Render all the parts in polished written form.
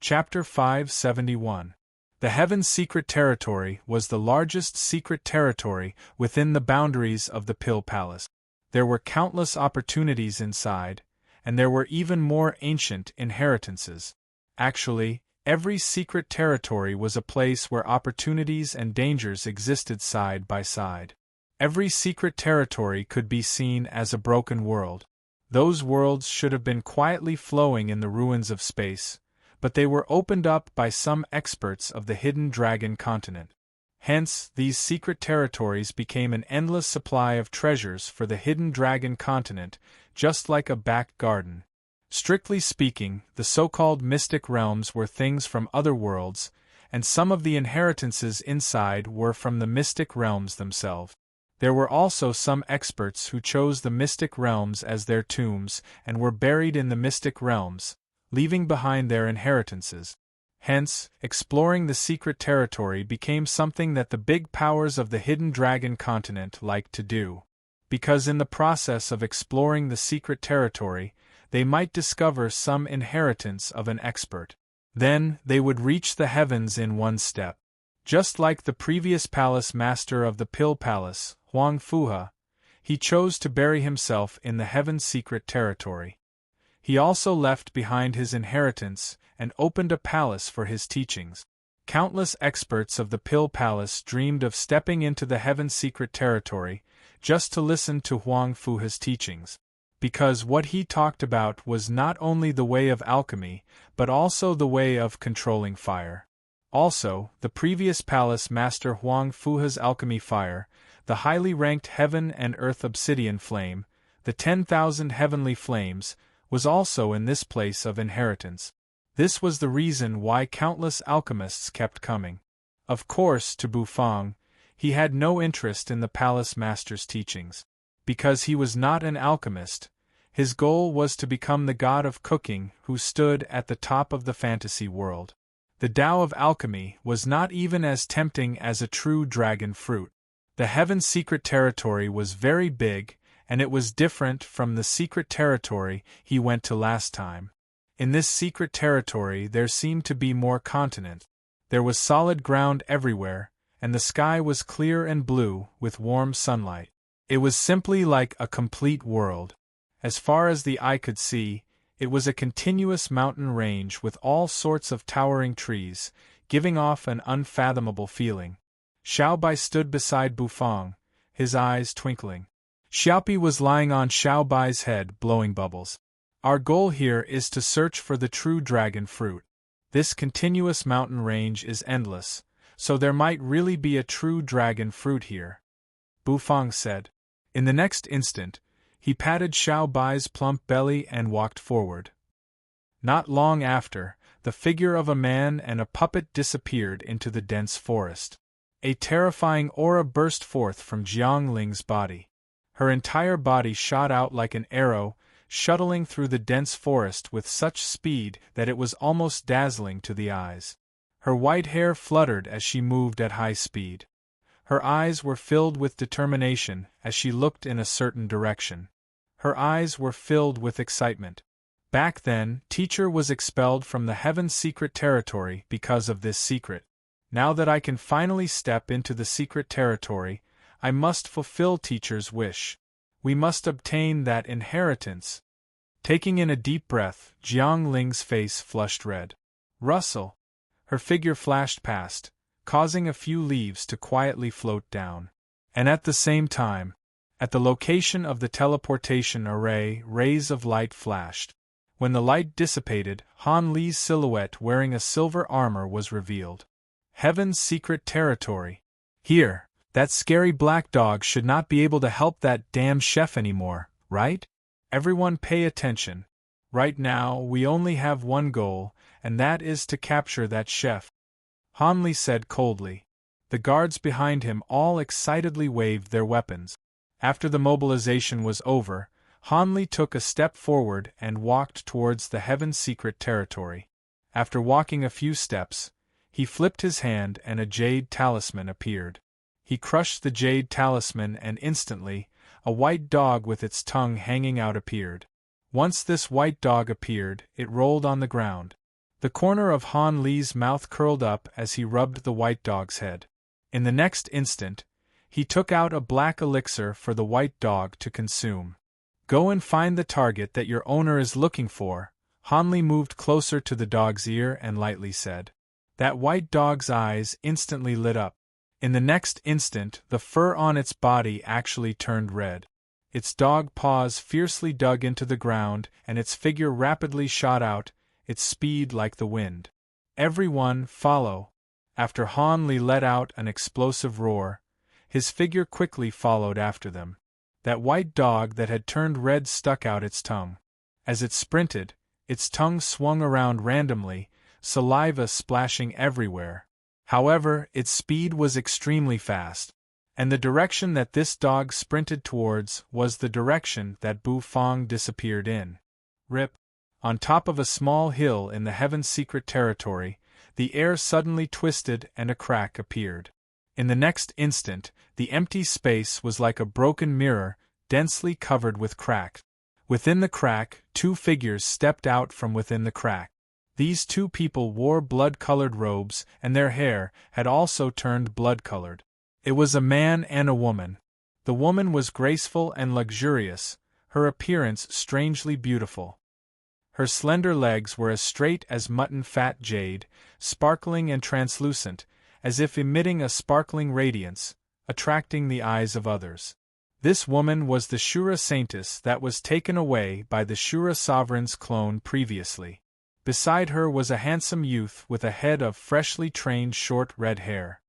Chapter 571. The Heaven's Secret Territory was the largest secret territory within the boundaries of the Pill Palace. There were countless opportunities inside, and there were even more ancient inheritances. Actually, every secret territory was a place where opportunities and dangers existed side by side. Every secret territory could be seen as a broken world. Those worlds should have been quietly flowing in the ruins of space, but they were opened up by some experts of the hidden dragon continent. Hence, these secret territories became an endless supply of treasures for the hidden dragon continent, just like a back garden. Strictly speaking, the so-called mystic realms were things from other worlds, and some of the inheritances inside were from the mystic realms themselves. There were also some experts who chose the mystic realms as their tombs and were buried in the mystic realms, leaving behind their inheritances. Hence, exploring the secret territory became something that the big powers of the hidden dragon continent liked to do. Because in the process of exploring the secret territory, they might discover some inheritance of an expert. Then, they would reach the heavens in one step. Just like the previous palace master of the Pill Palace, Huang Fuha, he chose to bury himself in the heaven's secret territory. He also left behind his inheritance and opened a palace for his teachings. Countless experts of the Pill Palace dreamed of stepping into the heaven's secret territory just to listen to Huang Fuha's teachings, because what he talked about was not only the way of alchemy, but also the way of controlling fire. Also, the previous palace master Huang Fuha's alchemy fire, the highly ranked heaven and earth obsidian flame, the 10,000 heavenly flames, was also in this place of inheritance. This was the reason why countless alchemists kept coming. Of course, to Bufang, he had no interest in the palace master's teachings. Because he was not an alchemist, his goal was to become the god of cooking who stood at the top of the fantasy world. The Tao of alchemy was not even as tempting as a true dragon fruit. The heaven's secret territory was very big, and it was different from the secret territory he went to last time. In this secret territory there seemed to be more continent. There was solid ground everywhere, and the sky was clear and blue with warm sunlight. It was simply like a complete world. As far as the eye could see, it was a continuous mountain range with all sorts of towering trees, giving off an unfathomable feeling. Xiao Bai stood beside Bufang, his eyes twinkling. Xiaopi was lying on Xiao Bai's head, blowing bubbles. Our goal here is to search for the true dragon fruit. This continuous mountain range is endless, so there might really be a true dragon fruit here, Bufang said. In the next instant, he patted Xiao Bai's plump belly and walked forward. Not long after, the figure of a man and a puppet disappeared into the dense forest. A terrifying aura burst forth from Jiang Ling's body. Her entire body shot out like an arrow, shuttling through the dense forest with such speed that it was almost dazzling to the eyes. Her white hair fluttered as she moved at high speed. Her eyes were filled with determination as she looked in a certain direction. Her eyes were filled with excitement. Back then, Teacher was expelled from the Heaven's secret territory because of this secret. Now that I can finally step into the secret territory, I must fulfill Teacher's wish. We must obtain that inheritance. Taking in a deep breath, Jiang Ling's face flushed red. Rustle! Her figure flashed past, causing a few leaves to quietly float down. And at the same time, at the location of the teleportation array, rays of light flashed. When the light dissipated, Han Li's silhouette wearing a silver armor was revealed. Heaven's secret territory. Here, that scary black dog should not be able to help that damn chef anymore, right? Everyone pay attention. Right now, we only have one goal, and that is to capture that chef, Han Li said coldly. The guards behind him all excitedly waved their weapons. After the mobilization was over, Han Li took a step forward and walked towards the Heaven's secret territory. After walking a few steps, he flipped his hand and a jade talisman appeared. He crushed the jade talisman and instantly, a white dog with its tongue hanging out appeared. Once this white dog appeared, it rolled on the ground. The corner of Han Li's mouth curled up as he rubbed the white dog's head. In the next instant, he took out a black elixir for the white dog to consume. Go and find the target that your owner is looking for. Han Li moved closer to the dog's ear and lightly said. That white dog's eyes instantly lit up. In the next instant, the fur on its body actually turned red. Its dog paws fiercely dug into the ground, and its figure rapidly shot out, its speed like the wind. Everyone, follow! After Han Li let out an explosive roar, his figure quickly followed after them. That white dog that had turned red stuck out its tongue. As it sprinted, its tongue swung around randomly, saliva splashing everywhere. However, its speed was extremely fast, and the direction that this dog sprinted towards was the direction that Bu Fong disappeared in. Rip! On top of a small hill in the Heaven's secret territory, the air suddenly twisted and a crack appeared. In the next instant, the empty space was like a broken mirror, densely covered with cracks. Within the crack, two figures stepped out from within the crack. These two people wore blood-colored robes, and their hair had also turned blood-colored. It was a man and a woman. The woman was graceful and luxurious, her appearance strangely beautiful. Her slender legs were as straight as mutton-fat jade, sparkling and translucent, as if emitting a sparkling radiance, attracting the eyes of others. This woman was the Shura Saintess that was taken away by the Shura Sovereign's clone previously. Beside her was a handsome youth with a head of freshly trained short red hair.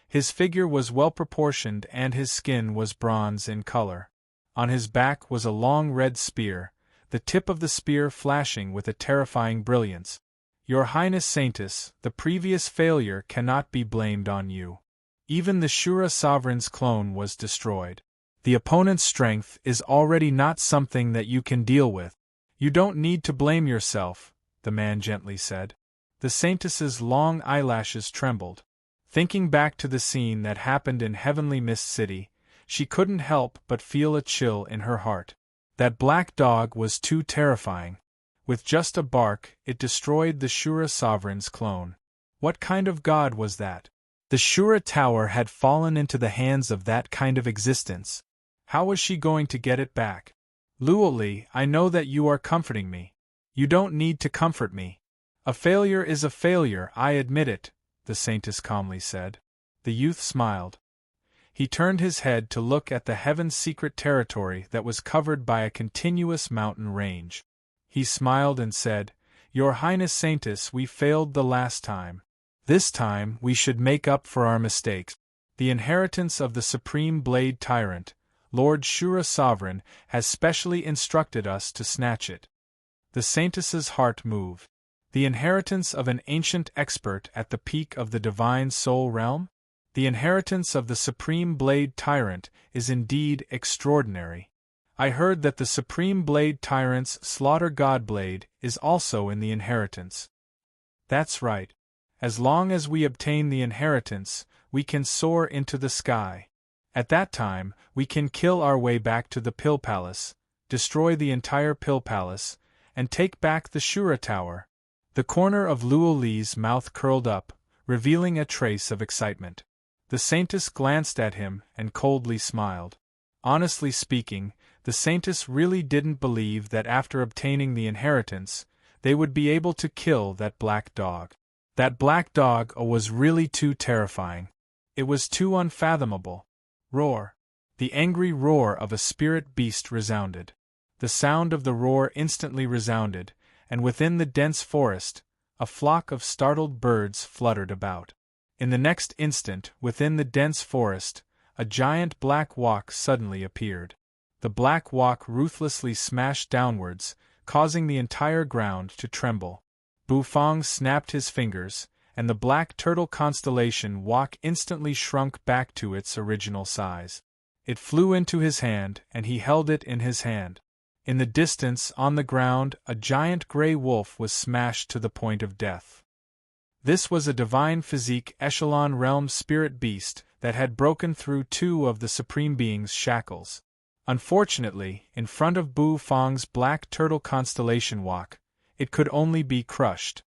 His figure was well-proportioned and his skin was bronze in color. On his back was a long red spear, the tip of the spear flashing with a terrifying brilliance. Your Highness Saintess, the previous failure cannot be blamed on you. Even the Shura Sovereign's clone was destroyed. The opponent's strength is already not something that you can deal with. You don't need to blame yourself, the man gently said. The Saintess's long eyelashes trembled. Thinking back to the scene that happened in Heavenly Mist City, she couldn't help but feel a chill in her heart. That black dog was too terrifying. With just a bark, it destroyed the Shura Sovereign's clone. What kind of god was that? The Shura Tower had fallen into the hands of that kind of existence. How was she going to get it back? Luo Li, I know that you are comforting me. You don't need to comfort me. A failure is a failure, I admit it, the Saintess calmly said. The youth smiled. He turned his head to look at the Heaven's secret territory that was covered by a continuous mountain range. He smiled and said, Your Highness Saintess, we failed the last time. This time we should make up for our mistakes. The inheritance of the Supreme Blade Tyrant, Lord Shura Sovereign, has specially instructed us to snatch it. The Saintess's heart moved. The inheritance of an ancient expert at the peak of the Divine Soul Realm? The inheritance of the Supreme Blade Tyrant is indeed extraordinary. I heard that the Supreme Blade Tyrant's Slaughter God Blade is also in the inheritance. That's right. As long as we obtain the inheritance, we can soar into the sky. At that time, we can kill our way back to the Pill Palace, destroy the entire Pill Palace, and take back the Shura Tower. The corner of Luo Li's mouth curled up, revealing a trace of excitement. The Saintess glanced at him and coldly smiled. Honestly speaking, the Saintess really didn't believe that after obtaining the inheritance, they would be able to kill that black dog. That black dog was really too terrifying. It was too unfathomable. Roar! The angry roar of a spirit beast resounded. The sound of the roar instantly resounded, and within the dense forest, a flock of startled birds fluttered about. In the next instant, within the dense forest, a giant black walk suddenly appeared. The black walk ruthlessly smashed downwards, causing the entire ground to tremble. Bu Fong snapped his fingers, and the black turtle constellation walk instantly shrunk back to its original size. It flew into his hand, and he held it in his hand. In the distance, on the ground, a giant gray wolf was smashed to the point of death. This was a divine physique echelon realm spirit beast that had broken through two of the Supreme Being's shackles. Unfortunately, in front of Bu Fong's black turtle constellation walk, it could only be crushed.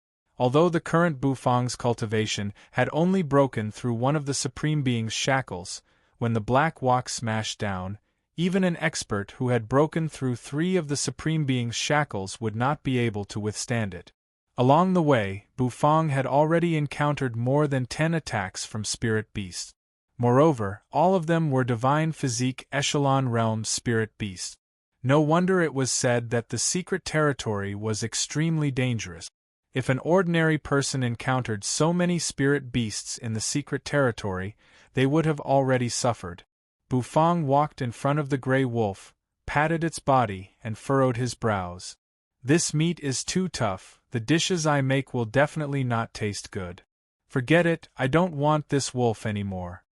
Although the current Bufang's cultivation had only broken through one of the Supreme Being's shackles, when the black walk smashed down, even an expert who had broken through 3 of the Supreme Being's shackles would not be able to withstand it. Along the way, Bufang had already encountered more than 10 attacks from spirit beasts. Moreover, all of them were divine physique echelon realm spirit beasts. No wonder it was said that the secret territory was extremely dangerous. If an ordinary person encountered so many spirit beasts in the secret territory, they would have already suffered. Bufang walked in front of the gray wolf, patted its body, and furrowed his brows. This meat is too tough, the dishes I make will definitely not taste good. Forget it, I don't want this wolf anymore.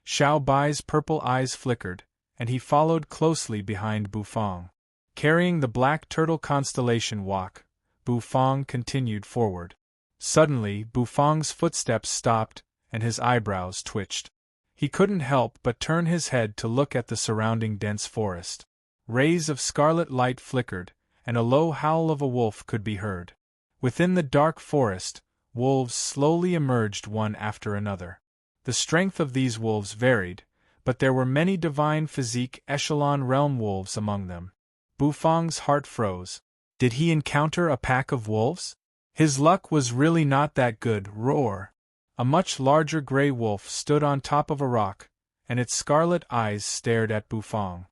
Xiao Bai's purple eyes flickered, and he followed closely behind Bufang. Carrying the black turtle constellation walk, Bufang continued forward. Suddenly, Bufang's footsteps stopped, and his eyebrows twitched. He couldn't help but turn his head to look at the surrounding dense forest. Rays of scarlet light flickered, and a low howl of a wolf could be heard. Within the dark forest, wolves slowly emerged one after another. The strength of these wolves varied, but there were many divine physique echelon realm wolves among them. Bufang's heart froze. Did he encounter a pack of wolves? His luck was really not that good. Roar! A much larger gray wolf stood on top of a rock, and its scarlet eyes stared at Bufang.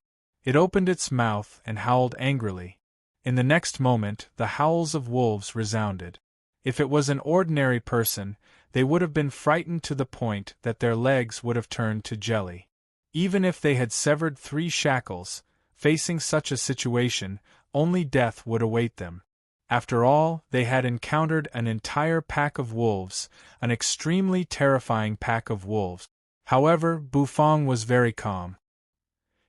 It opened its mouth and howled angrily. In the next moment, the howls of wolves resounded. If it was an ordinary person, they would have been frightened to the point that their legs would have turned to jelly. Even if they had severed 3 shackles, facing such a situation, only death would await them. After all, they had encountered an entire pack of wolves, an extremely terrifying pack of wolves. However, Bufang was very calm.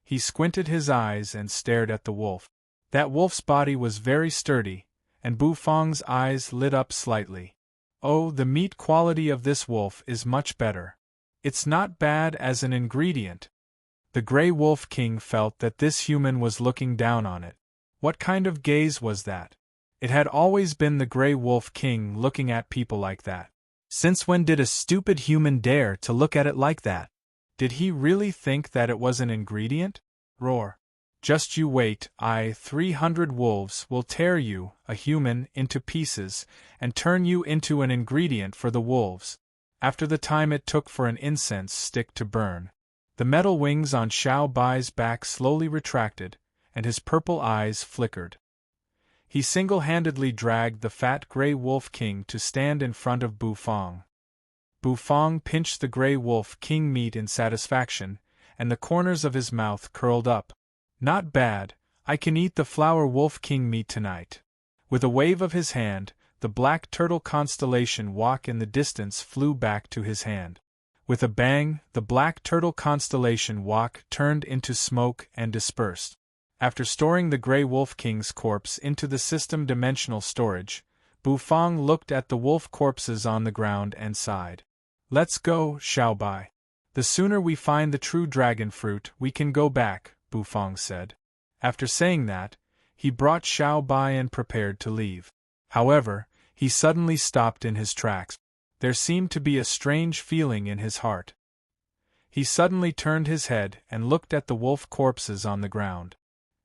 He squinted his eyes and stared at the wolf. That wolf's body was very sturdy, and Bufang's eyes lit up slightly. Oh, the meat quality of this wolf is much better. It's not bad as an ingredient. The Grey Wolf King felt that this human was looking down on it. What kind of gaze was that? It had always been the Grey Wolf King looking at people like that. Since when did a stupid human dare to look at it like that? Did he really think that it was an ingredient? Roar. Just you wait, 300 wolves will tear you, a human, into pieces, and turn you into an ingredient for the wolves, after the time it took for an incense stick to burn. The metal wings on Xiao Bai's back slowly retracted, and his purple eyes flickered. He single-handedly dragged the fat Grey Wolf King to stand in front of Bufang. Bufang pinched the Grey Wolf King meat in satisfaction, and the corners of his mouth curled up. Not bad, I can eat the Flower Wolf King meat tonight. With a wave of his hand, the black turtle constellation walk in the distance flew back to his hand. With a bang, the black turtle constellation walk turned into smoke and dispersed. After storing the Grey Wolf King's corpse into the system dimensional storage, Bufang looked at the wolf corpses on the ground and sighed. Let's go, Xiao Bai. The sooner we find the true dragon fruit, we can go back, Bufang said. After saying that, he brought Xiao Bai and prepared to leave. However, he suddenly stopped in his tracks. There seemed to be a strange feeling in his heart. He suddenly turned his head and looked at the wolf corpses on the ground.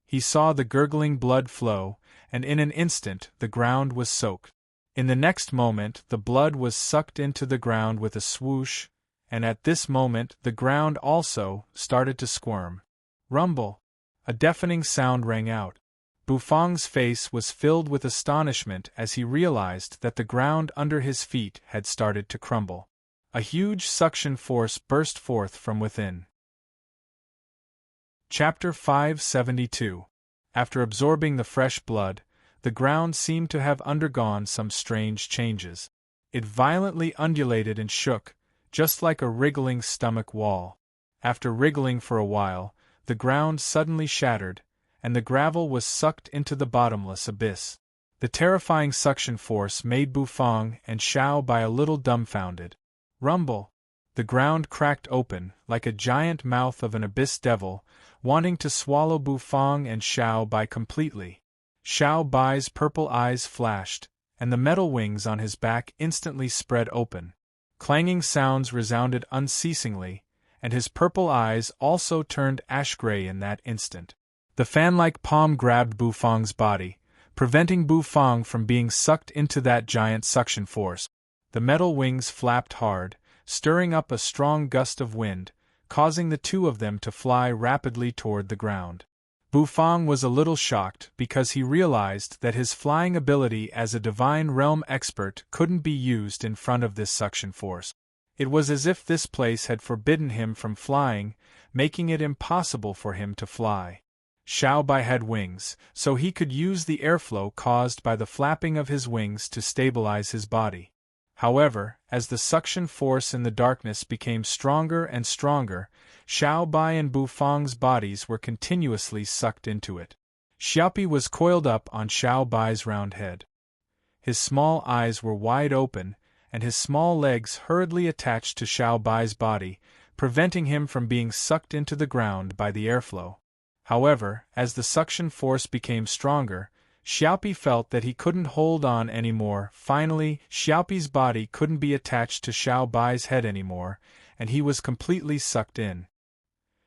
He saw the gurgling blood flow, and in an instant the ground was soaked. In the next moment the blood was sucked into the ground with a swoosh, and at this moment the ground also started to squirm. Rumble! A deafening sound rang out. Bufang's face was filled with astonishment as he realized that the ground under his feet had started to crumble. A huge suction force burst forth from within. Chapter 572. After absorbing the fresh blood, the ground seemed to have undergone some strange changes. It violently undulated and shook, just like a wriggling stomach wall. After wriggling for a while, the ground suddenly shattered, and the gravel was sucked into the bottomless abyss. The terrifying suction force made Bufang and Xiao Bai a little dumbfounded. Rumble! The ground cracked open, like a giant mouth of an abyss devil, wanting to swallow Bufang and Xiao Bai completely. Xiao Bai's purple eyes flashed, and the metal wings on his back instantly spread open. Clanging sounds resounded unceasingly, and his purple eyes also turned ash-gray in that instant. The fan-like palm grabbed Bufang's body, preventing Bufang from being sucked into that giant suction force. The metal wings flapped hard, stirring up a strong gust of wind, causing the two of them to fly rapidly toward the ground. Bufang was a little shocked because he realized that his flying ability as a divine realm expert couldn't be used in front of this suction force. It was as if this place had forbidden him from flying, making it impossible for him to fly. Xiao Bai had wings, so he could use the airflow caused by the flapping of his wings to stabilize his body. However, as the suction force in the darkness became stronger and stronger, Xiao Bai and Bufang's bodies were continuously sucked into it. Xiaopi was coiled up on Xiao Bai's round head. His small eyes were wide open, and his small legs hurriedly attached to Xiao Bai's body, preventing him from being sucked into the ground by the airflow. However, as the suction force became stronger, Xiaopi felt that he couldn't hold on anymore. Finally, Xiaopi's body couldn't be attached to Xiao Bai's head anymore, and he was completely sucked in.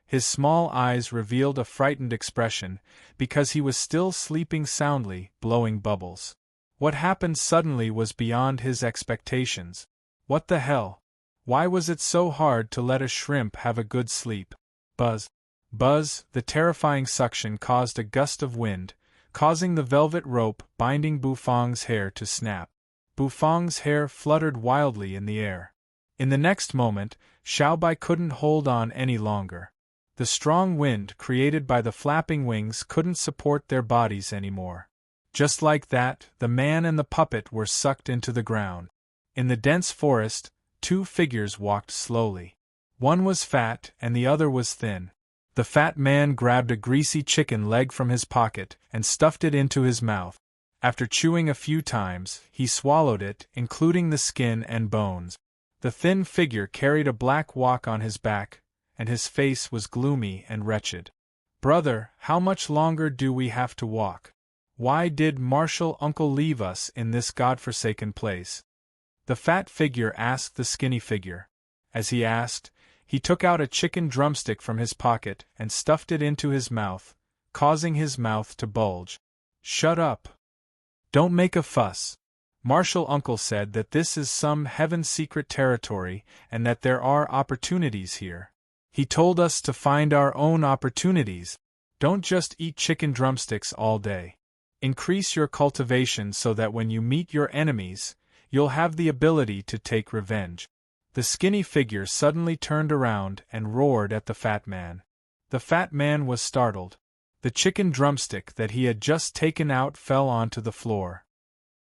His small eyes revealed a frightened expression, because he was still sleeping soundly, blowing bubbles. What happened suddenly was beyond his expectations. What the hell? Why was it so hard to let a shrimp have a good sleep? Buzz. Buzz, the terrifying suction caused a gust of wind, causing the velvet rope binding Bufang's hair to snap. Bufang's hair fluttered wildly in the air. In the next moment, Xiao Bai couldn't hold on any longer. The strong wind created by the flapping wings couldn't support their bodies anymore. Just like that, the man and the puppet were sucked into the ground. In the dense forest, two figures walked slowly. One was fat and the other was thin. The fat man grabbed a greasy chicken leg from his pocket and stuffed it into his mouth. After chewing a few times, he swallowed it, including the skin and bones. The thin figure carried a black walk on his back, and his face was gloomy and wretched. "Brother, how much longer do we have to walk? Why did Martial Uncle leave us in this godforsaken place?" The fat figure asked the skinny figure. As he asked, he took out a chicken drumstick from his pocket and stuffed it into his mouth, causing his mouth to bulge. "Shut up. Don't make a fuss. Martial Uncle said that this is some heaven-secret territory and that there are opportunities here. He told us to find our own opportunities. Don't just eat chicken drumsticks all day. Increase your cultivation so that when you meet your enemies, you'll have the ability to take revenge." The skinny figure suddenly turned around and roared at the fat man. The fat man was startled. The chicken drumstick that he had just taken out fell onto the floor.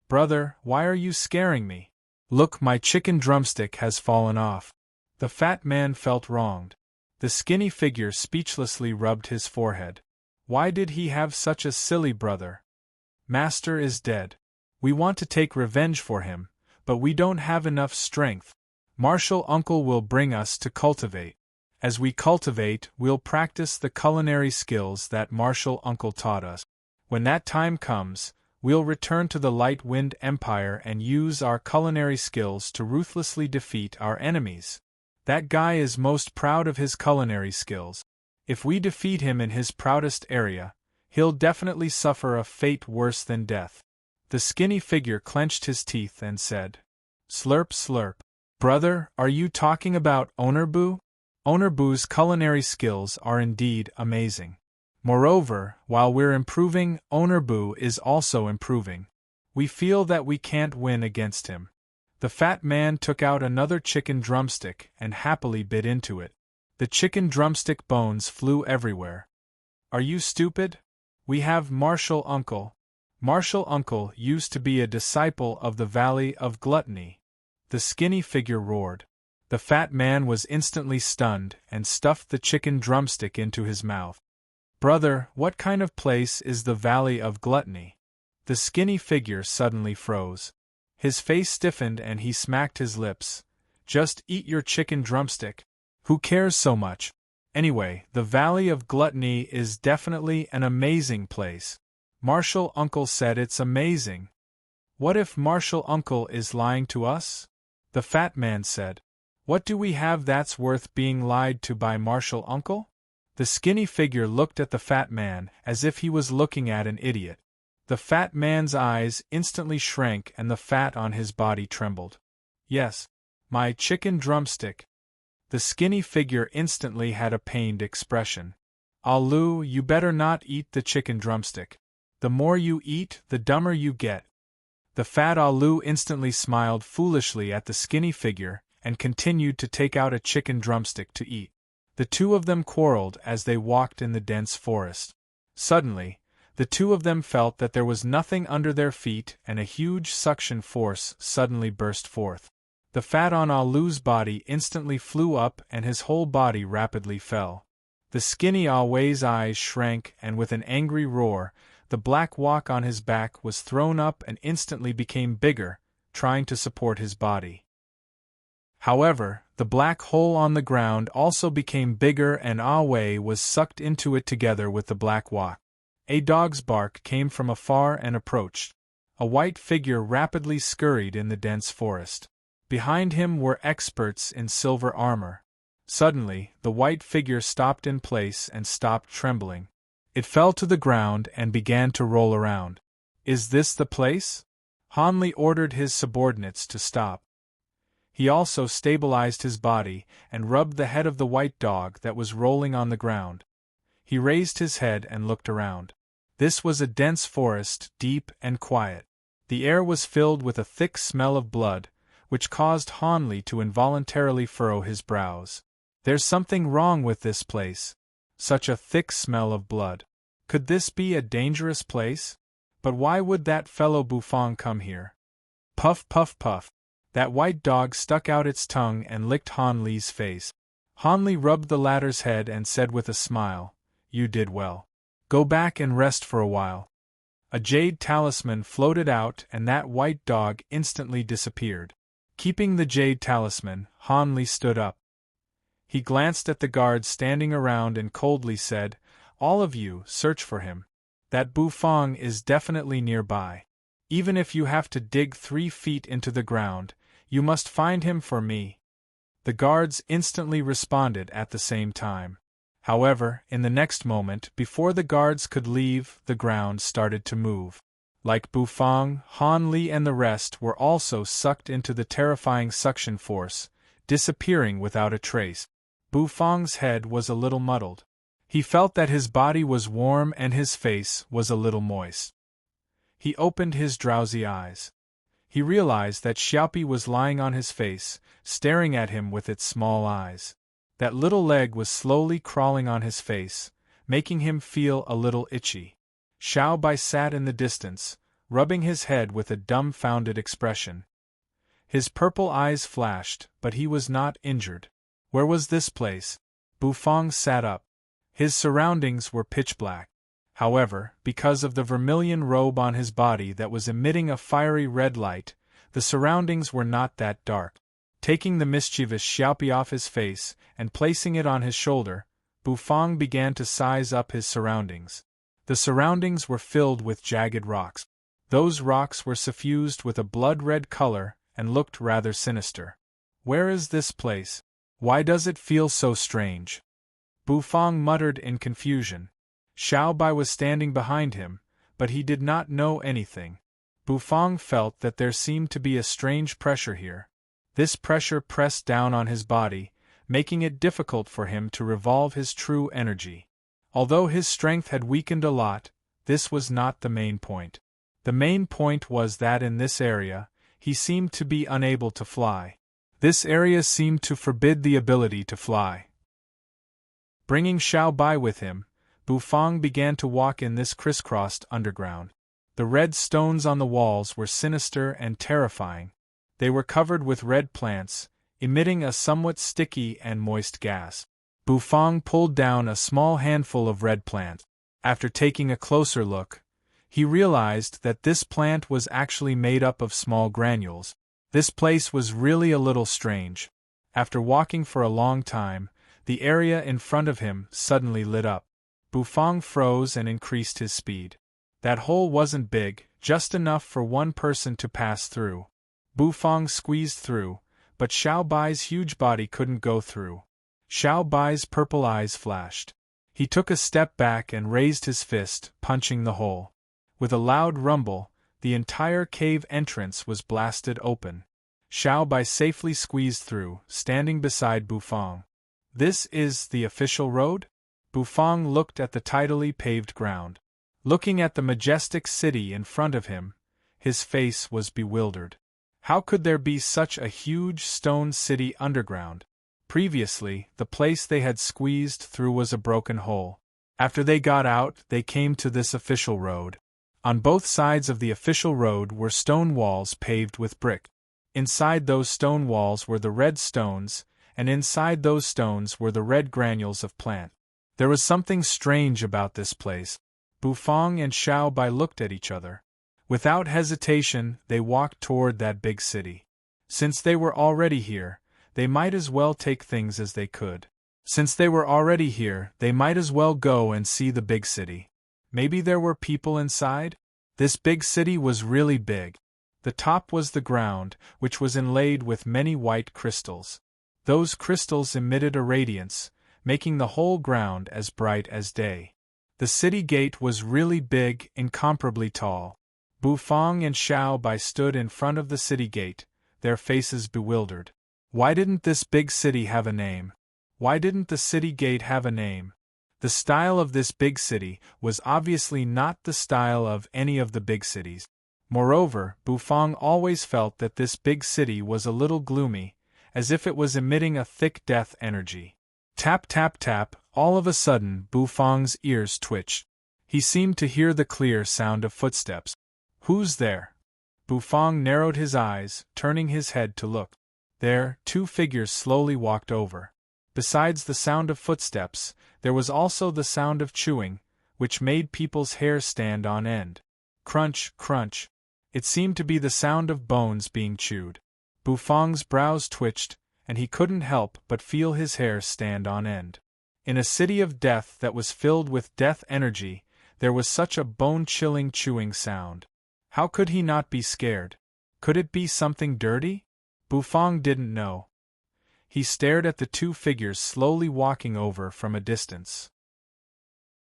"Brother, why are you scaring me? Look, my chicken drumstick has fallen off." The fat man felt wronged. The skinny figure speechlessly rubbed his forehead. Why did he have such a silly brother? "Master is dead. We want to take revenge for him, but we don't have enough strength. Martial Uncle will bring us to cultivate. As we cultivate, we'll practice the culinary skills that Martial Uncle taught us. When that time comes, we'll return to the Light Wind Empire and use our culinary skills to ruthlessly defeat our enemies. That guy is most proud of his culinary skills. If we defeat him in his proudest area, he'll definitely suffer a fate worse than death." The skinny figure clenched his teeth and said, "Slurp slurp. Brother, are you talking about Ownerbu? Ownerbu's culinary skills are indeed amazing. Moreover, while we're improving, Ownerbu is also improving. We feel that we can't win against him." The fat man took out another chicken drumstick and happily bit into it. The chicken drumstick bones flew everywhere. "Are you stupid? We have Martial Uncle. Martial Uncle used to be a disciple of the Valley of Gluttony." The skinny figure roared. The fat man was instantly stunned and stuffed the chicken drumstick into his mouth. "Brother, what kind of place is the Valley of Gluttony?" The skinny figure suddenly froze. His face stiffened and he smacked his lips. "Just eat your chicken drumstick. Who cares so much? Anyway, the Valley of Gluttony is definitely an amazing place. Martial Uncle said it's amazing." What if Martial Uncle is lying to us? The fat man said. What do we have that's worth being lied to by Martial Uncle? The skinny figure looked at the fat man as if he was looking at an idiot. The fat man's eyes instantly shrank and the fat on his body trembled. Yes, my chicken drumstick. The skinny figure instantly had a pained expression. Alu, you better not eat the chicken drumstick. The more you eat, the dumber you get. The fat Alu instantly smiled foolishly at the skinny figure and continued to take out a chicken drumstick to eat. The two of them quarreled as they walked in the dense forest. Suddenly, the two of them felt that there was nothing under their feet and a huge suction force suddenly burst forth. The fat on Alu's body instantly flew up and his whole body rapidly fell. The skinny Awei's eyes shrank and with an angry roar, the black wok on his back was thrown up and instantly became bigger, trying to support his body. However, the black hole on the ground also became bigger and Awei was sucked into it together with the black wok. A dog's bark came from afar and approached. A white figure rapidly scurried in the dense forest. Behind him were experts in silver armor. Suddenly, the white figure stopped in place and stopped trembling. It fell to the ground and began to roll around. Is this the place? Hanli ordered his subordinates to stop. He also stabilized his body and rubbed the head of the white dog that was rolling on the ground. He raised his head and looked around. This was a dense forest, deep and quiet. The air was filled with a thick smell of blood, which caused Hanli to involuntarily furrow his brows. There's something wrong with this place. Such a thick smell of blood. Could this be a dangerous place? But why would that fellow Bufang come here? Puff, puff, puff. That white dog stuck out its tongue and licked Hanli's face. Hanli rubbed the latter's head and said with a smile, "You did well. Go back and rest for a while." A jade talisman floated out and that white dog instantly disappeared. Keeping the jade talisman, Hanli stood up. He glanced at the guards standing around and coldly said, "All of you, search for him. That Bufang is definitely nearby. Even if you have to dig 3 feet into the ground, you must find him for me." The guards instantly responded at the same time. However, in the next moment, before the guards could leave, the ground started to move. Like Bufang, Hanli and the rest were also sucked into the terrifying suction force, disappearing without a trace. Bufang's head was a little muddled. He felt that his body was warm and his face was a little moist. He opened his drowsy eyes. He realized that Xiaopi was lying on his face, staring at him with its small eyes. That little leg was slowly crawling on his face, making him feel a little itchy. Xiao Bai sat in the distance, rubbing his head with a dumbfounded expression. His purple eyes flashed, but he was not injured. Where was this place? Bufang sat up. His surroundings were pitch black. However, because of the vermilion robe on his body that was emitting a fiery red light, the surroundings were not that dark. Taking the mischievous Xiaopi off his face and placing it on his shoulder, Bufang began to size up his surroundings. The surroundings were filled with jagged rocks. Those rocks were suffused with a blood-red color and looked rather sinister. Where is this place? Why does it feel so strange? Bufang muttered in confusion. Xiao Bai was standing behind him, but he did not know anything. Bufang felt that there seemed to be a strange pressure here. This pressure pressed down on his body, making it difficult for him to revolve his true energy. Although his strength had weakened a lot, this was not the main point. The main point was that in this area, he seemed to be unable to fly. This area seemed to forbid the ability to fly. Bringing Xiao Bai with him, Bufang began to walk in this crisscrossed underground. The red stones on the walls were sinister and terrifying. They were covered with red plants, emitting a somewhat sticky and moist gas. Bufang pulled down a small handful of red plant. After taking a closer look, he realized that this plant was actually made up of small granules. This place was really a little strange. After walking for a long time, the area in front of him suddenly lit up. Bufang froze and increased his speed. That hole wasn't big, just enough for one person to pass through. Bufang squeezed through, but Xiao Bai's huge body couldn't go through. Xiao Bai's purple eyes flashed. He took a step back and raised his fist, punching the hole. With a loud rumble, the entire cave entrance was blasted open. Xiao Bai safely squeezed through, standing beside Bufang. "This is the official road?" Bufang looked at the tidily paved ground. Looking at the majestic city in front of him, his face was bewildered. How could there be such a huge stone city underground? Previously, the place they had squeezed through was a broken hole. After they got out, they came to this official road. On both sides of the official road were stone walls paved with brick. Inside those stone walls were the red stones, and inside those stones were the red granules of plant. There was something strange about this place. Bufang and Xiao Bai looked at each other. Without hesitation, they walked toward that big city. Since they were already here, they might as well take things as they could. Since they were already here, they might as well go and see the big city. Maybe there were people inside? This big city was really big. The top was the ground, which was inlaid with many white crystals. Those crystals emitted a radiance, making the whole ground as bright as day. The city gate was really big, incomparably tall. Bufang and Xiao Bai stood in front of the city gate, their faces bewildered. Why didn't this big city have a name? Why didn't the city gate have a name? The style of this big city was obviously not the style of any of the big cities. Moreover, Bufang always felt that this big city was a little gloomy, as if it was emitting a thick death energy. Tap tap tap, all of a sudden Bufang's ears twitched. He seemed to hear the clear sound of footsteps. "Who's there?" Bufang narrowed his eyes, turning his head to look. There, two figures slowly walked over. Besides the sound of footsteps, there was also the sound of chewing, which made people's hair stand on end. Crunch, crunch. It seemed to be the sound of bones being chewed. Bufang's brows twitched, and he couldn't help but feel his hair stand on end. In a city of death that was filled with death energy, there was such a bone-chilling chewing sound. How could he not be scared? Could it be something dirty? Bufang didn't know. He stared at the two figures slowly walking over from a distance.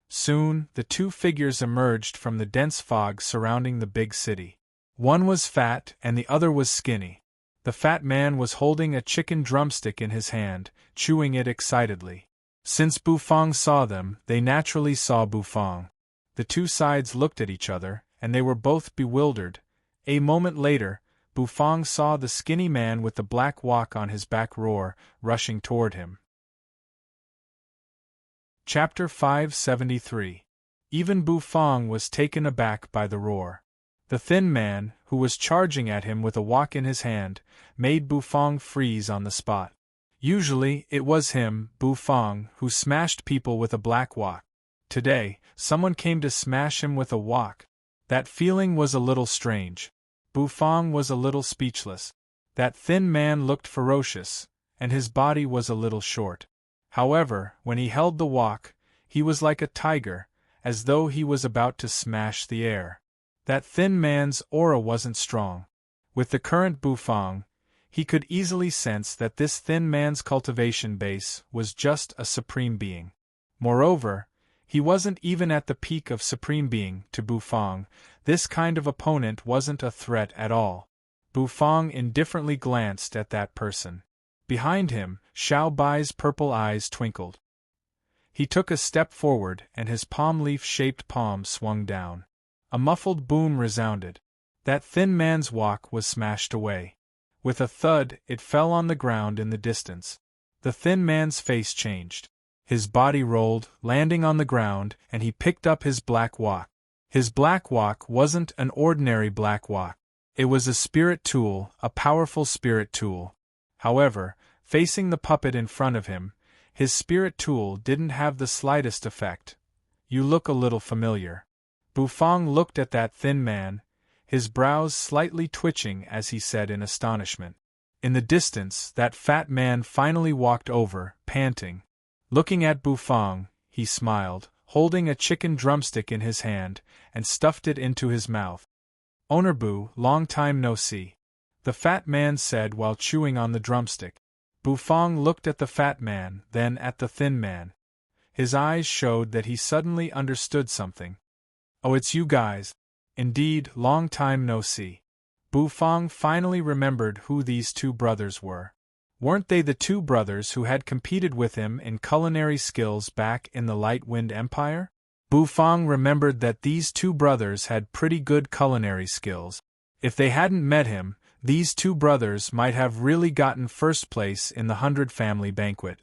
Soon, the two figures emerged from the dense fog surrounding the big city. One was fat and the other was skinny. The fat man was holding a chicken drumstick in his hand, chewing it excitedly. Since Bufang saw them, they naturally saw Bufang. The two sides looked at each other, and they were both bewildered. A moment later, Bufang saw the skinny man with the black wok on his back roar, rushing toward him. Chapter 573. Even Bufang was taken aback by the roar. The thin man, who was charging at him with a wok in his hand, made Bufang freeze on the spot. Usually, it was him, Bufang, who smashed people with a black wok. Today, someone came to smash him with a wok. That feeling was a little strange. Bufang was a little speechless. That thin man looked ferocious, and his body was a little short. However, when he held the wok, he was like a tiger, as though he was about to smash the air. That thin man's aura wasn't strong. With the current Bufang, he could easily sense that this thin man's cultivation base was just a supreme being. Moreover, he wasn't even at the peak of supreme being. To Bufang, this kind of opponent wasn't a threat at all. Bufang indifferently glanced at that person. Behind him, Xiao Bai's purple eyes twinkled. He took a step forward and his palm leaf-shaped palm swung down. A muffled boom resounded. That thin man's wok was smashed away. With a thud, it fell on the ground in the distance. The thin man's face changed. His body rolled, landing on the ground, and he picked up his black wok. His black wok wasn't an ordinary black wok. It was a spirit tool, a powerful spirit tool. However, facing the puppet in front of him, his spirit tool didn't have the slightest effect. "You look a little familiar." Bufang looked at that thin man, his brows slightly twitching as he said in astonishment. In the distance, that fat man finally walked over, panting. Looking at Bufang, he smiled, holding a chicken drumstick in his hand, and stuffed it into his mouth. "Ownerbu, long time no see," the fat man said while chewing on the drumstick. Bufang looked at the fat man, then at the thin man. His eyes showed that he suddenly understood something. "Oh, it's you guys. Indeed, long time no see." Bufang finally remembered who these two brothers were. Weren't they the two brothers who had competed with him in culinary skills back in the Light Wind Empire? Bufang remembered that these two brothers had pretty good culinary skills. If they hadn't met him, these two brothers might have really gotten first place in the 100 family banquet.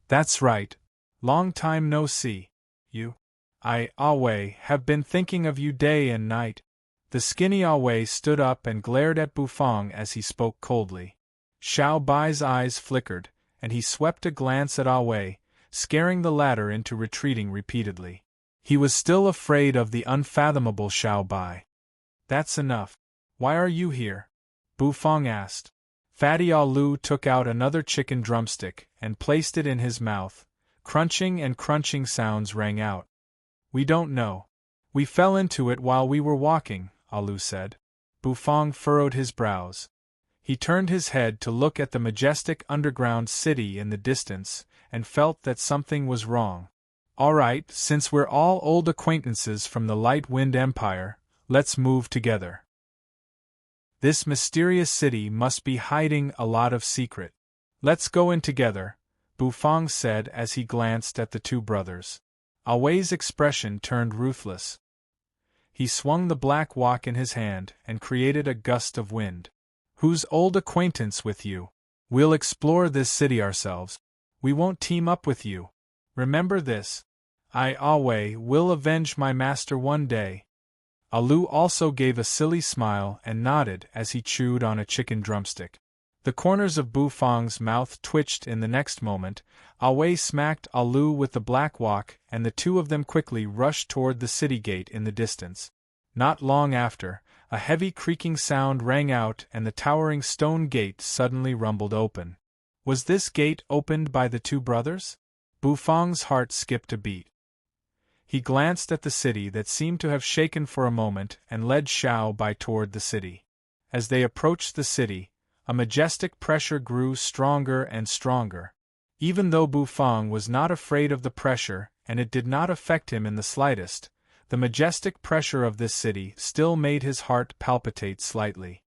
"That's right. Long time no see. You. I, Awe, have been thinking of you day and night." The skinny Awe stood up and glared at Bufang as he spoke coldly. Xiao Bai's eyes flickered, and he swept a glance at Awe, scaring the latter into retreating repeatedly. He was still afraid of the unfathomable Xiao Bai. "That's enough. Why are you here?" Bufang asked. Fatty Alu took out another chicken drumstick and placed it in his mouth. Crunching and crunching sounds rang out. "We don't know. We fell into it while we were walking," Alu said. Bufang furrowed his brows. He turned his head to look at the majestic underground city in the distance, and felt that something was wrong. "All right, since we're all old acquaintances from the Light Wind Empire, let's move together. This mysterious city must be hiding a lot of secret. Let's go in together," Bufang said as he glanced at the two brothers. Awe's expression turned ruthless. He swung the black wok in his hand and created a gust of wind. "Who's old acquaintance with you? We'll explore this city ourselves. We won't team up with you. Remember this. I, Awe, will avenge my master one day." Alu also gave a silly smile and nodded as he chewed on a chicken drumstick. The corners of Bufang's mouth twitched in the next moment. Awe smacked Alu with the black wok, and the two of them quickly rushed toward the city gate in the distance. Not long after, a heavy creaking sound rang out and the towering stone gate suddenly rumbled open. Was this gate opened by the two brothers? Bufang's heart skipped a beat. He glanced at the city that seemed to have shaken for a moment and led Xiao Bai toward the city. As they approached the city, a majestic pressure grew stronger and stronger. Even though Bufang was not afraid of the pressure and it did not affect him in the slightest, the majestic pressure of this city still made his heart palpitate slightly.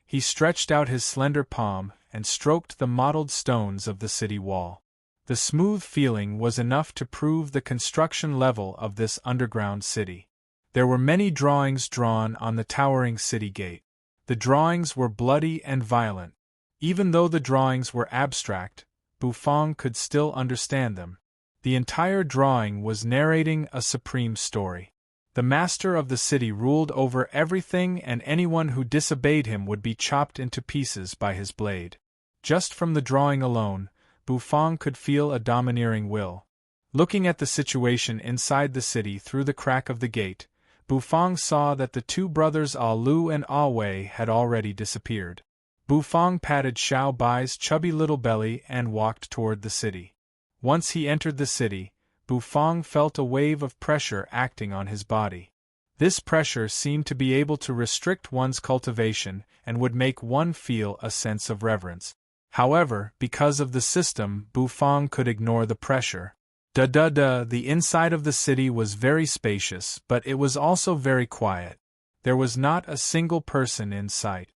He stretched out his slender palm and stroked the mottled stones of the city wall. The smooth feeling was enough to prove the construction level of this underground city. There were many drawings drawn on the towering city gate. The drawings were bloody and violent. Even though the drawings were abstract, Bufang could still understand them. The entire drawing was narrating a supreme story. The master of the city ruled over everything, and anyone who disobeyed him would be chopped into pieces by his blade. Just from the drawing alone, Bufang could feel a domineering will. Looking at the situation inside the city through the crack of the gate, Bufang saw that the two brothers Alu and Awe had already disappeared. Bufang patted Xiao Bai's chubby little belly and walked toward the city. Once he entered the city, Bufang felt a wave of pressure acting on his body. This pressure seemed to be able to restrict one's cultivation and would make one feel a sense of reverence. However, because of the system, Bufang could ignore the pressure. The inside of the city was very spacious, but it was also very quiet. There was not a single person in sight.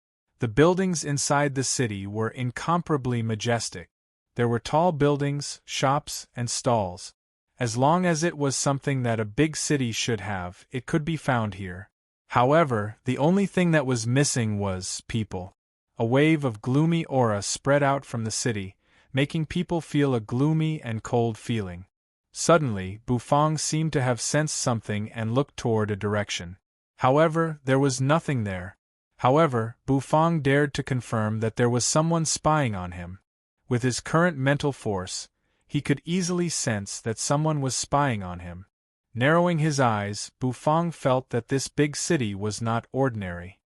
The buildings inside the city were incomparably majestic. There were tall buildings, shops, and stalls. As long as it was something that a big city should have, it could be found here. However, the only thing that was missing was people. A wave of gloomy aura spread out from the city, making people feel a gloomy and cold feeling. Suddenly, Bufang seemed to have sensed something and looked toward a direction. However, there was nothing there. However, Bufang dared to confirm that there was someone spying on him. With his current mental force, he could easily sense that someone was spying on him. Narrowing his eyes, Bufang felt that this big city was not ordinary.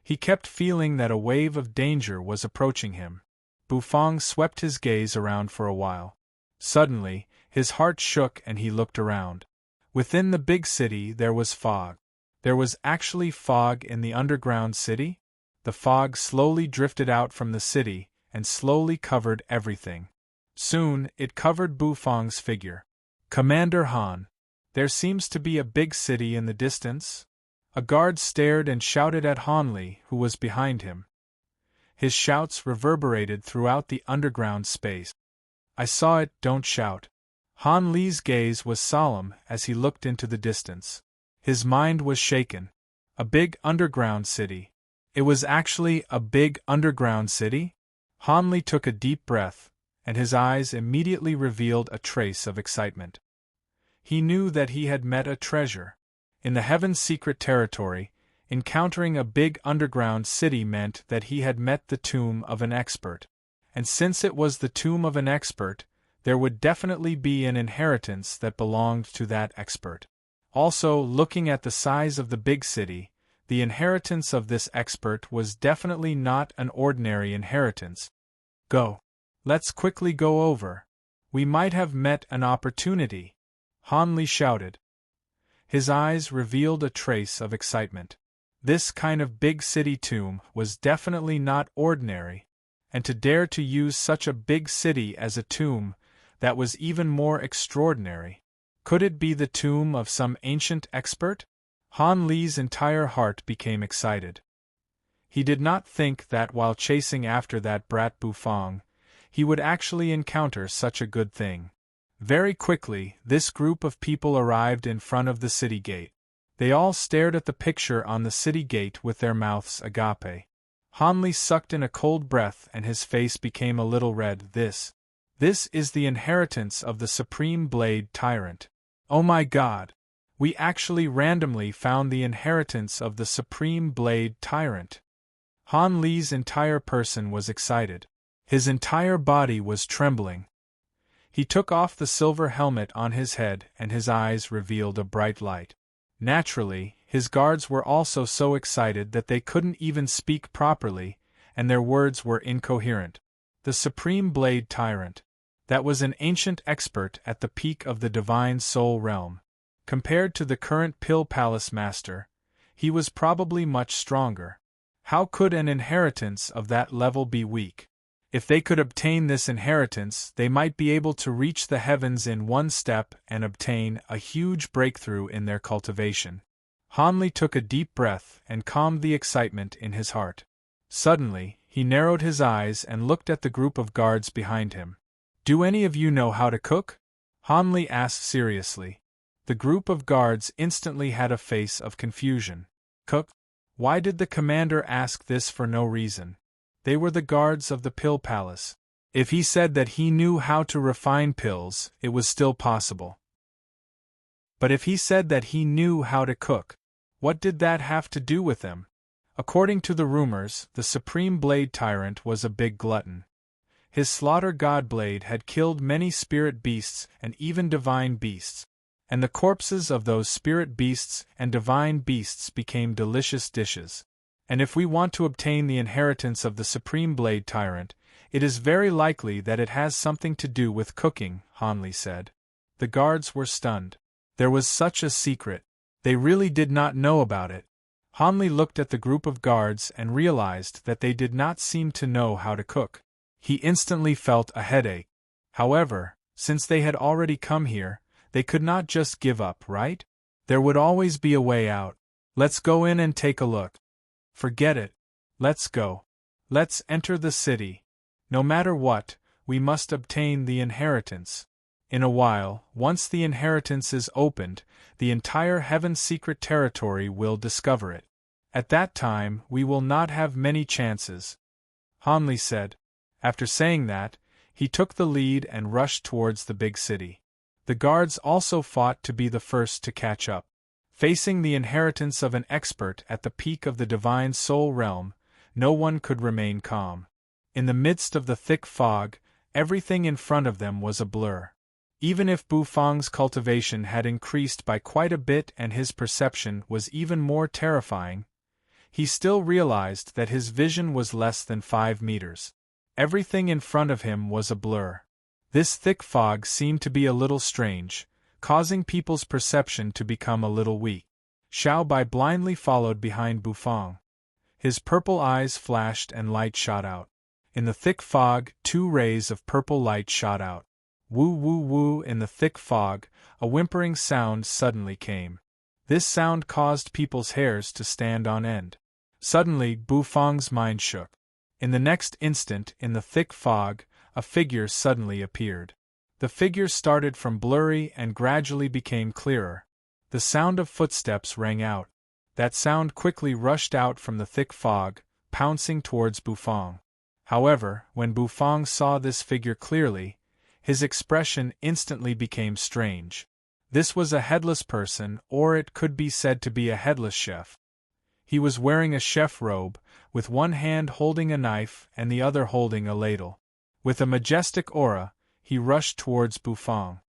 He kept feeling that a wave of danger was approaching him. Bufang swept his gaze around for a while. Suddenly, his heart shook and he looked around. Within the big city there was fog. There was actually fog in the underground city? The fog slowly drifted out from the city and slowly covered everything. Soon, it covered Bufang's figure. Commander Han, there seems to be a big city in the distance? A guard stared and shouted at Han Li, who was behind him. His shouts reverberated throughout the underground space. I saw it, don't shout. Han Li's gaze was solemn as he looked into the distance. His mind was shaken. A big underground city. It was actually a big underground city? Han Li took a deep breath, and his eyes immediately revealed a trace of excitement. He knew that he had met a treasure. In the Heaven's secret territory, encountering a big underground city meant that he had met the tomb of an expert. And since it was the tomb of an expert, there would definitely be an inheritance that belonged to that expert. Also, looking at the size of the big city, the inheritance of this expert was definitely not an ordinary inheritance. Go. Let's quickly go over. We might have met an opportunity, Han Li shouted. His eyes revealed a trace of excitement. This kind of big city tomb was definitely not ordinary, and to dare to use such a big city as a tomb, that was even more extraordinary. Could it be the tomb of some ancient expert? Han Li's entire heart became excited. He did not think that while chasing after that brat Bufang, he would actually encounter such a good thing. Very quickly, this group of people arrived in front of the city gate. They all stared at the picture on the city gate with their mouths agape. Han Li sucked in a cold breath and his face became a little red. This is the inheritance of the Supreme Blade Tyrant. Oh my God! We actually randomly found the inheritance of the Supreme Blade Tyrant. Han Li's entire person was excited. His entire body was trembling. He took off the silver helmet on his head and his eyes revealed a bright light. Naturally, his guards were also so excited that they couldn't even speak properly, and their words were incoherent. The Supreme Blade Tyrant. That was an ancient expert at the peak of the Divine Soul Realm. Compared to the current Pill Palace Master, he was probably much stronger. How could an inheritance of that level be weak? If they could obtain this inheritance, they might be able to reach the heavens in one step and obtain a huge breakthrough in their cultivation. Han Li took a deep breath and calmed the excitement in his heart. Suddenly, he narrowed his eyes and looked at the group of guards behind him. Do any of you know how to cook? Han Li asked seriously. The group of guards instantly had a face of confusion. Cook? Why did the commander ask this for no reason? They were the guards of the Pill Palace. If he said that he knew how to refine pills, it was still possible. But if he said that he knew how to cook, what did that have to do with them? According to the rumors, the Supreme Blade Tyrant was a big glutton. His slaughter god blade had killed many spirit beasts and even divine beasts, and the corpses of those spirit beasts and divine beasts became delicious dishes. And if we want to obtain the inheritance of the Supreme Blade Tyrant, it is very likely that it has something to do with cooking, Han Li said. The guards were stunned. There was such a secret. They really did not know about it. Han Li looked at the group of guards and realized that they did not seem to know how to cook. He instantly felt a headache. However, since they had already come here, they could not just give up, right? There would always be a way out. Let's go in and take a look. Forget it. Let's go. Let's enter the city. No matter what, we must obtain the inheritance. In a while, once the inheritance is opened, the entire Heaven's secret territory will discover it. At that time, we will not have many chances, Han Li said. After saying that, he took the lead and rushed towards the big city. The guards also fought to be the first to catch up. Facing the inheritance of an expert at the peak of the Divine Soul Realm, no one could remain calm. In the midst of the thick fog, everything in front of them was a blur. Even if Bufang's cultivation had increased by quite a bit and his perception was even more terrifying, he still realized that his vision was less than 5 meters. Everything in front of him was a blur. This thick fog seemed to be a little strange, causing people's perception to become a little weak. Xiao Bai blindly followed behind Bufang. His purple eyes flashed and light shot out. In the thick fog, 2 rays of purple light shot out. Woo woo woo. In the thick fog, a whimpering sound suddenly came. This sound caused people's hairs to stand on end. Suddenly, Bufang's mind shook. In the next instant, in the thick fog, a figure suddenly appeared. The figure started from blurry and gradually became clearer. The sound of footsteps rang out. That sound quickly rushed out from the thick fog, pouncing towards Bufang. However, when Bufang saw this figure clearly, his expression instantly became strange. This was a headless person, or it could be said to be a headless chef. He was wearing a chef robe, with one hand holding a knife and the other holding a ladle. With a majestic aura, he rushed towards Bufang.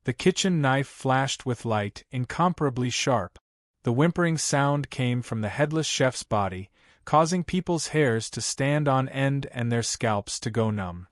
The kitchen knife flashed with light, incomparably sharp. The whimpering sound came from the headless chef's body, causing people's hairs to stand on end and their scalps to go numb.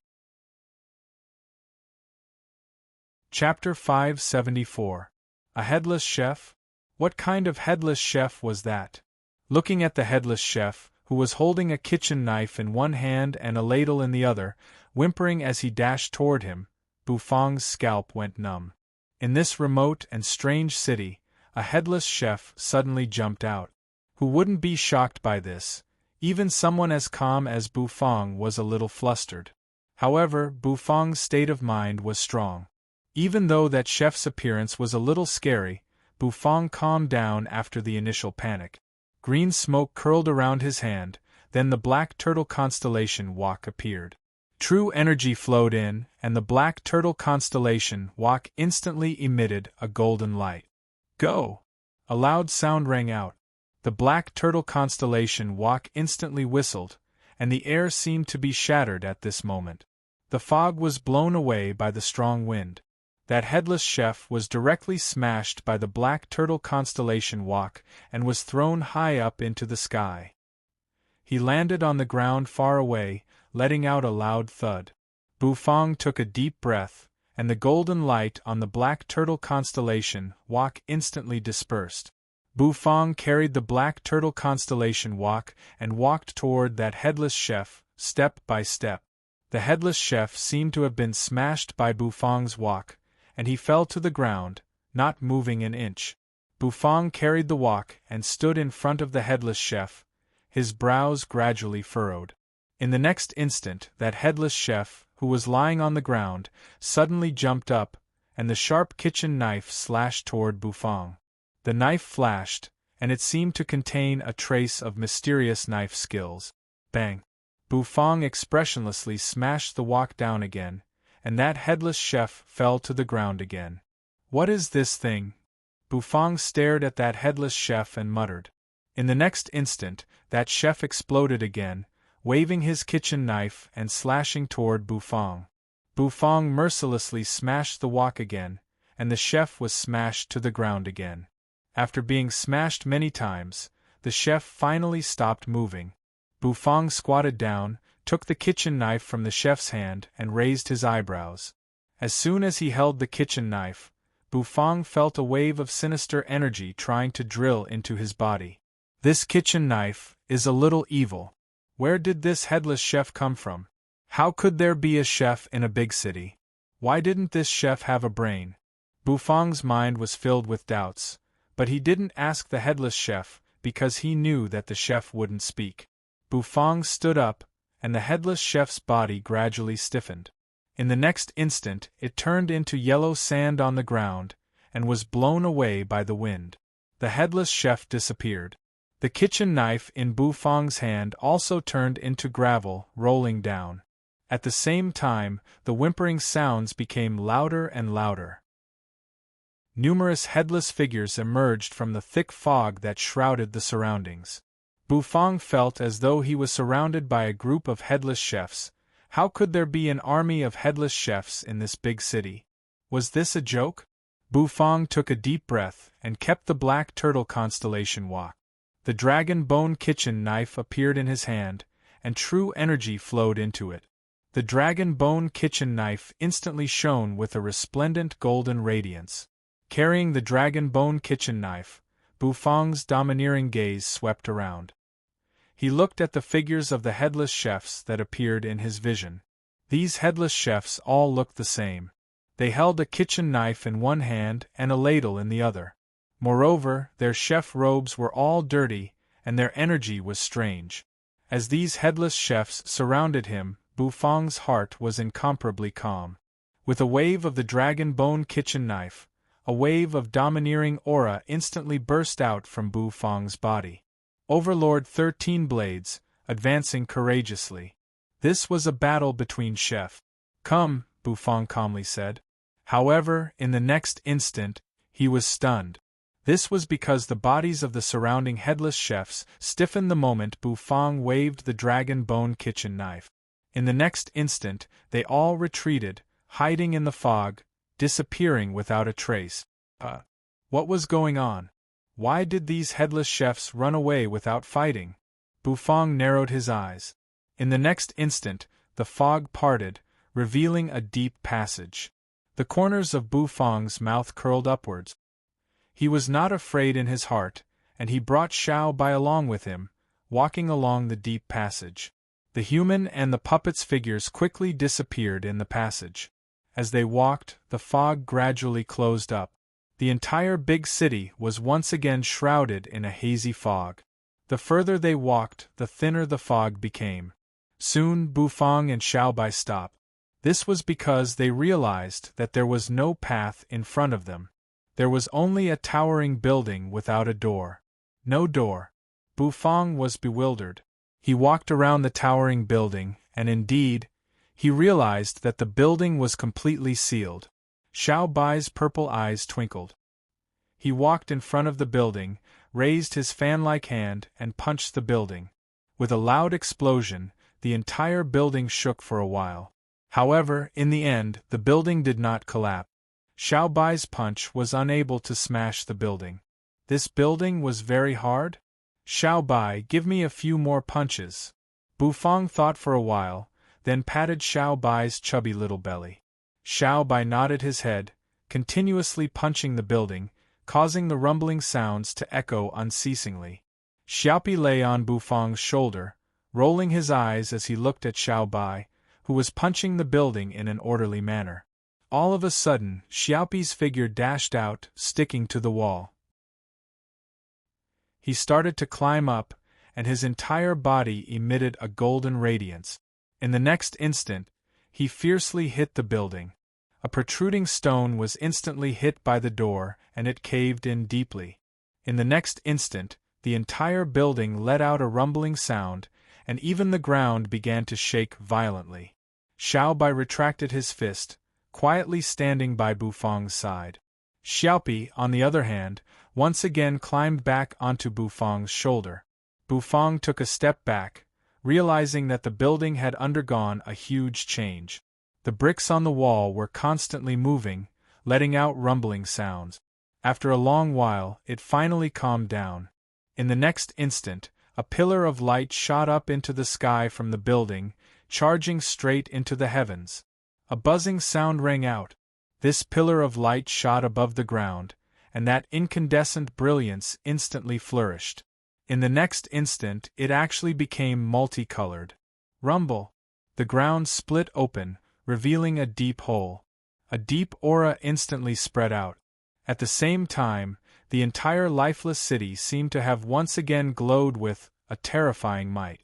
Chapter 574. A Headless Chef? What kind of headless chef was that? Looking at the headless chef, who was holding a kitchen knife in one hand and a ladle in the other, whimpering as he dashed toward him, Bufang's scalp went numb. In this remote and strange city, a headless chef suddenly jumped out. Who wouldn't be shocked by this? Even someone as calm as Bufang was a little flustered. However, Bufang's state of mind was strong. Even though that chef's appearance was a little scary, Bufang calmed down after the initial panic. Green smoke curled around his hand, then the black turtle constellation Wak appeared. True energy flowed in, and the black turtle constellation Wak instantly emitted a golden light. Go! A loud sound rang out. The black turtle constellation Wak instantly whistled, and the air seemed to be shattered at this moment. The fog was blown away by the strong wind. That headless chef was directly smashed by the black turtle constellation Wak and was thrown high up into the sky. He landed on the ground far away, letting out a loud thud. Bufang took a deep breath, and the golden light on the black turtle constellation Wak instantly dispersed. Bufang carried the black turtle constellation Wak and walked toward that headless chef, step by step. The headless chef seemed to have been smashed by Bufang's Wak, and he fell to the ground, not moving an inch. Bufang carried the Wak and stood in front of the headless chef, his brows gradually furrowed. In the next instant, that headless chef, who was lying on the ground, suddenly jumped up, and the sharp kitchen knife slashed toward Bufang. The knife flashed, and it seemed to contain a trace of mysterious knife skills. Bang! Bufang expressionlessly smashed the Wak down again, and that headless chef fell to the ground again. What is this thing? Bufang stared at that headless chef and muttered. In the next instant, that chef exploded again, waving his kitchen knife and slashing toward Bufang. Bufang mercilessly smashed the Wak again, and the chef was smashed to the ground again. After being smashed many times, the chef finally stopped moving. Bufang squatted down, took the kitchen knife from the chef's hand and raised his eyebrows. As soon as he held the kitchen knife, Bufang felt a wave of sinister energy trying to drill into his body. This kitchen knife is a little evil. Where did this headless chef come from? How could there be a chef in a big city? Why didn't this chef have a brain? Bufang's mind was filled with doubts, but he didn't ask the headless chef because he knew that the chef wouldn't speak. Bufang stood up, and the headless chef's body gradually stiffened. In the next instant it turned into yellow sand on the ground, and was blown away by the wind. The headless chef disappeared. The kitchen knife in Bufang's hand also turned into gravel, rolling down. At the same time, the whimpering sounds became louder and louder. Numerous headless figures emerged from the thick fog that shrouded the surroundings. Bufang felt as though he was surrounded by a group of headless chefs. How could there be an army of headless chefs in this big city? Was this a joke? Bufang took a deep breath and kept the black turtle constellation Wak. The dragon bone kitchen knife appeared in his hand, and true energy flowed into it. The dragon bone kitchen knife instantly shone with a resplendent golden radiance. Carrying the dragon bone kitchen knife, Bufang's domineering gaze swept around. He looked at the figures of the headless chefs that appeared in his vision. These headless chefs all looked the same. They held a kitchen knife in one hand and a ladle in the other. Moreover, their chef robes were all dirty, and their energy was strange. As these headless chefs surrounded him, Bufang's heart was incomparably calm. With a wave of the dragon bone kitchen knife, a wave of domineering aura instantly burst out from Bufang's body. Overlord 13 Blades, advancing courageously. This was a battle between chefs. Come, Bufang calmly said. However, in the next instant, he was stunned. This was because the bodies of the surrounding headless chefs stiffened the moment Bufang waved the dragon bone kitchen knife. In the next instant, they all retreated, hiding in the fog, disappearing without a trace. What was going on? Why did these headless chefs run away without fighting? Bufang narrowed his eyes. In the next instant, the fog parted, revealing a deep passage. The corners of Bufang's mouth curled upwards. He was not afraid in his heart, and he brought Xiao Bai along with him, walking along the deep passage. The human and the puppet's figures quickly disappeared in the passage. As they walked, the fog gradually closed up. The entire big city was once again shrouded in a hazy fog. The further they walked, the thinner the fog became. Soon Bufang and Xiao Bai stopped. This was because they realized that there was no path in front of them. There was only a towering building without a door. No door. Bufang was bewildered. He walked around the towering building, and indeed, he realized that the building was completely sealed. Xiao Bai's purple eyes twinkled. He walked in front of the building, raised his fan-like hand, and punched the building. With a loud explosion, the entire building shook for a while. However, in the end, the building did not collapse. Xiao Bai's punch was unable to smash the building. This building was very hard? Xiao Bai, give me a few more punches. Bufang thought for a while, then patted Xiao Bai's chubby little belly. Xiao Bai nodded his head, continuously punching the building, causing the rumbling sounds to echo unceasingly. Xiaopi lay on Bufang's shoulder, rolling his eyes as he looked at Xiao Bai, who was punching the building in an orderly manner. All of a sudden, Xiaopi's figure dashed out, sticking to the wall. He started to climb up, and his entire body emitted a golden radiance. In the next instant, he fiercely hit the building. A protruding stone was instantly hit by the door, and it caved in deeply. In the next instant, the entire building let out a rumbling sound, and even the ground began to shake violently. Xiao Bai retracted his fist, quietly standing by Bufang's side. Xiaopi, on the other hand, once again climbed back onto Bufang's shoulder. Bufang took a step back, realizing that the building had undergone a huge change. The bricks on the wall were constantly moving, letting out rumbling sounds. After a long while, it finally calmed down. In the next instant, a pillar of light shot up into the sky from the building, charging straight into the heavens. A buzzing sound rang out. This pillar of light shot above the ground, and that incandescent brilliance instantly flourished. In the next instant, it actually became multicolored. Rumble! The ground split open, revealing a deep hole. A deep aura instantly spread out. At the same time, the entire lifeless city seemed to have once again glowed with a terrifying might.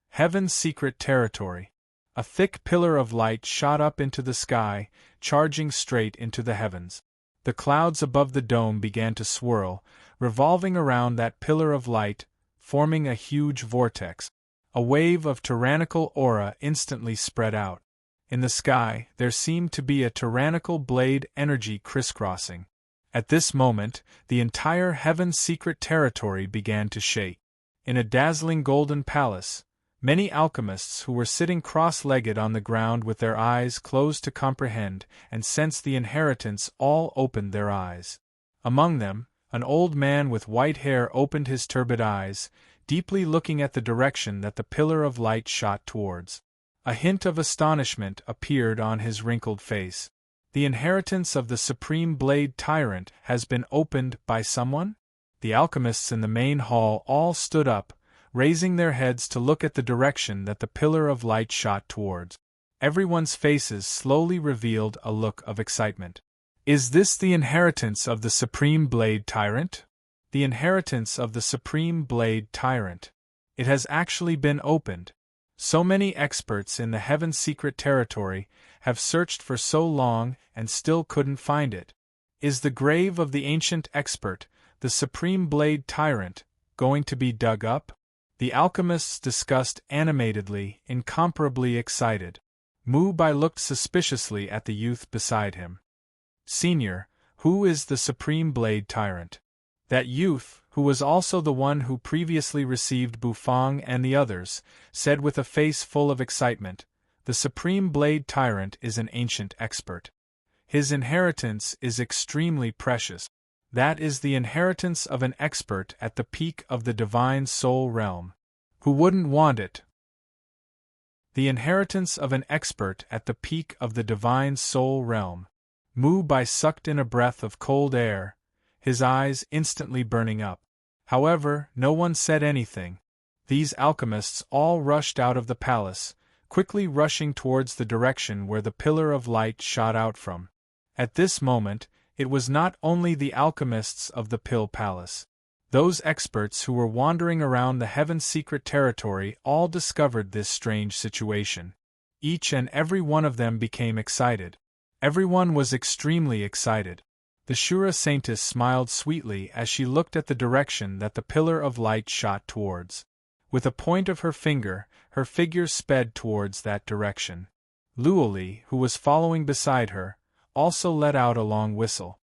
Heaven's secret territory. A thick pillar of light shot up into the sky, charging straight into the heavens. The clouds above the dome began to swirl, revolving around that pillar of light, forming a huge vortex. A wave of tyrannical aura instantly spread out. In the sky, there seemed to be a tyrannical blade energy crisscrossing. At this moment, the entire heaven's secret territory began to shake. In a dazzling golden palace, many alchemists who were sitting cross-legged on the ground with their eyes closed to comprehend and sense the inheritance all opened their eyes. Among them, an old man with white hair opened his turbid eyes, deeply looking at the direction that the pillar of light shot towards. A hint of astonishment appeared on his wrinkled face. The inheritance of the Supreme Blade Tyrant has been opened by someone? The alchemists in the main hall all stood up, raising their heads to look at the direction that the pillar of light shot towards. Everyone's faces slowly revealed a look of excitement. Is this the inheritance of the Supreme Blade Tyrant? The inheritance of the Supreme Blade Tyrant. It has actually been opened. So many experts in the Heaven's secret territory have searched for so long and still couldn't find it. Is the grave of the ancient expert, the Supreme Blade Tyrant, going to be dug up? The alchemists discussed animatedly, incomparably excited. Mu Bai looked suspiciously at the youth beside him. Senior, who is the Supreme Blade Tyrant? That youth, who was also the one who previously received Bufang and the others, said with a face full of excitement, "The Supreme Blade Tyrant is an ancient expert. His inheritance is extremely precious. That is the inheritance of an expert at the peak of the Divine Soul Realm. Who wouldn't want it?" The inheritance of an expert at the peak of the Divine Soul Realm. Mu Bai sucked in a breath of cold air, his eyes instantly burning up. However, no one said anything. These alchemists all rushed out of the palace, quickly rushing towards the direction where the pillar of light shot out from. At this moment, it was not only the alchemists of the Pill Palace. Those experts who were wandering around the Heaven's secret territory all discovered this strange situation. Each and every one of them became excited. Everyone was extremely excited. The Shura Saintess smiled sweetly as she looked at the direction that the pillar of light shot towards. With a point of her finger, her figure sped towards that direction. Luoli, who was following beside her, also let out a long whistle.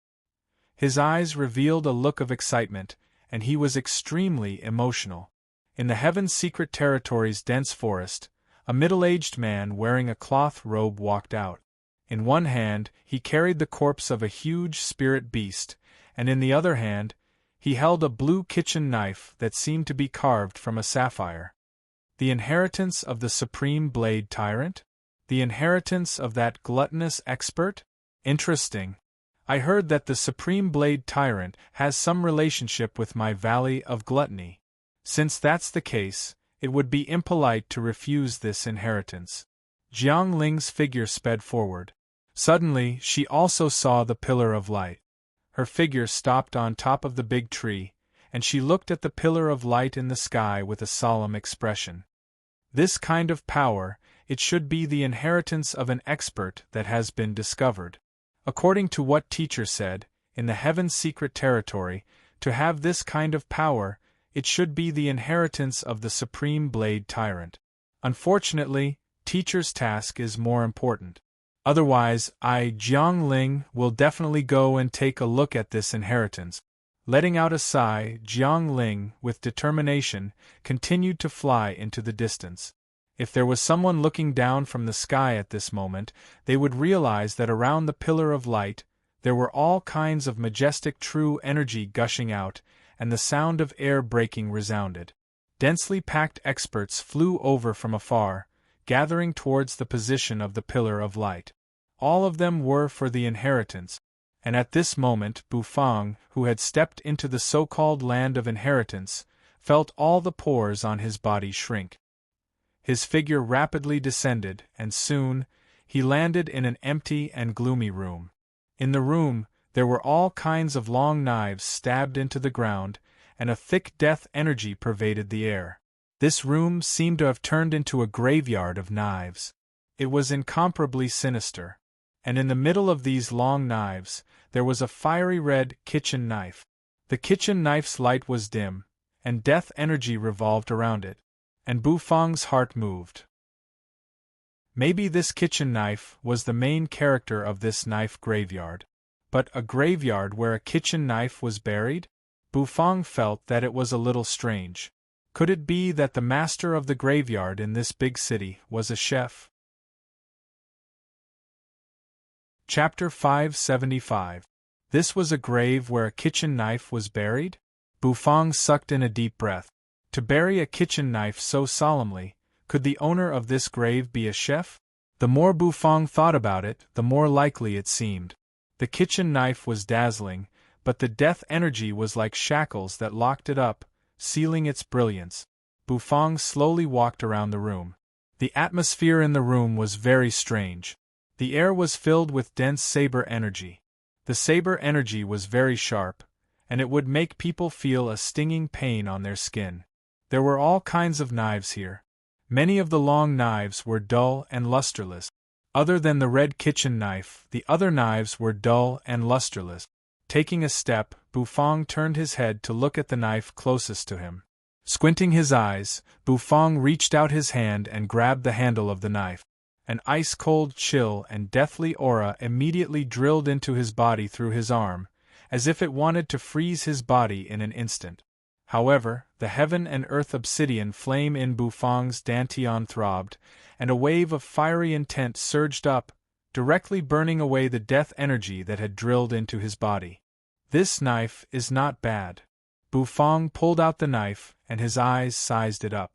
His eyes revealed a look of excitement, and he was extremely emotional. In the Heaven's secret territory's dense forest, a middle-aged man wearing a cloth robe walked out. In one hand, he carried the corpse of a huge spirit beast, and in the other hand, he held a blue kitchen knife that seemed to be carved from a sapphire. The inheritance of the Supreme Blade Tyrant? The inheritance of that gluttonous expert? Interesting. I heard that the Supreme Blade Tyrant has some relationship with my Valley of Gluttony. Since that's the case, it would be impolite to refuse this inheritance. Jiang Ling's figure sped forward. Suddenly, she also saw the pillar of light. Her figure stopped on top of the big tree, and she looked at the pillar of light in the sky with a solemn expression. This kind of power, it should be the inheritance of an expert that has been discovered. According to what teacher said, in the Heaven's secret territory, to have this kind of power, it should be the inheritance of the Supreme Blade Tyrant. Unfortunately, teacher's task is more important. Otherwise, Jiang Ling, will definitely go and take a look at this inheritance. Letting out a sigh, Jiang Ling, with determination, continued to fly into the distance. If there was someone looking down from the sky at this moment, they would realize that around the pillar of light, there were all kinds of majestic true energy gushing out, and the sound of air breaking resounded. Densely packed experts flew over from afar, gathering towards the position of the pillar of light. All of them were for the inheritance, and at this moment Bufang, who had stepped into the so-called land of inheritance, felt all the pores on his body shrink. His figure rapidly descended, and soon, he landed in an empty and gloomy room. In the room, there were all kinds of long knives stabbed into the ground, and a thick death energy pervaded the air. This room seemed to have turned into a graveyard of knives. It was incomparably sinister. And in the middle of these long knives, there was a fiery red kitchen knife. The kitchen knife's light was dim, and death energy revolved around it, and Bufang's heart moved. Maybe this kitchen knife was the main character of this knife graveyard. But a graveyard where a kitchen knife was buried? Bufang felt that it was a little strange. Could it be that the master of the graveyard in this big city was a chef? Chapter 575. This was a grave where a kitchen knife was buried? Bufang sucked in a deep breath. To bury a kitchen knife so solemnly, could the owner of this grave be a chef? The more Bufang thought about it, the more likely it seemed. The kitchen knife was dazzling, but the death energy was like shackles that locked it up, sealing its brilliance. Bufang slowly walked around the room. The atmosphere in the room was very strange. The air was filled with dense saber energy. The saber energy was very sharp, and it would make people feel a stinging pain on their skin. There were all kinds of knives here. Many of the long knives were dull and lusterless. Other than the red kitchen knife, the other knives were dull and lusterless. Taking a step, Bufang turned his head to look at the knife closest to him. Squinting his eyes, Bufang reached out his hand and grabbed the handle of the knife. An ice-cold chill and deathly aura immediately drilled into his body through his arm, as if it wanted to freeze his body in an instant. However, the heaven and earth obsidian flame in Bufang's dantian throbbed, and a wave of fiery intent surged up, directly burning away the death energy that had drilled into his body. This knife is not bad. Bufang pulled out the knife, and his eyes sized it up.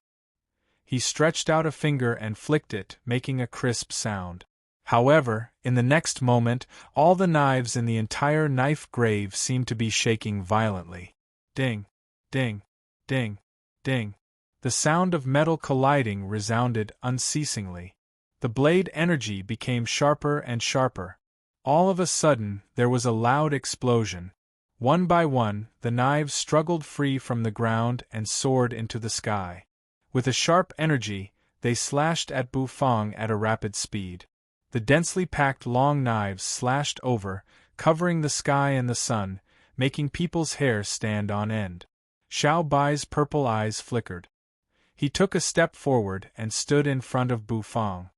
He stretched out a finger and flicked it, making a crisp sound. However, in the next moment, all the knives in the entire knife grave seemed to be shaking violently. Ding! Ding! Ding! Ding! The sound of metal colliding resounded unceasingly. The blade energy became sharper and sharper. All of a sudden, there was a loud explosion. One by one, the knives struggled free from the ground and soared into the sky. With a sharp energy, they slashed at Bufang at a rapid speed. The densely packed long knives slashed over, covering the sky and the sun, making people's hair stand on end. Xiao Bai's purple eyes flickered. He took a step forward and stood in front of Bufang.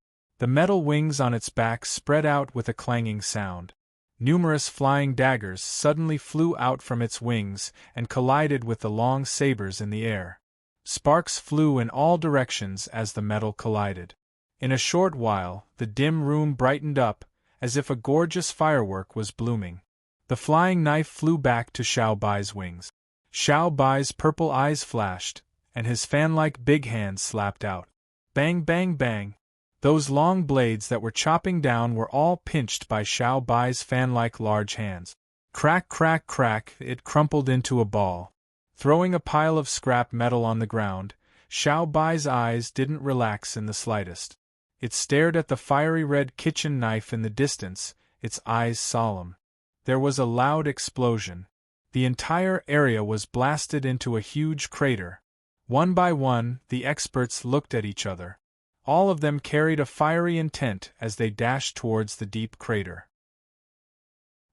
The metal wings on its back spread out with a clanging sound. Numerous flying daggers suddenly flew out from its wings and collided with the long sabers in the air. Sparks flew in all directions as the metal collided. In a short while, the dim room brightened up, as if a gorgeous firework was blooming. The flying knife flew back to Xiao Bai's wings. Xiao Bai's purple eyes flashed, and his fan-like big hands slapped out. Bang, bang, bang! Those long blades that were chopping down were all pinched by Xiao Bai's fan-like large hands. Crack, crack, crack, it crumpled into a ball. Throwing a pile of scrap metal on the ground, Xiao Bai's eyes didn't relax in the slightest. It stared at the fiery red kitchen knife in the distance, its eyes solemn. There was a loud explosion. The entire area was blasted into a huge crater. One by one, the experts looked at each other. All of them carried a fiery intent as they dashed towards the deep crater.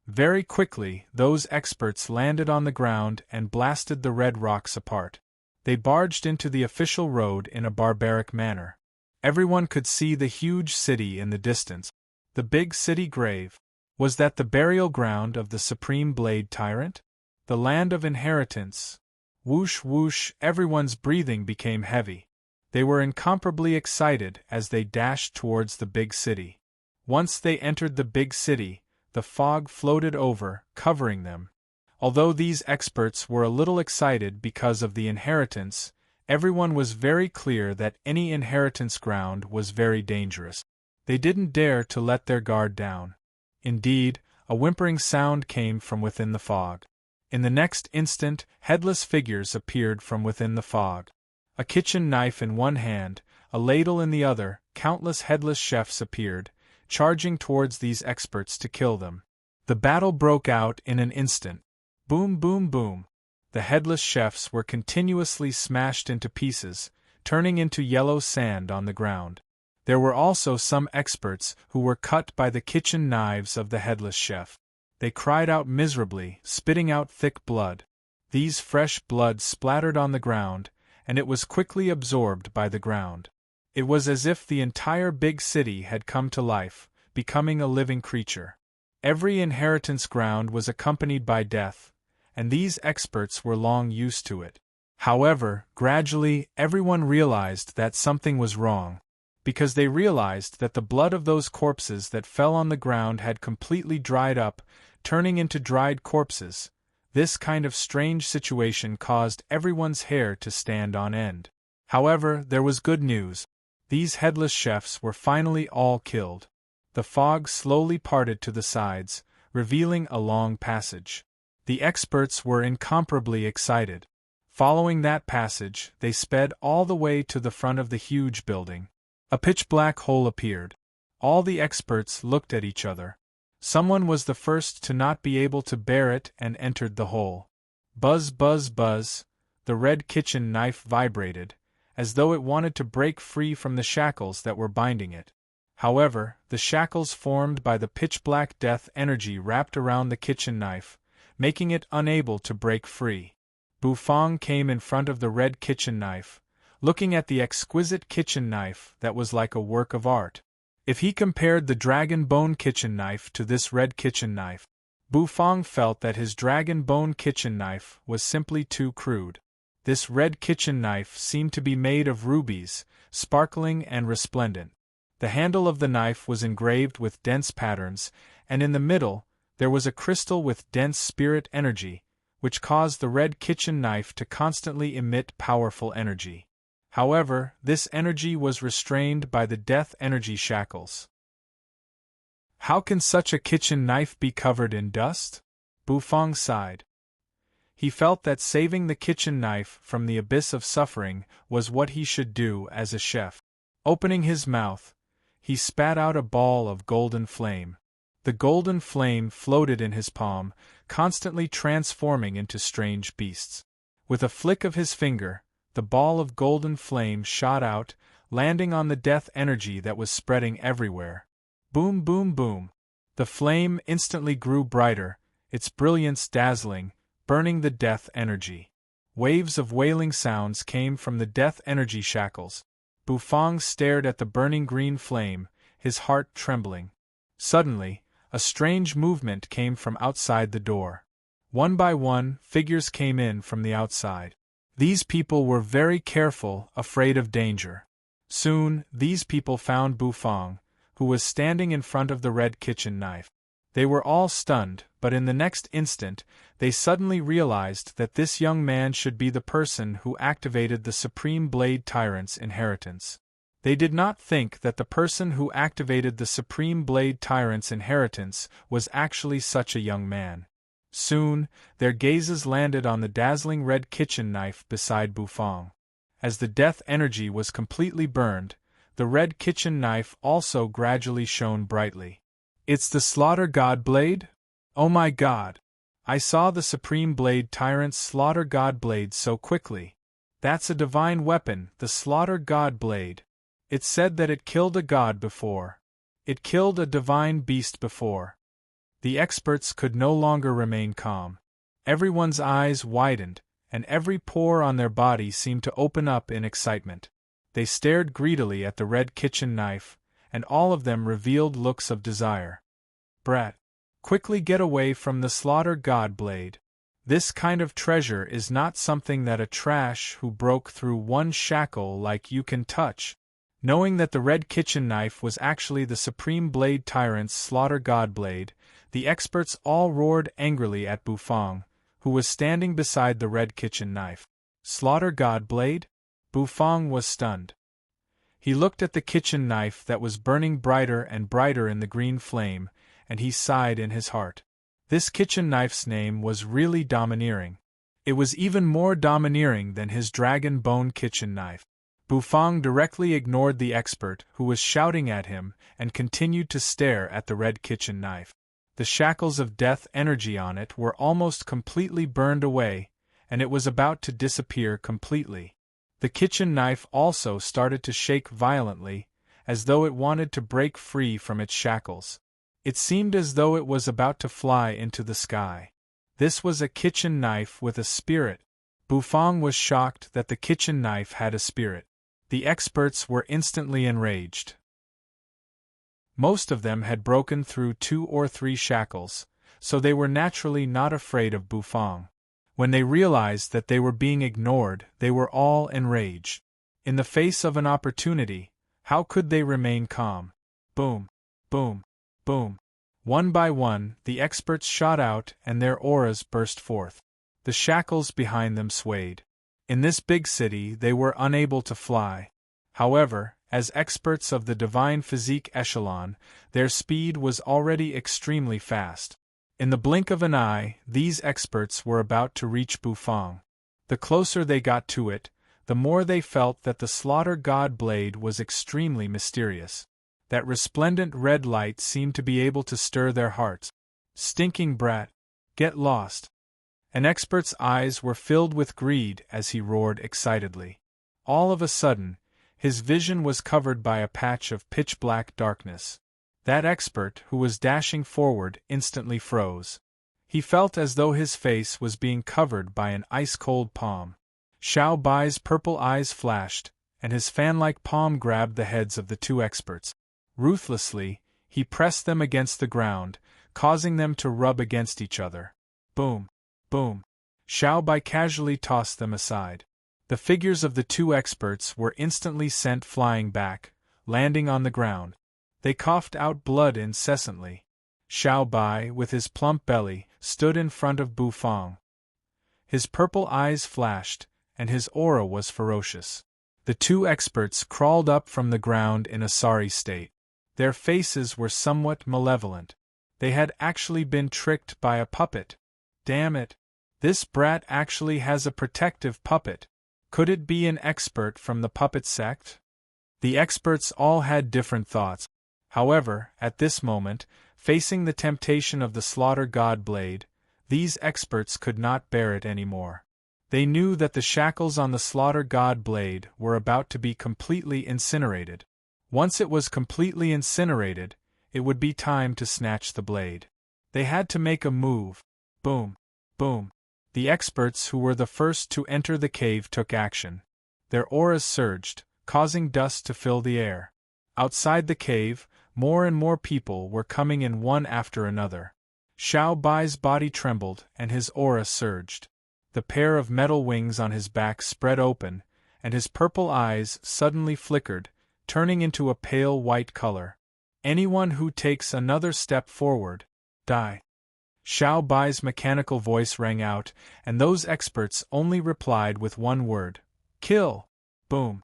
Very quickly, those experts landed on the ground and blasted the red rocks apart. They barged into the official road in a barbaric manner. Everyone could see the huge city in the distance. The big city grave. Was that the burial ground of the Supreme Blade Tyrant? The land of inheritance. Whoosh whoosh, everyone's breathing became heavy. They were incomparably excited as they dashed towards the big city. Once they entered the big city, the fog floated over, covering them. Although these experts were a little excited because of the inheritance, everyone was very clear that any inheritance ground was very dangerous. They didn't dare to let their guard down. Indeed, a whimpering sound came from within the fog. In the next instant, headless figures appeared from within the fog. A kitchen knife in one hand, a ladle in the other, countless headless chefs appeared, charging towards these experts to kill them. The battle broke out in an instant. Boom, boom, boom. The headless chefs were continuously smashed into pieces, turning into yellow sand on the ground. There were also some experts who were cut by the kitchen knives of the headless chef. They cried out miserably, spitting out thick blood. These fresh blood splattered on the ground, and it was quickly absorbed by the ground. It was as if the entire big city had come to life, becoming a living creature. Every inheritance ground was accompanied by death, and these experts were long used to it. However, gradually, everyone realized that something was wrong, because they realized that the blood of those corpses that fell on the ground had completely dried up, turning into dried corpses. This kind of strange situation caused everyone's hair to stand on end. However, there was good news. These headless chefs were finally all killed. The fog slowly parted to the sides, revealing a long passage. The experts were incomparably excited. Following that passage, they sped all the way to the front of the huge building. A pitch-black hole appeared. All the experts looked at each other. Someone was the first to not be able to bear it and entered the hole. Buzz, buzz, buzz, the red kitchen knife vibrated, as though it wanted to break free from the shackles that were binding it. However, the shackles formed by the pitch-black death energy wrapped around the kitchen knife, making it unable to break free. Bufang came in front of the red kitchen knife, looking at the exquisite kitchen knife that was like a work of art. If he compared the dragon bone kitchen knife to this red kitchen knife, Bufang felt that his dragon bone kitchen knife was simply too crude. This red kitchen knife seemed to be made of rubies, sparkling and resplendent. The handle of the knife was engraved with dense patterns, and in the middle, there was a crystal with dense spirit energy, which caused the red kitchen knife to constantly emit powerful energy. However, this energy was restrained by the death energy shackles. How can such a kitchen knife be covered in dust? Bufang sighed. He felt that saving the kitchen knife from the abyss of suffering was what he should do as a chef. Opening his mouth, he spat out a ball of golden flame. The golden flame floated in his palm, constantly transforming into strange beasts. With a flick of his finger, the ball of golden flame shot out, landing on the death energy that was spreading everywhere. Boom, boom, boom. The flame instantly grew brighter, its brilliance dazzling, burning the death energy. Waves of wailing sounds came from the death energy shackles. Bufang stared at the burning green flame, his heart trembling. Suddenly, a strange movement came from outside the door. One by one, figures came in from the outside. These people were very careful, afraid of danger. Soon, these people found Bufang, who was standing in front of the red kitchen knife. They were all stunned, but in the next instant, they suddenly realized that this young man should be the person who activated the Supreme Blade Tyrant's inheritance. They did not think that the person who activated the Supreme Blade Tyrant's inheritance was actually such a young man. Soon, their gazes landed on the dazzling red kitchen knife beside Bufang. As the death energy was completely burned, the red kitchen knife also gradually shone brightly. It's the Slaughter God Blade? Oh my God! I saw the Supreme Blade Tyrant's Slaughter God Blade so quickly. That's a divine weapon, the Slaughter God Blade. It said that it killed a god before. It killed a divine beast before. The experts could no longer remain calm. Everyone's eyes widened, and every pore on their body seemed to open up in excitement. They stared greedily at the red kitchen knife, and all of them revealed looks of desire. Brat, quickly get away from the Slaughter God Blade. This kind of treasure is not something that a trash who broke through one shackle like you can touch. Knowing that the red kitchen knife was actually the Supreme Blade Tyrant's Slaughter God Blade, the experts all roared angrily at Bufang, who was standing beside the red kitchen knife. Slaughter God Blade? Bufang was stunned. He looked at the kitchen knife that was burning brighter and brighter in the green flame, and he sighed in his heart. This kitchen knife's name was really domineering. It was even more domineering than his dragon bone kitchen knife. Bufang directly ignored the expert who was shouting at him and continued to stare at the red kitchen knife. The shackles of death energy on it were almost completely burned away, and it was about to disappear completely. The kitchen knife also started to shake violently, as though it wanted to break free from its shackles. It seemed as though it was about to fly into the sky. This was a kitchen knife with a spirit. Bufang was shocked that the kitchen knife had a spirit. The experts were instantly enraged. Most of them had broken through 2 or 3 shackles, so they were naturally not afraid of Bufang. When they realized that they were being ignored, they were all enraged. In the face of an opportunity, how could they remain calm? Boom, boom, boom. One by one, the experts shot out and their auras burst forth. The shackles behind them swayed. In this big city, they were unable to fly. However, as experts of the divine physique echelon, their speed was already extremely fast. In the blink of an eye, these experts were about to reach Bufang. The closer they got to it, the more they felt that the slaughter god blade was extremely mysterious. That resplendent red light seemed to be able to stir their hearts. Stinking brat! Get lost! An expert's eyes were filled with greed as he roared excitedly. All of a sudden, his vision was covered by a patch of pitch-black darkness. That expert, who was dashing forward, instantly froze. He felt as though his face was being covered by an ice-cold palm. Xiao Bai's purple eyes flashed, and his fan-like palm grabbed the heads of the two experts. Ruthlessly, he pressed them against the ground, causing them to rub against each other. Boom! Boom! Xiao Bai casually tossed them aside. The figures of the two experts were instantly sent flying back, landing on the ground. They coughed out blood incessantly. Xiao Bai, with his plump belly, stood in front of Bufang. His purple eyes flashed, and his aura was ferocious. The two experts crawled up from the ground in a sorry state. Their faces were somewhat malevolent. They had actually been tricked by a puppet. Damn it! This brat actually has a protective puppet. Could it be an expert from the puppet sect? The experts all had different thoughts. However, at this moment, facing the temptation of the slaughter god blade, these experts could not bear it anymore. They knew that the shackles on the slaughter god blade were about to be completely incinerated. Once it was completely incinerated, it would be time to snatch the blade. They had to make a move. Boom! Boom! The experts who were the first to enter the cave took action. Their auras surged, causing dust to fill the air. Outside the cave, more and more people were coming in one after another. Xiao Bai's body trembled and his aura surged. The pair of metal wings on his back spread open, and his purple eyes suddenly flickered, turning into a pale white color. Anyone who takes another step forward, die. Xiao Bai's mechanical voice rang out, and those experts only replied with one word: kill! Boom!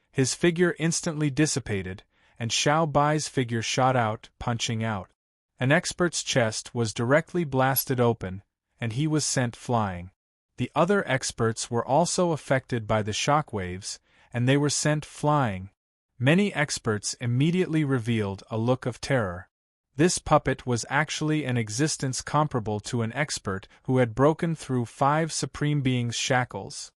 His figure instantly dissipated, and Xiao Bai's figure shot out, punching out. An expert's chest was directly blasted open, and he was sent flying. The other experts were also affected by the shockwaves, and they were sent flying. Many experts immediately revealed a look of terror. This puppet was actually an existence comparable to an expert who had broken through 5 Supreme Beings' shackles.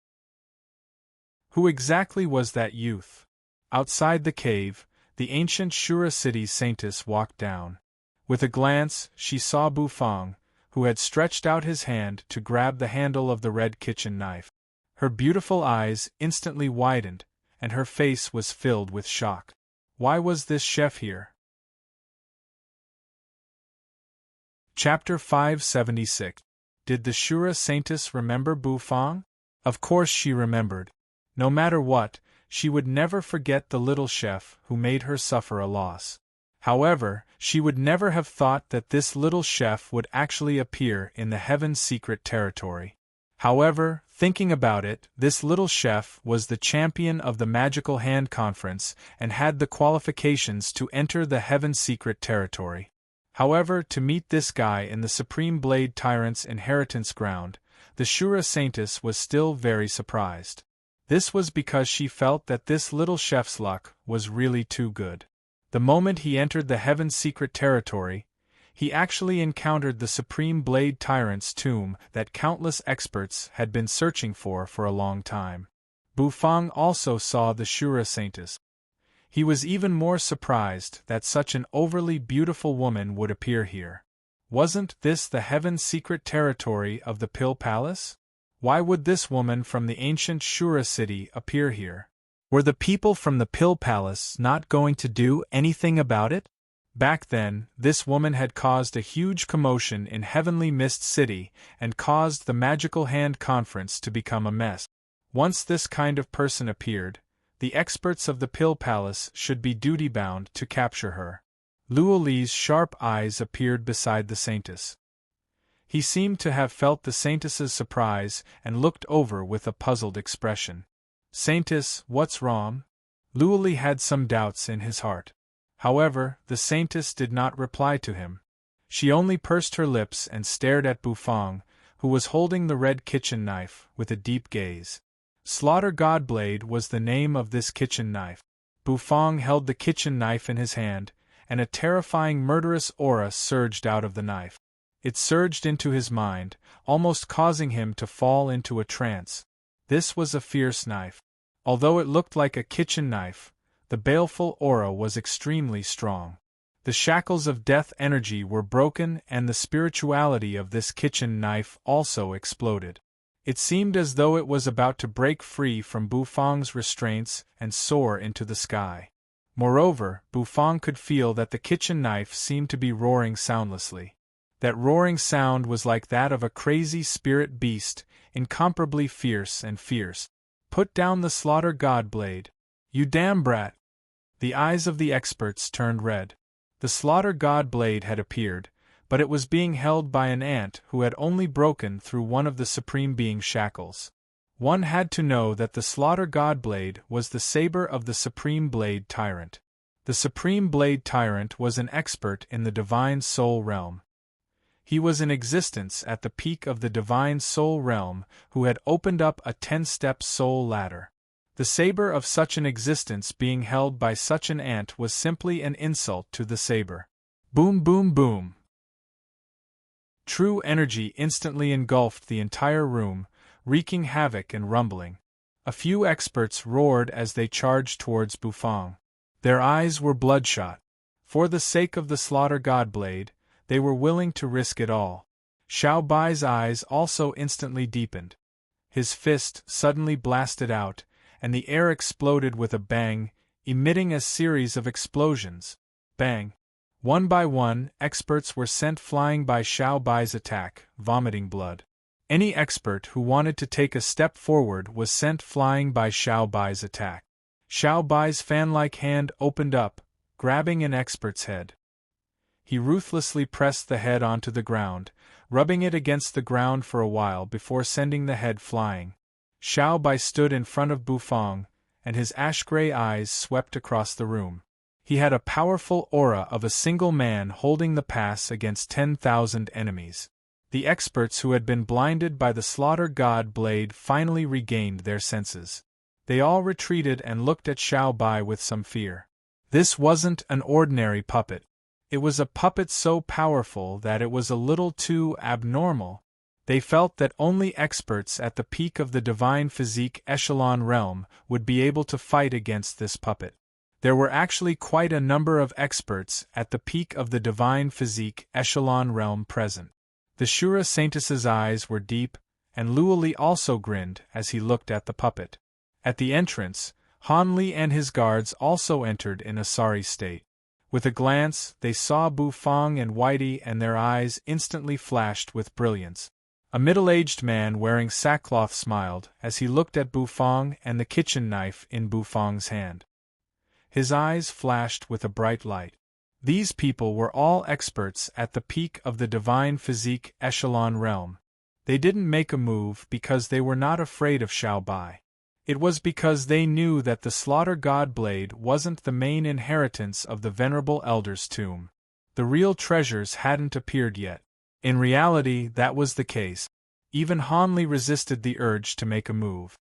Who exactly was that youth? Outside the cave, the ancient Shura city's saintess walked down. With a glance, she saw Bufang, who had stretched out his hand to grab the handle of the red kitchen knife. Her beautiful eyes instantly widened, and her face was filled with shock. Why was this chef here? Chapter 576. Did the Shura saintess remember Bufang? Of course she remembered. No matter what, she would never forget the little chef who made her suffer a loss. However, she would never have thought that this little chef would actually appear in the Heaven's secret territory. However, thinking about it, this little chef was the champion of the Magical Hand Conference and had the qualifications to enter the Heaven's secret territory. However, to meet this guy in the Supreme Blade Tyrant's inheritance ground, the Shura saintess was still very surprised. This was because she felt that this little chef's luck was really too good. The moment he entered the Heaven's secret territory, he actually encountered the Supreme Blade Tyrant's tomb that countless experts had been searching for a long time. Bufang also saw the Shura saintess. He was even more surprised that such an overly beautiful woman would appear here. Wasn't this the Heaven's secret territory of the Pill Palace? Why would this woman from the ancient Shura city appear here? Were the people from the Pill Palace not going to do anything about it? Back then, this woman had caused a huge commotion in Heavenly Mist City and caused the Magical Hand Conference to become a mess. Once this kind of person appeared, the experts of the Pill Palace should be duty-bound to capture her. Luo Li's sharp eyes appeared beside the saintess. He seemed to have felt the saintess's surprise and looked over with a puzzled expression. "Saintess, what's wrong?" Luo Li had some doubts in his heart. However, the saintess did not reply to him. She only pursed her lips and stared at Bufang, who was holding the red kitchen knife, with a deep gaze. Slaughter Godblade was the name of this kitchen knife. Bufang held the kitchen knife in his hand, and a terrifying murderous aura surged out of the knife. It surged into his mind, almost causing him to fall into a trance. This was a fierce knife. Although it looked like a kitchen knife, the baleful aura was extremely strong. The shackles of death energy were broken and the spirituality of this kitchen knife also exploded. It seemed as though it was about to break free from Bufang's restraints and soar into the sky. Moreover, Bufang could feel that the kitchen knife seemed to be roaring soundlessly. That roaring sound was like that of a crazy spirit beast, incomparably fierce and fierce. "Put down the Slaughter Godblade, you damn brat!" The eyes of the experts turned red. The Slaughter Godblade had appeared, but it was being held by an ant who had only broken through one of the Supreme Being's shackles. One had to know that the Slaughter Godblade was the saber of the Supreme Blade Tyrant. The Supreme Blade Tyrant was an expert in the Divine Soul Realm. He was in existence at the peak of the Divine Soul Realm, who had opened up a 10-step soul ladder. The saber of such an existence being held by such an ant was simply an insult to the saber. Boom boom boom. True energy instantly engulfed the entire room, wreaking havoc and rumbling. A few experts roared as they charged towards Bufang. Their eyes were bloodshot. For the sake of the Slaughter Godblade, they were willing to risk it all. Xiao Bai's eyes also instantly deepened. His fist suddenly blasted out, and the air exploded with a bang, emitting a series of explosions. Bang! One by one, experts were sent flying by Xiao Bai's attack, vomiting blood. Any expert who wanted to take a step forward was sent flying by Xiao Bai's attack. Xiao Bai's fan-like hand opened up, grabbing an expert's head. He ruthlessly pressed the head onto the ground, rubbing it against the ground for a while before sending the head flying. Xiao Bai stood in front of Bufang, and his ash-gray eyes swept across the room. He had a powerful aura of a single man holding the pass against 10,000 enemies. The experts who had been blinded by the Slaughter God Blade finally regained their senses. They all retreated and looked at Xiao Bai with some fear. This wasn't an ordinary puppet. It was a puppet so powerful that it was a little too abnormal. They felt that only experts at the peak of the Divine Physique Echelon realm would be able to fight against this puppet. There were actually quite a number of experts at the peak of the Divine Physique Echelon realm present. The Shura Saintess's eyes were deep, and Luoli also grinned as he looked at the puppet. At the entrance, Han Li and his guards also entered in a sorry state. With a glance, they saw Bufang and Whitey, and their eyes instantly flashed with brilliance. A middle-aged man wearing sackcloth smiled as he looked at Bufang and the kitchen knife in Bufang's hand. His eyes flashed with a bright light. These people were all experts at the peak of the Divine Physique Echelon realm. They didn't make a move because they were not afraid of Xiao Bai. It was because they knew that the Slaughter God Blade wasn't the main inheritance of the Venerable Elder's tomb. The real treasures hadn't appeared yet. In reality, that was the case. Even Han Li resisted the urge to make a move.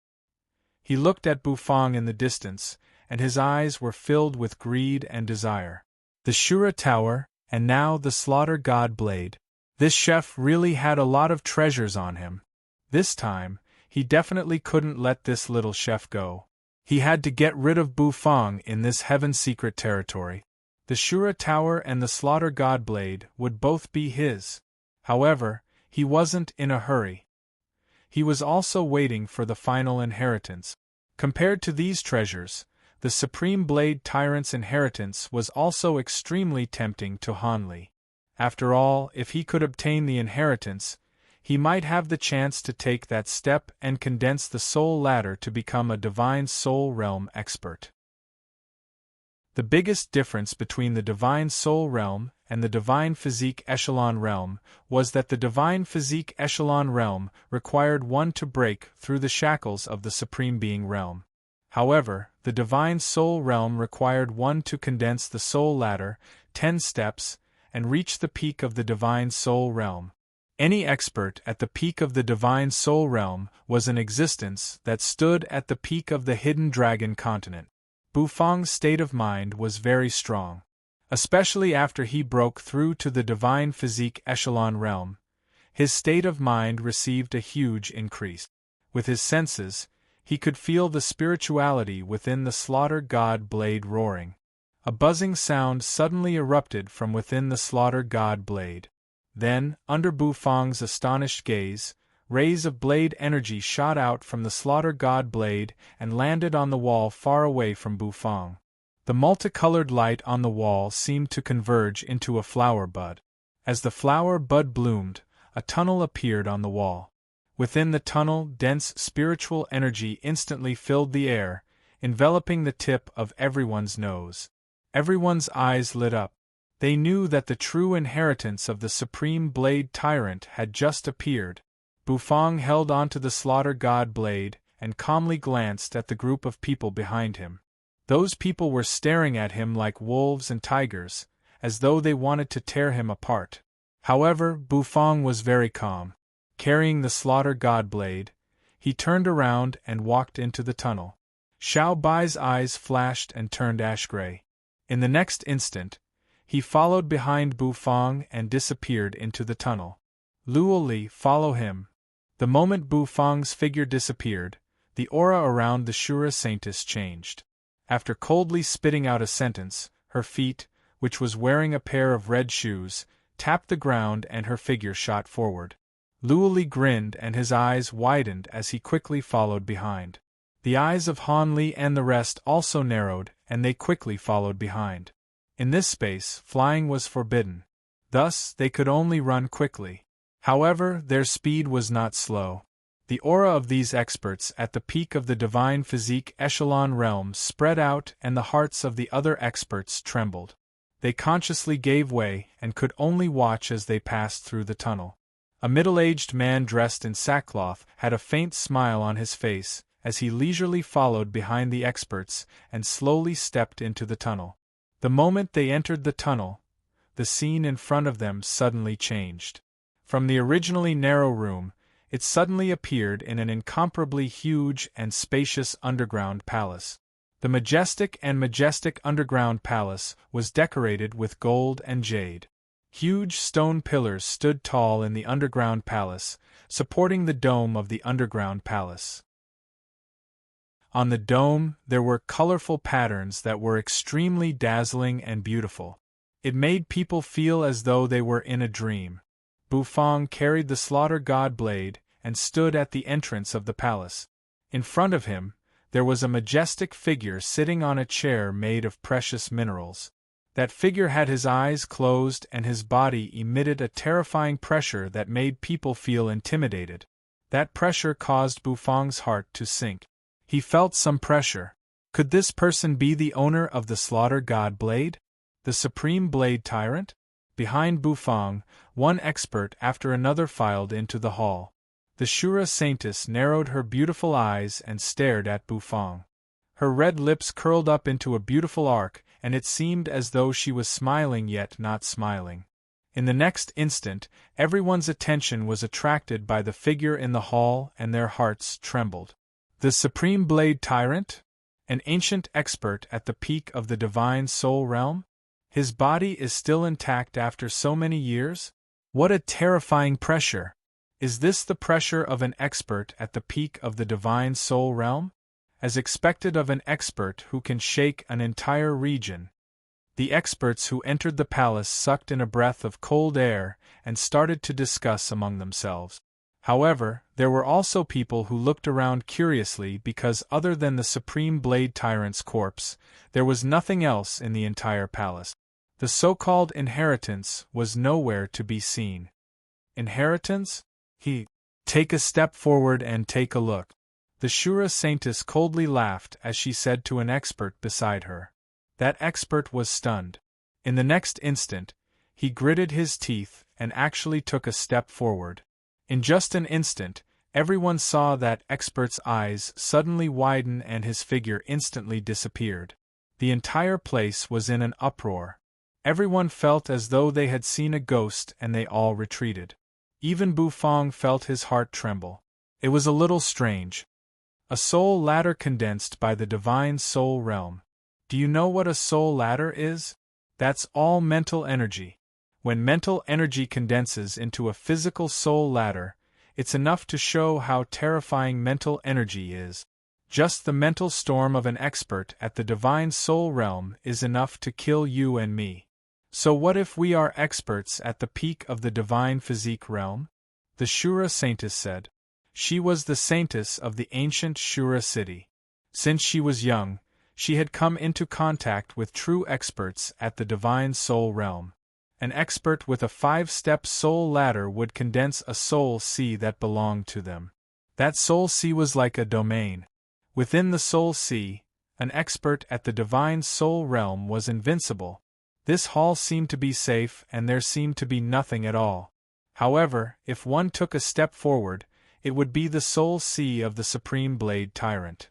He looked at Bufang in the distance, and his eyes were filled with greed and desire. The Shura Tower, and now the Slaughter God Blade. This chef really had a lot of treasures on him. This time, he definitely couldn't let this little chef go. He had to get rid of Bufang in this heaven-secret territory. The Shura Tower and the Slaughter God Blade would both be his. However, he wasn't in a hurry. He was also waiting for the final inheritance. Compared to these treasures, the Supreme Blade Tyrant's inheritance was also extremely tempting to Han Li. After all, if he could obtain the inheritance, he might have the chance to take that step and condense the soul ladder to become a Divine Soul Realm expert. The biggest difference between the Divine Soul Realm and the Divine Physique Echelon realm was that the Divine Physique Echelon realm required one to break through the shackles of the Supreme Being realm. However, the Divine Soul realm required one to condense the soul ladder, 10 steps, and reached the peak of the Divine Soul Realm. Any expert at the peak of the Divine Soul Realm was an existence that stood at the peak of the Hidden Dragon continent. Bufang's state of mind was very strong. Especially after he broke through to the Divine Physique Echelon Realm, his state of mind received a huge increase. With his senses, he could feel the spirituality within the Slaughter God blade roaring. A buzzing sound suddenly erupted from within the Slaughter God blade. Then, under Bufang's astonished gaze, rays of blade energy shot out from the Slaughter God blade and landed on the wall far away from Bufang. The multicolored light on the wall seemed to converge into a flower bud. As the flower bud bloomed, a tunnel appeared on the wall. Within the tunnel, dense spiritual energy instantly filled the air, enveloping the tip of everyone's nose. Everyone's eyes lit up. They knew that the true inheritance of the Supreme Blade Tyrant had just appeared. Bufang held onto the Slaughter God blade and calmly glanced at the group of people behind him. Those people were staring at him like wolves and tigers, as though they wanted to tear him apart. However, Bufang was very calm. Carrying the Slaughter God blade, he turned around and walked into the tunnel. Xiao Bai's eyes flashed and turned ash-gray. In the next instant, he followed behind Bufang and disappeared into the tunnel. Luo Li, follow him. The moment Bufang's figure disappeared, the aura around the Shura Saintess changed. After coldly spitting out a sentence, her feet, which was wearing a pair of red shoes, tapped the ground and her figure shot forward. Luo Li grinned and his eyes widened as he quickly followed behind. The eyes of Han Li and the rest also narrowed, and they quickly followed behind. In this space, flying was forbidden. Thus, they could only run quickly. However, their speed was not slow. The aura of these experts at the peak of the Divine Physique Echelon Realm spread out and the hearts of the other experts trembled. They consciously gave way and could only watch as they passed through the tunnel. A middle-aged man dressed in sackcloth had a faint smile on his face as he leisurely followed behind the experts and slowly stepped into the tunnel. The moment they entered the tunnel, the scene in front of them suddenly changed. From the originally narrow room, it suddenly appeared in an incomparably huge and spacious underground palace. The majestic underground palace was decorated with gold and jade. Huge stone pillars stood tall in the underground palace, supporting the dome of the underground palace. On the dome, there were colorful patterns that were extremely dazzling and beautiful. It made people feel as though they were in a dream. Bufang carried the Slaughter God blade and stood at the entrance of the palace. In front of him, there was a majestic figure sitting on a chair made of precious minerals. That figure had his eyes closed and his body emitted a terrifying pressure that made people feel intimidated. That pressure caused Bufang's heart to sink. He felt some pressure. Could this person be the owner of the Slaughter God blade? The Supreme Blade Tyrant? Behind Bufang, one expert after another filed into the hall. The Shura Saintess narrowed her beautiful eyes and stared at Bufang. Her red lips curled up into a beautiful arc, and it seemed as though she was smiling yet not smiling. In the next instant, everyone's attention was attracted by the figure in the hall and their hearts trembled. The Supreme Blade Tyrant? An ancient expert at the peak of the Divine Soul Realm? His body is still intact after so many years? What a terrifying pressure! Is this the pressure of an expert at the peak of the Divine Soul Realm? As expected of an expert who can shake an entire region. The experts who entered the palace sucked in a breath of cold air and started to discuss among themselves. However, there were also people who looked around curiously because other than the Supreme Blade Tyrant's corpse, there was nothing else in the entire palace. The so-called inheritance was nowhere to be seen. Inheritance? Take a step forward and take a look. The Shura Saintess coldly laughed as she said to an expert beside her. That expert was stunned. In the next instant, he gritted his teeth and actually took a step forward. In just an instant, everyone saw that expert's eyes suddenly widen and his figure instantly disappeared. The entire place was in an uproar. Everyone felt as though they had seen a ghost and they all retreated. Even Bufang felt his heart tremble. It was a little strange. A soul ladder condensed by the divine soul realm. Do you know what a soul ladder is? That's all mental energy. When mental energy condenses into a physical soul ladder, it's enough to show how terrifying mental energy is. Just the mental storm of an expert at the divine soul realm is enough to kill you and me. So what if we are experts at the peak of the divine physique realm? The Shura saintess said. She was the saintess of the ancient Shura city. Since she was young, she had come into contact with true experts at the divine soul realm. An expert with a 5-step soul ladder would condense a soul sea that belonged to them. That soul sea was like a domain. Within the soul sea, an expert at the divine soul realm was invincible. This hall seemed to be safe and there seemed to be nothing at all. However, if one took a step forward, it would be the soul sea of the Supreme Blade Tyrant.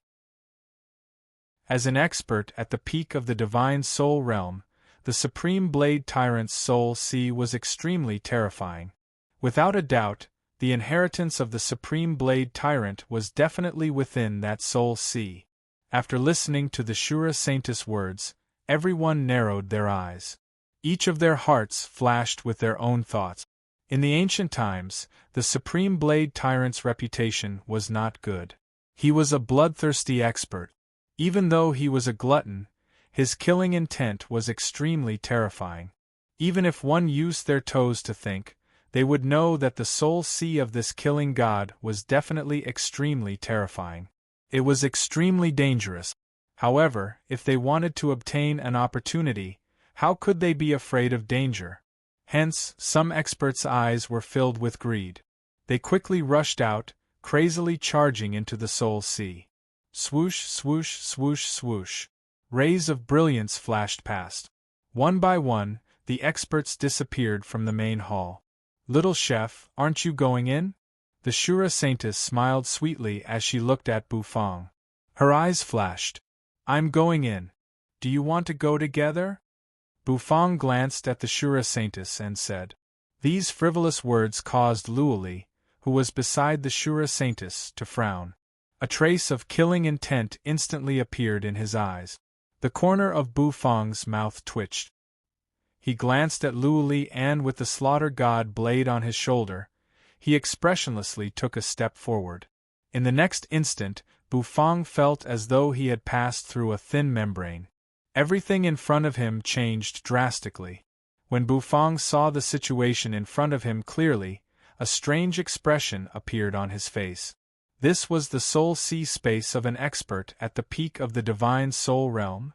As an expert at the peak of the divine soul realm, the Supreme Blade Tyrant's soul sea was extremely terrifying. Without a doubt, the inheritance of the Supreme Blade Tyrant was definitely within that soul sea. After listening to the Shura saintess' words, everyone narrowed their eyes. Each of their hearts flashed with their own thoughts. In the ancient times, the Supreme Blade Tyrant's reputation was not good. He was a bloodthirsty expert. Even though he was a glutton, his killing intent was extremely terrifying. Even if one used their toes to think, they would know that the soul sea of this killing god was definitely extremely terrifying. It was extremely dangerous. However, if they wanted to obtain an opportunity, how could they be afraid of danger? Hence, some experts' eyes were filled with greed. They quickly rushed out, crazily charging into the soul sea. Swoosh, swoosh, swoosh, swoosh. Rays of brilliance flashed past. One by one, the experts disappeared from the main hall. "Little chef, aren't you going in?" The Shura saintess smiled sweetly as she looked at Bufang. Her eyes flashed. "I'm going in. Do you want to go together?" Bufang glanced at the Shura saintess and said. These frivolous words caused Luoli, who was beside the Shura saintess, to frown. A trace of killing intent instantly appeared in his eyes. The corner of Bufang's mouth twitched. He glanced at Luoli and with the slaughter god blade on his shoulder, he expressionlessly took a step forward. In the next instant, Bufang felt as though he had passed through a thin membrane. Everything in front of him changed drastically. When Bufang saw the situation in front of him clearly, a strange expression appeared on his face. This was the soul sea space of an expert at the peak of the divine soul realm.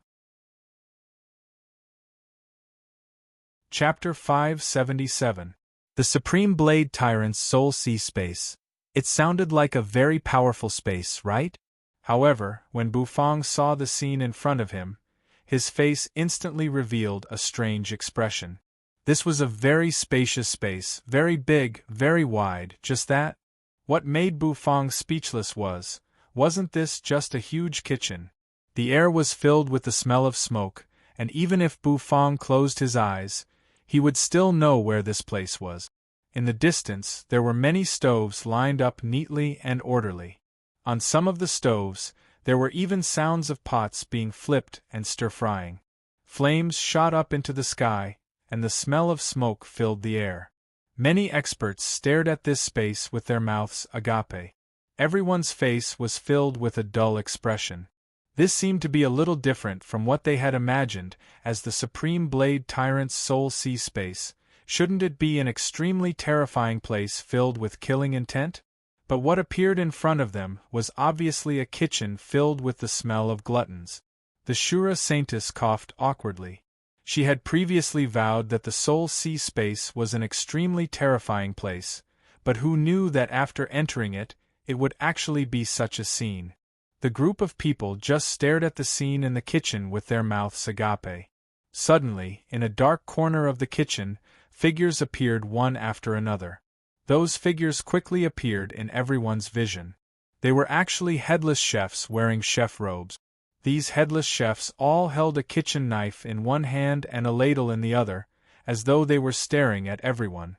Chapter 577. The Supreme Blade Tyrant's Soul Sea Space. It sounded like a very powerful space, right? However, when Bufang saw the scene in front of him, his face instantly revealed a strange expression. This was a very spacious space, very big, very wide, just that. What made Bufang speechless wasn't this just a huge kitchen? The air was filled with the smell of smoke, and even if Bufang closed his eyes, he would still know where this place was. In the distance, there were many stoves lined up neatly and orderly. On some of the stoves, there were even sounds of pots being flipped and stir-frying. Flames shot up into the sky, and the smell of smoke filled the air. Many experts stared at this space with their mouths agape. Everyone's face was filled with a dull expression. This seemed to be a little different from what they had imagined as the Supreme Blade Tyrant's Soul Sea Space. Shouldn't it be an extremely terrifying place filled with killing intent? But what appeared in front of them was obviously a kitchen filled with the smell of gluttons. The Shura saintess coughed awkwardly. She had previously vowed that the Soul Sea Space was an extremely terrifying place, but who knew that after entering it, it would actually be such a scene? The group of people just stared at the scene in the kitchen with their mouths agape. Suddenly, in a dark corner of the kitchen, figures appeared one after another. Those figures quickly appeared in everyone's vision. They were actually headless chefs wearing chef robes. These headless chefs all held a kitchen knife in one hand and a ladle in the other, as though they were staring at everyone.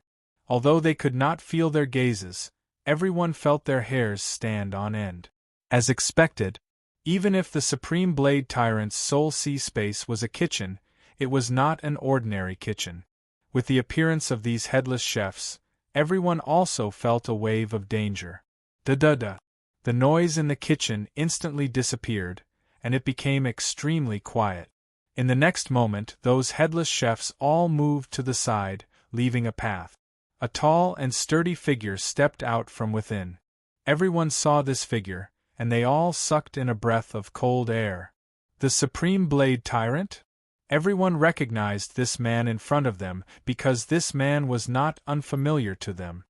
Although they could not feel their gazes, everyone felt their hairs stand on end. As expected, even if the Supreme Blade Tyrant's Soul Sea space was a kitchen, it was not an ordinary kitchen. With the appearance of these headless chefs, everyone also felt a wave of danger. Da-da-da. The noise in the kitchen instantly disappeared, and it became extremely quiet. In the next moment, those headless chefs all moved to the side, leaving a path. A tall and sturdy figure stepped out from within. Everyone saw this figure, and they all sucked in a breath of cold air. The Supreme Blade Tyrant? Everyone recognized this man in front of them because this man was not unfamiliar to them.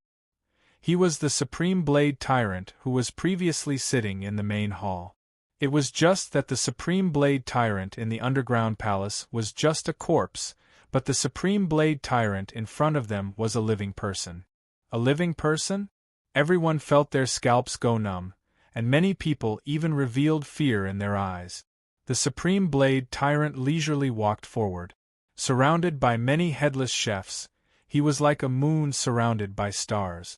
He was the Supreme Blade Tyrant who was previously sitting in the main hall. It was just that the Supreme Blade Tyrant in the underground palace was just a corpse, but the Supreme Blade Tyrant in front of them was a living person. A living person? Everyone felt their scalps go numb, and many people even revealed fear in their eyes. The Supreme Blade Tyrant leisurely walked forward. Surrounded by many headless chefs, he was like a moon surrounded by stars.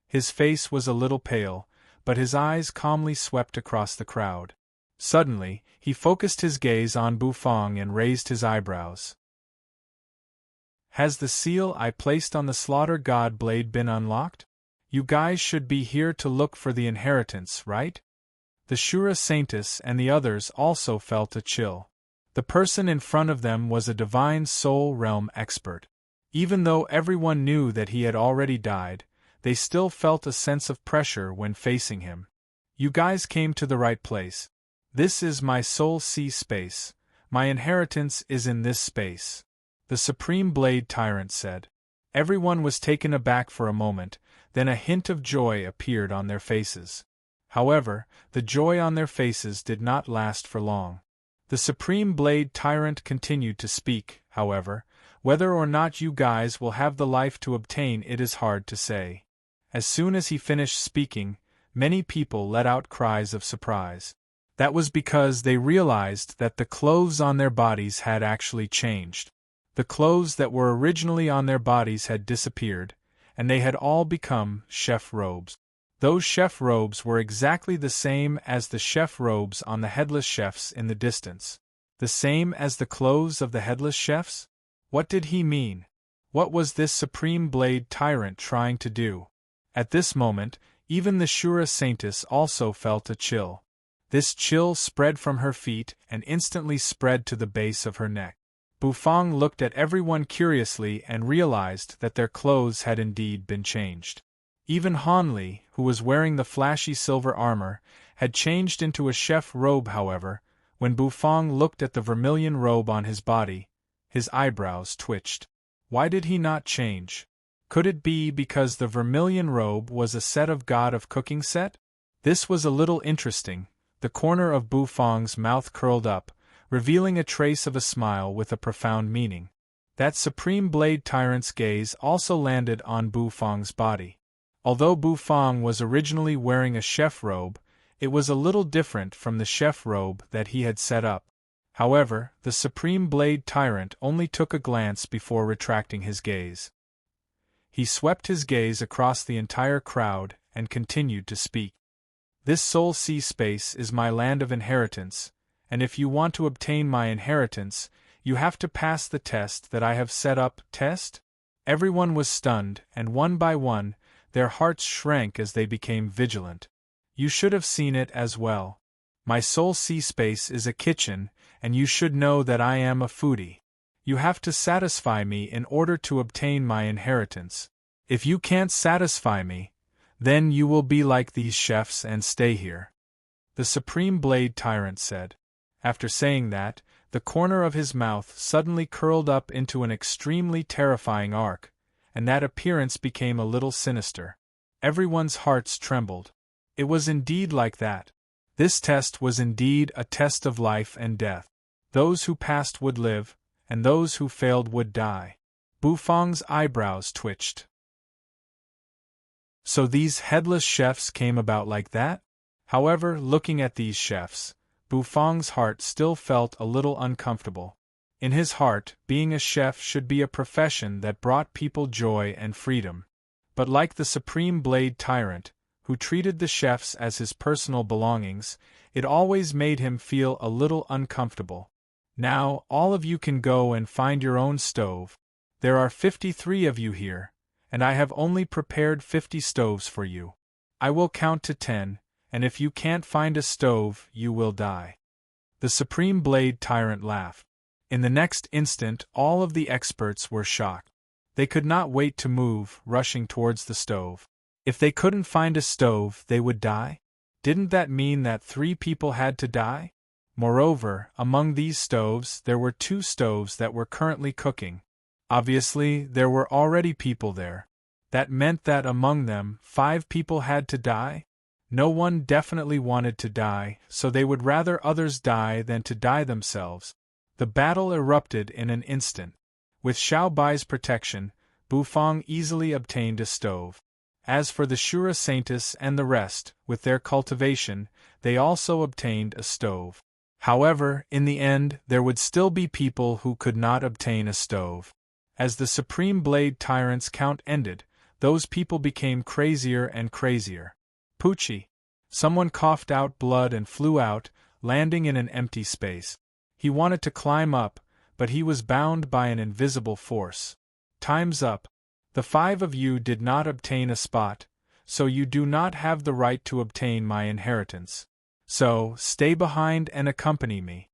His face was a little pale, but his eyes calmly swept across the crowd. Suddenly, he focused his gaze on Bufang and raised his eyebrows. Has the seal I placed on the slaughter god blade been unlocked? You guys should be here to look for the inheritance, right? The Shura Saintess and the others also felt a chill. The person in front of them was a divine soul realm expert. Even though everyone knew that he had already died, they still felt a sense of pressure when facing him. You guys came to the right place. This is my Soul Sea space. My inheritance is in this space, the Supreme Blade Tyrant said. Everyone was taken aback for a moment, then a hint of joy appeared on their faces. However, the joy on their faces did not last for long. The Supreme Blade Tyrant continued to speak, however. Whether or not you guys will have the life to obtain it is hard to say. As soon as he finished speaking, many people let out cries of surprise. That was because they realized that the clothes on their bodies had actually changed. The clothes that were originally on their bodies had disappeared, and they had all become chef robes. Those chef robes were exactly the same as the chef robes on the headless chefs in the distance. The same as the clothes of the headless chefs? What did he mean? What was this Supreme Blade Tyrant trying to do? At this moment, even the Shura Saintess also felt a chill. This chill spread from her feet and instantly spread to the base of her neck. Bufang looked at everyone curiously and realized that their clothes had indeed been changed. Even Hanli, who was wearing the flashy silver armor, had changed into a chef robe. However, when Bufang looked at the vermilion robe on his body, his eyebrows twitched. Why did he not change? Could it be because the vermilion robe was a set of God of Cooking set? This was a little interesting. The corner of Bufang's mouth curled up, revealing a trace of a smile with a profound meaning. That Supreme Blade Tyrant's gaze also landed on Bufang's body. Although Bufang was originally wearing a chef robe, it was a little different from the chef robe that he had set up. However, the Supreme Blade Tyrant only took a glance before retracting his gaze. He swept his gaze across the entire crowd and continued to speak. This Soul Sea space is my land of inheritance, and if you want to obtain my inheritance, you have to pass the test that I have set up. Test? Everyone was stunned, and one by one, their hearts shrank as they became vigilant. You should have seen it as well. My Soul Sea space is a kitchen, and you should know that I am a foodie. You have to satisfy me in order to obtain my inheritance. If you can't satisfy me, then you will be like these chefs and stay here, the Supreme Blade Tyrant said. After saying that, the corner of his mouth suddenly curled up into an extremely terrifying arc, and that appearance became a little sinister. Everyone's hearts trembled. It was indeed like that. This test was indeed a test of life and death. Those who passed would live, and those who failed would die. Bufang's eyebrows twitched. So these headless chefs came about like that? However, looking at these chefs, Bufang's heart still felt a little uncomfortable. In his heart, being a chef should be a profession that brought people joy and freedom. But like the supreme blade tyrant, who treated the chefs as his personal belongings, it always made him feel a little uncomfortable. Now, all of you can go and find your own stove. There are 53 of you here, and I have only prepared 50 stoves for you. I will count to 10, and if you can't find a stove, you will die. The supreme blade tyrant laughed. In the next instant, all of the experts were shocked. They could not wait to move, rushing towards the stove. If they couldn't find a stove, they would die? Didn't that mean that 3 people had to die? Moreover, among these stoves, there were 2 stoves that were currently cooking. Obviously, there were already people there. That meant that among them, 5 people had to die? No one definitely wanted to die, so they would rather others die than to die themselves. The battle erupted in an instant. With Xiao Bai's protection, Bufang easily obtained a stove. As for the Shura Saintis and the rest, with their cultivation, they also obtained a stove. However, in the end, there would still be people who could not obtain a stove. As the Supreme Blade Tyrant's count ended, those people became crazier and crazier. Poochie! Someone coughed out blood and flew out, landing in an empty space. He wanted to climb up, but he was bound by an invisible force. Time's up. The 5 of you did not obtain a spot, so you do not have the right to obtain my inheritance. So, stay behind and accompany me.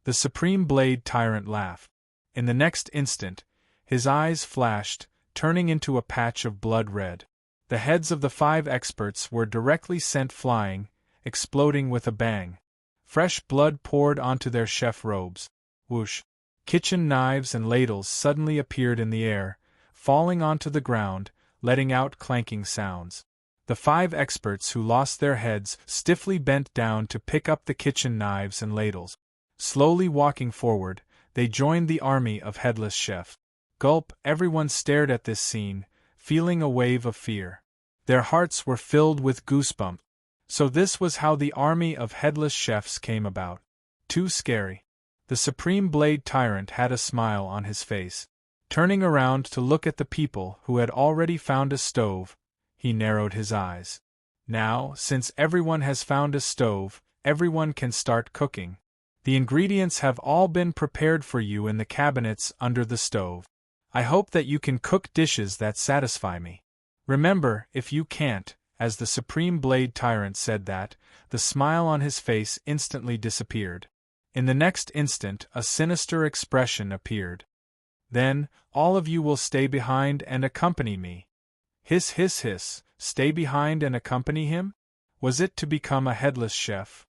The Supreme Blade Tyrant laughed. In the next instant, his eyes flashed, turning into a patch of blood red. The heads of the 5 experts were directly sent flying, exploding with a bang. Fresh blood poured onto their chef robes. Whoosh! Kitchen knives and ladles suddenly appeared in the air, falling onto the ground, letting out clanking sounds. The 5 experts who lost their heads stiffly bent down to pick up the kitchen knives and ladles. Slowly walking forward, they joined the army of headless chefs. Gulp! Everyone stared at this scene, feeling a wave of fear. Their hearts were filled with goosebumps. So this was how the army of headless chefs came about. Too scary. The Supreme Blade Tyrant had a smile on his face. Turning around to look at the people who had already found a stove, he narrowed his eyes. Now, since everyone has found a stove, everyone can start cooking. The ingredients have all been prepared for you in the cabinets under the stove. I hope that you can cook dishes that satisfy me. Remember, if you can't, as the Supreme Blade Tyrant said that, the smile on his face instantly disappeared. In the next instant, a sinister expression appeared. Then, all of you will stay behind and accompany me. Hiss, hiss, hiss, stay behind and accompany him? Was it to become a headless chef?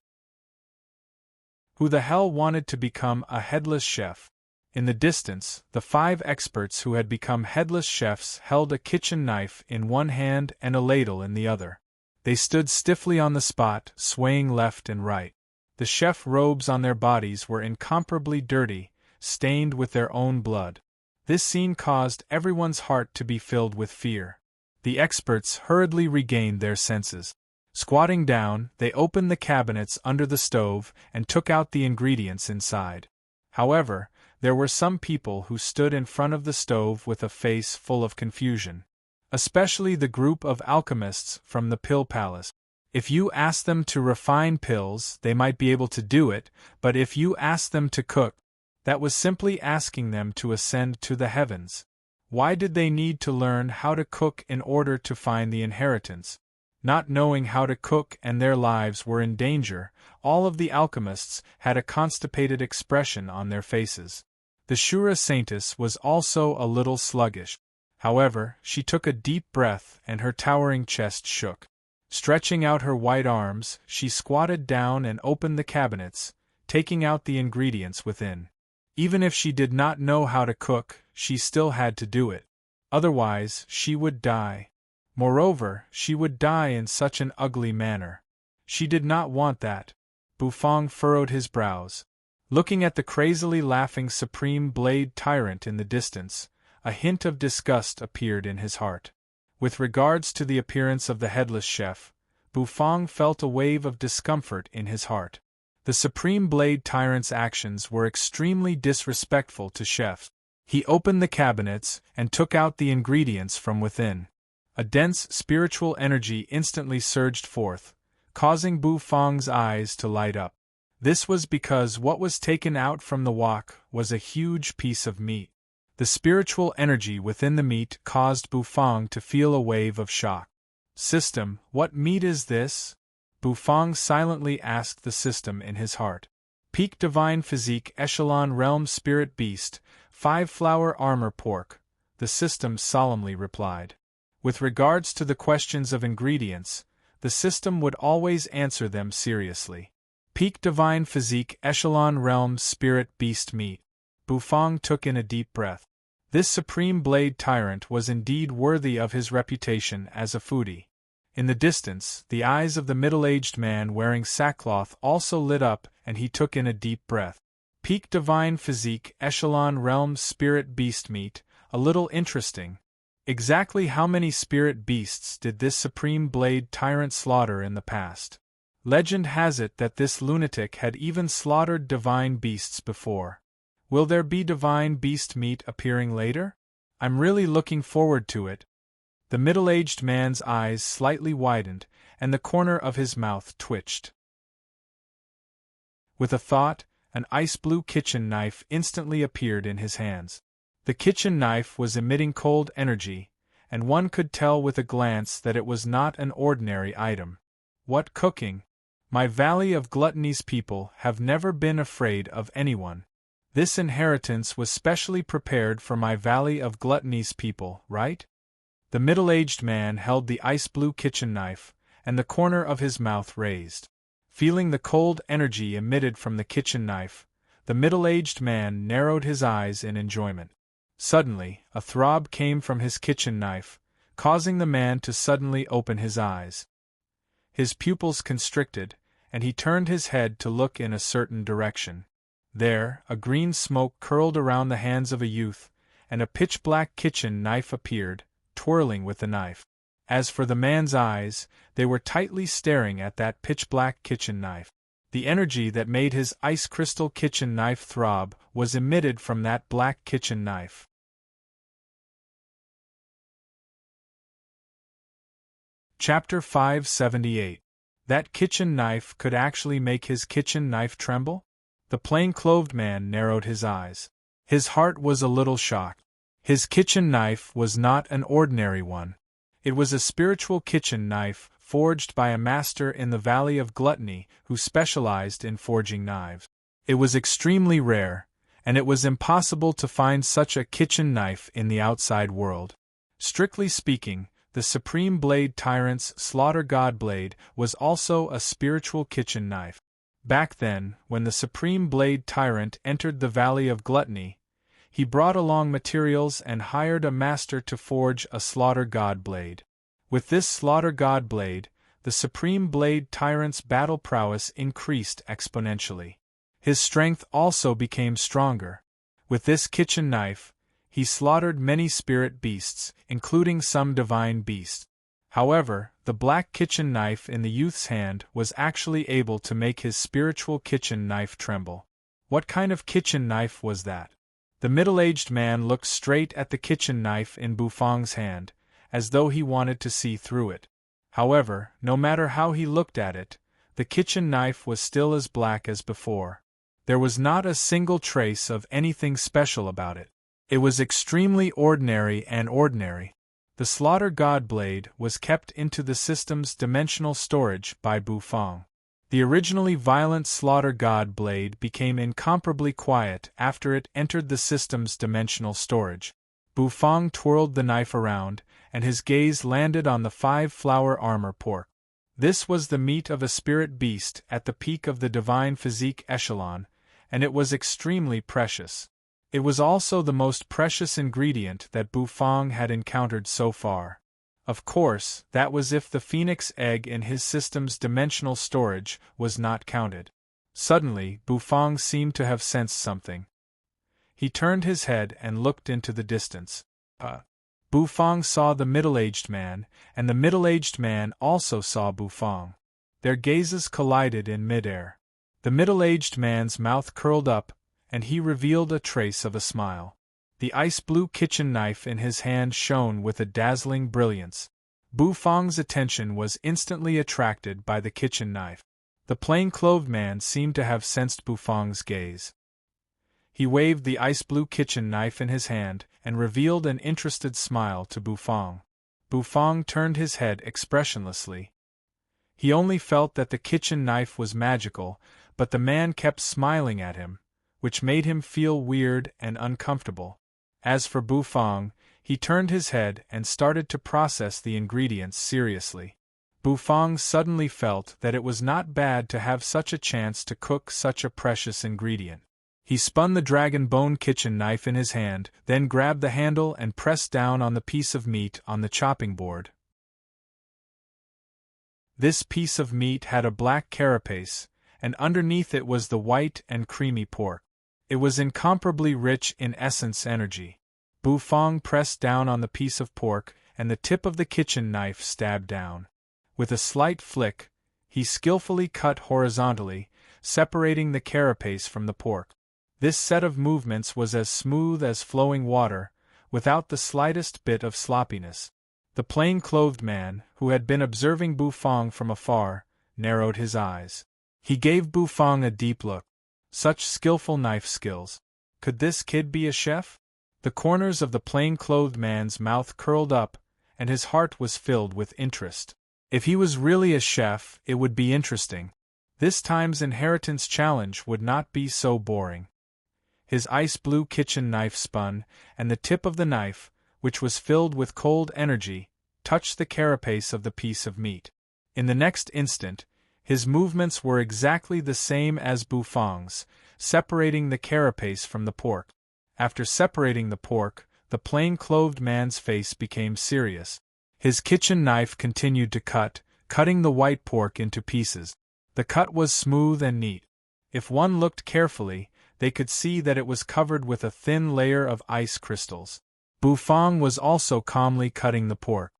Who the hell wanted to become a headless chef? In the distance, the 5 experts who had become headless chefs held a kitchen knife in one hand and a ladle in the other. They stood stiffly on the spot, swaying left and right. The chef robes on their bodies were incomparably dirty, stained with their own blood. This scene caused everyone's heart to be filled with fear. The experts hurriedly regained their senses. Squatting down, they opened the cabinets under the stove and took out the ingredients inside. However, there were some people who stood in front of the stove with a face full of confusion. Especially the group of alchemists from the Pill Palace. If you asked them to refine pills, they might be able to do it, but if you asked them to cook, that was simply asking them to ascend to the heavens. Why did they need to learn how to cook in order to find the inheritance? Not knowing how to cook and their lives were in danger, all of the alchemists had a constipated expression on their faces. The Shura Saintess was also a little sluggish. However, she took a deep breath and her towering chest shook. Stretching out her white arms, she squatted down and opened the cabinets, taking out the ingredients within. Even if she did not know how to cook, she still had to do it. Otherwise, she would die. Moreover, she would die in such an ugly manner. She did not want that. Bufang furrowed his brows. Looking at the crazily laughing Supreme Blade Tyrant in the distance, a hint of disgust appeared in his heart. With regards to the appearance of the headless chef, Bufang felt a wave of discomfort in his heart. The Supreme Blade Tyrant's actions were extremely disrespectful to chefs. He opened the cabinets and took out the ingredients from within. A dense spiritual energy instantly surged forth, causing Bu Fang's eyes to light up. This was because what was taken out from the wok was a huge piece of meat. The spiritual energy within the meat caused Bu Fang to feel a wave of shock. System, what meat is this? Bu Fang silently asked the system in his heart. Peak Divine Physique Echelon Realm Spirit Beast, 5-flower armor pork, the system solemnly replied. With regards to the questions of ingredients, the system would always answer them seriously. Peak Divine Physique Echelon Realm Spirit Beast Meat. Bu Fang took in a deep breath. This Supreme Blade Tyrant was indeed worthy of his reputation as a foodie. In the distance, the eyes of the middle-aged man wearing sackcloth also lit up, and he took in a deep breath. Peak Divine Physique Echelon Realm Spirit Beast Meat, a little interesting. Exactly how many spirit beasts did this Supreme Blade Tyrant slaughter in the past? Legend has it that this lunatic had even slaughtered divine beasts before. Will there be divine beast meat appearing later? I'm really looking forward to it. The middle-aged man's eyes slightly widened, and the corner of his mouth twitched. With a thought, an ice-blue kitchen knife instantly appeared in his hands. The kitchen knife was emitting cold energy, and one could tell with a glance that it was not an ordinary item. What cooking! My Valley of Gluttony's people have never been afraid of anyone. This inheritance was specially prepared for my Valley of Gluttony's people, right? The middle-aged man held the ice-blue kitchen knife, and the corner of his mouth raised. Feeling the cold energy emitted from the kitchen knife, the middle-aged man narrowed his eyes in enjoyment. Suddenly, a throb came from his kitchen knife, causing the man to suddenly open his eyes. His pupils constricted, and he turned his head to look in a certain direction. There, a green smoke curled around the hands of a youth, and a pitch-black kitchen knife appeared, twirling with the knife. As for the man's eyes, they were tightly staring at that pitch-black kitchen knife. The energy that made his ice-crystal kitchen knife throb was emitted from that black kitchen knife. Chapter 578. That kitchen knife could actually make his kitchen knife tremble? The plain-clothed man narrowed his eyes. His heart was a little shocked. His kitchen knife was not an ordinary one. It was a spiritual kitchen knife forged by a master in the Valley of Gluttony who specialized in forging knives. It was extremely rare, and it was impossible to find such a kitchen knife in the outside world. Strictly speaking, the Supreme Blade Tyrant's Slaughter God Blade was also a spiritual kitchen knife. Back then, when the Supreme Blade Tyrant entered the Valley of Gluttony, he brought along materials and hired a master to forge a Slaughter God Blade. With this Slaughter God Blade, the Supreme Blade Tyrant's battle prowess increased exponentially. His strength also became stronger. With this kitchen knife, he slaughtered many spirit beasts, including some divine beasts. However, the black kitchen knife in the youth's hand was actually able to make his spiritual kitchen knife tremble. What kind of kitchen knife was that? The middle-aged man looked straight at the kitchen knife in Bu Fang's hand, as though he wanted to see through it. However, no matter how he looked at it, the kitchen knife was still as black as before. There was not a single trace of anything special about it. It was extremely ordinary and ordinary. The Slaughter God Blade was kept into the system's dimensional storage by Bu Fang. The originally violent Slaughter God Blade became incomparably quiet after it entered the system's dimensional storage. Bu Fang twirled the knife around, and his gaze landed on the 5-flower armor pork. This was the meat of a spirit beast at the peak of the divine physique echelon, and it was extremely precious. It was also the most precious ingredient that Bu Fang had encountered so far. Of course, that was if the phoenix egg in his system's dimensional storage was not counted. Suddenly, Bu Fang seemed to have sensed something. He turned his head and looked into the distance. Bu Fang saw the middle-aged man, and the middle-aged man also saw Bu Fang. Their gazes collided in midair. The middle-aged man's mouth curled up, and he revealed a trace of a smile. The ice-blue kitchen knife in his hand shone with a dazzling brilliance. Bu Fang's attention was instantly attracted by the kitchen knife. The plain-clothed man seemed to have sensed Bu Fang's gaze. He waved the ice-blue kitchen knife in his hand and revealed an interested smile to Bu Fang. Bu Fang turned his head expressionlessly. He only felt that the kitchen knife was magical, but the man kept smiling at him, which made him feel weird and uncomfortable. As for Bu Fang, he turned his head and started to process the ingredients seriously. Bu Fang suddenly felt that it was not bad to have such a chance to cook such a precious ingredient. He spun the dragon bone kitchen knife in his hand, then grabbed the handle and pressed down on the piece of meat on the chopping board. This piece of meat had a black carapace, and underneath it was the white and creamy pork. It was incomparably rich in essence energy. Bu Fang pressed down on the piece of pork, and the tip of the kitchen knife stabbed down. With a slight flick, he skillfully cut horizontally, separating the carapace from the pork. This set of movements was as smooth as flowing water, without the slightest bit of sloppiness. The plain-clothed man, who had been observing Bu Fang from afar, narrowed his eyes. He gave Bu Fang a deep look. Such skillful knife skills. Could this kid be a chef? The corners of the plain-clothed man's mouth curled up, and his heart was filled with interest. If he was really a chef, it would be interesting. This time's inheritance challenge would not be so boring. His ice-blue kitchen knife spun, and the tip of the knife, which was filled with cold energy, touched the carapace of the piece of meat. In the next instant, his movements were exactly the same as Bu Fang's, separating the carapace from the pork. After separating the pork, the plain-clothed man's face became serious. His kitchen knife continued to cutting the white pork into pieces. The cut was smooth and neat. If one looked carefully, they could see that it was covered with a thin layer of ice crystals. Bu Fang was also calmly cutting the pork.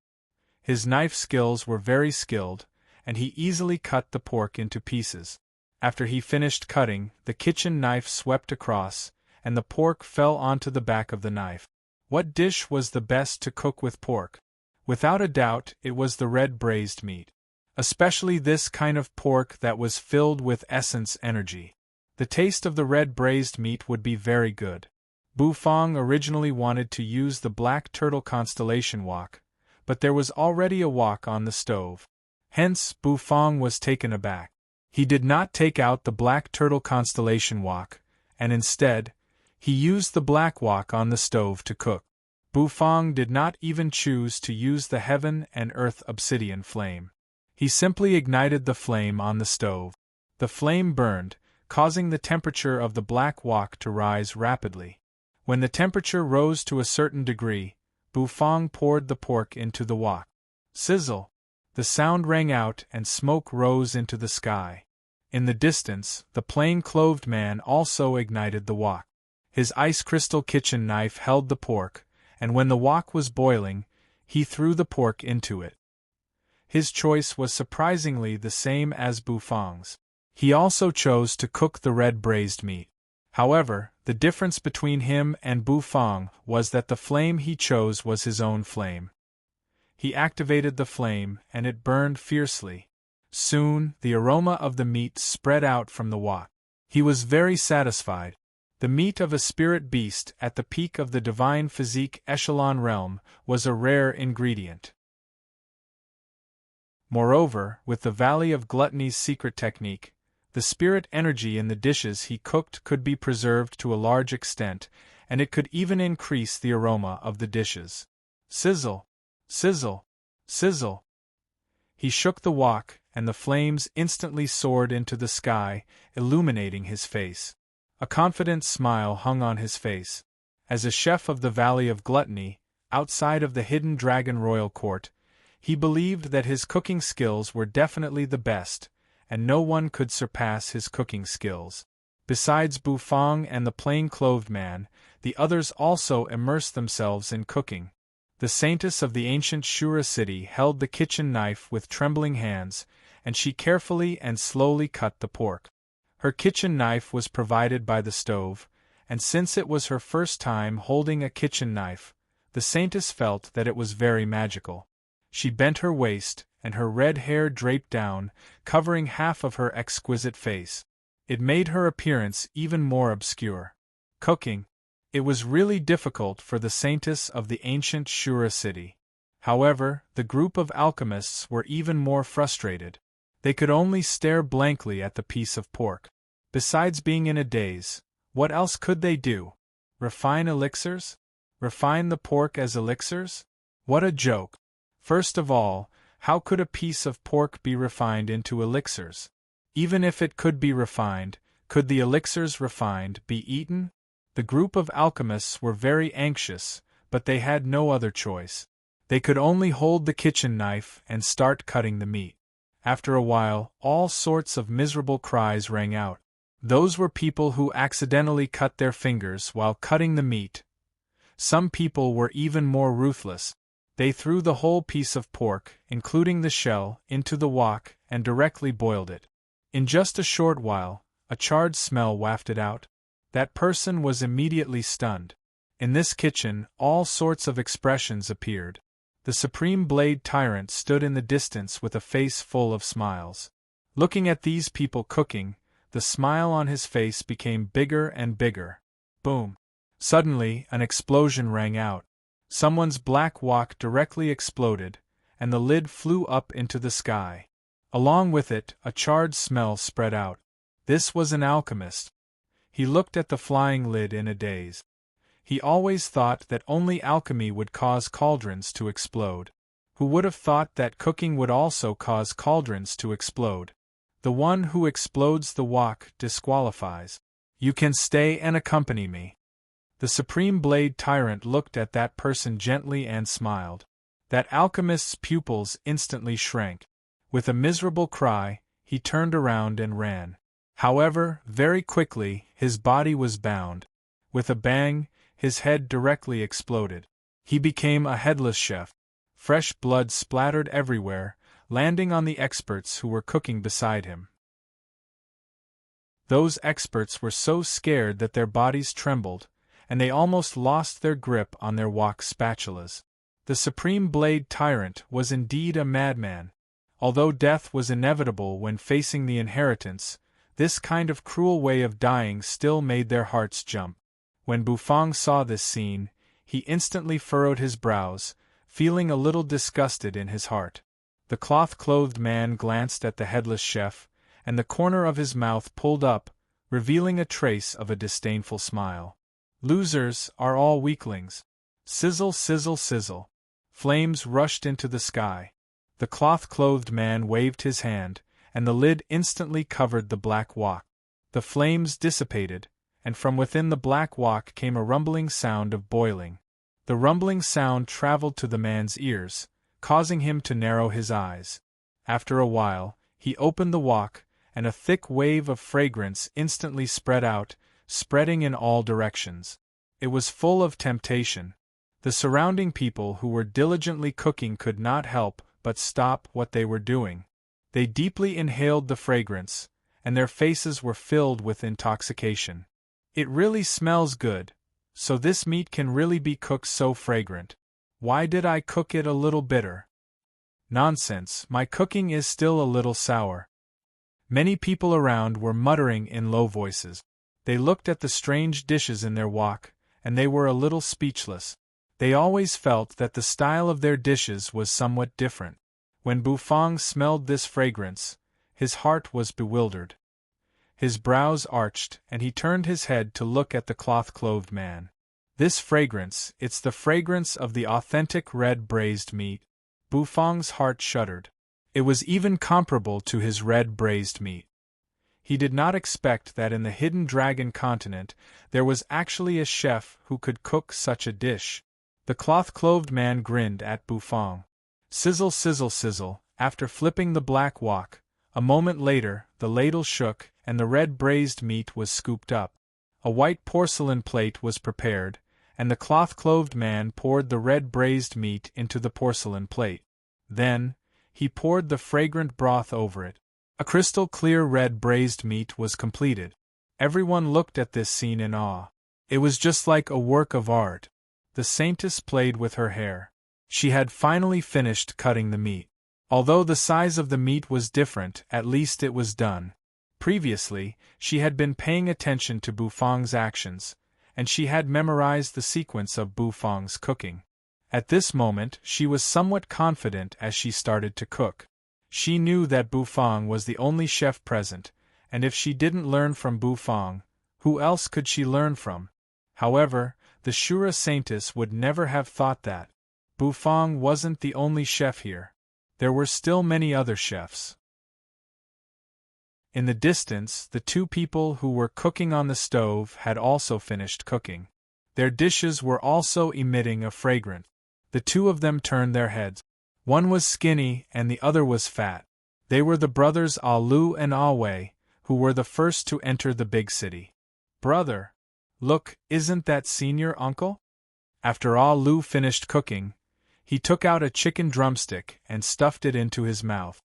His knife skills were very skilled, and he easily cut the pork into pieces. After he finished cutting, the kitchen knife swept across, and the pork fell onto the back of the knife. What dish was the best to cook with pork? Without a doubt, it was the red braised meat. Especially this kind of pork that was filled with essence energy. The taste of the red braised meat would be very good. Bu Fang originally wanted to use the black turtle constellation wok, but there was already a wok on the stove. Hence, Bu Fang was taken aback. He did not take out the black turtle constellation wok, and instead, he used the black wok on the stove to cook. Bu Fang did not even choose to use the heaven and earth obsidian flame. He simply ignited the flame on the stove. The flame burned, causing the temperature of the black wok to rise rapidly. When the temperature rose to a certain degree, Bu Fang poured the pork into the wok. Sizzle! The sound rang out and smoke rose into the sky. In the distance, the plain-clothed man also ignited the wok. His ice crystal kitchen knife held the pork, and when the wok was boiling, he threw the pork into it. His choice was surprisingly the same as Bu Fang's. He also chose to cook the red braised meat. However, the difference between him and Bu Fang was that the flame he chose was his own flame. He activated the flame, and it burned fiercely. Soon, the aroma of the meat spread out from the wok. He was very satisfied. The meat of a spirit beast at the peak of the divine physique echelon realm was a rare ingredient. Moreover, with the Valley of Gluttony's secret technique, the spirit energy in the dishes he cooked could be preserved to a large extent, and it could even increase the aroma of the dishes. Sizzle! Sizzle! Sizzle! He shook the wok, and the flames instantly soared into the sky, illuminating his face. A confident smile hung on his face. As a chef of the Valley of Gluttony, outside of the hidden dragon royal court, he believed that his cooking skills were definitely the best, and no one could surpass his cooking skills. Besides Bu Fang and the plain-clothed man, the others also immersed themselves in cooking. The saintess of the ancient Shura city held the kitchen knife with trembling hands, and she carefully and slowly cut the pork. Her kitchen knife was provided by the stove, and since it was her first time holding a kitchen knife, the Saintess felt that it was very magical. She bent her waist, and her red hair draped down, covering half of her exquisite face. It made her appearance even more obscure. Cooking. It was really difficult for the Saintess of the ancient Shura city. However, the group of alchemists were even more frustrated. They could only stare blankly at the piece of pork. Besides being in a daze, what else could they do? Refine elixirs? Refine the pork as elixirs? What a joke! First of all, how could a piece of pork be refined into elixirs? Even if it could be refined, could the elixirs refined be eaten? The group of alchemists were very anxious, but they had no other choice. They could only hold the kitchen knife and start cutting the meat. After a while, all sorts of miserable cries rang out. Those were people who accidentally cut their fingers while cutting the meat. Some people were even more ruthless. They threw the whole piece of pork, including the shell, into the wok and directly boiled it. In just a short while, a charred smell wafted out. That person was immediately stunned. In this kitchen, all sorts of expressions appeared. The Supreme Blade Tyrant stood in the distance with a face full of smiles. Looking at these people cooking, the smile on his face became bigger and bigger. Boom! Suddenly, an explosion rang out. Someone's black wok directly exploded, and the lid flew up into the sky. Along with it, a charred smell spread out. This was an alchemist. He looked at the flying lid in a daze. He always thought that only alchemy would cause cauldrons to explode. Who would have thought that cooking would also cause cauldrons to explode? The one who explodes the wok disqualifies. You can stay and accompany me. The Supreme Blade Tyrant looked at that person gently and smiled. That alchemist's pupils instantly shrank. With a miserable cry, he turned around and ran. However, very quickly, his body was bound. With a bang, his head directly exploded. He became a headless chef. Fresh blood splattered everywhere, landing on the experts who were cooking beside him. Those experts were so scared that their bodies trembled, and they almost lost their grip on their wok spatulas. The Supreme Blade Tyrant was indeed a madman. Although death was inevitable when facing the inheritance, this kind of cruel way of dying still made their hearts jump. When Bufang saw this scene, he instantly furrowed his brows, feeling a little disgusted in his heart. The cloth-clothed man glanced at the headless chef, and the corner of his mouth pulled up, revealing a trace of a disdainful smile. Losers are all weaklings. Sizzle, sizzle, sizzle. Flames rushed into the sky. The cloth-clothed man waved his hand, and the lid instantly covered the black wok. The flames dissipated, and from within the black wok came a rumbling sound of boiling. The rumbling sound traveled to the man's ears, causing him to narrow his eyes. After a while, he opened the wok, and a thick wave of fragrance instantly spread out, spreading in all directions. It was full of temptation. The surrounding people who were diligently cooking could not help but stop what they were doing. They deeply inhaled the fragrance, and their faces were filled with intoxication. It really smells good, so this meat can really be cooked so fragrant. Why did I cook it a little bitter? Nonsense, my cooking is still a little sour. Many people around were muttering in low voices. They looked at the strange dishes in their wok, and they were a little speechless. They always felt that the style of their dishes was somewhat different. When Bufang smelled this fragrance, his heart was bewildered. His brows arched, and he turned his head to look at the cloth-clothed man. This fragrance, it's the fragrance of the authentic red braised meat. Bufang's heart shuddered. It was even comparable to his red braised meat. He did not expect that in the hidden dragon continent there was actually a chef who could cook such a dish. The cloth-clothed man grinned at Bufang. Sizzle, sizzle, sizzle. After flipping the black wok, a moment later, the ladle shook, and the red braised meat was scooped up. A white porcelain plate was prepared, and the cloth-clothed man poured the red braised meat into the porcelain plate. Then, he poured the fragrant broth over it. A crystal-clear red braised meat was completed. Everyone looked at this scene in awe. It was just like a work of art. The saintess played with her hair. She had finally finished cutting the meat. Although the size of the meat was different, at least it was done. Previously, she had been paying attention to Bufang's actions, and she had memorized the sequence of Bufang's cooking. At this moment, she was somewhat confident as she started to cook. She knew that Bufang was the only chef present, and if she didn't learn from Bufang, who else could she learn from? However, the Shura saintess would never have thought that. Bufang wasn't the only chef here. There were still many other chefs. In the distance, the two people who were cooking on the stove had also finished cooking. Their dishes were also emitting a fragrance. The two of them turned their heads. One was skinny and the other was fat. They were the brothers Alu and Awei, who were the first to enter the big city. "Brother, look, isn't that senior uncle?" After Alu finished cooking, he took out a chicken drumstick and stuffed it into his mouth.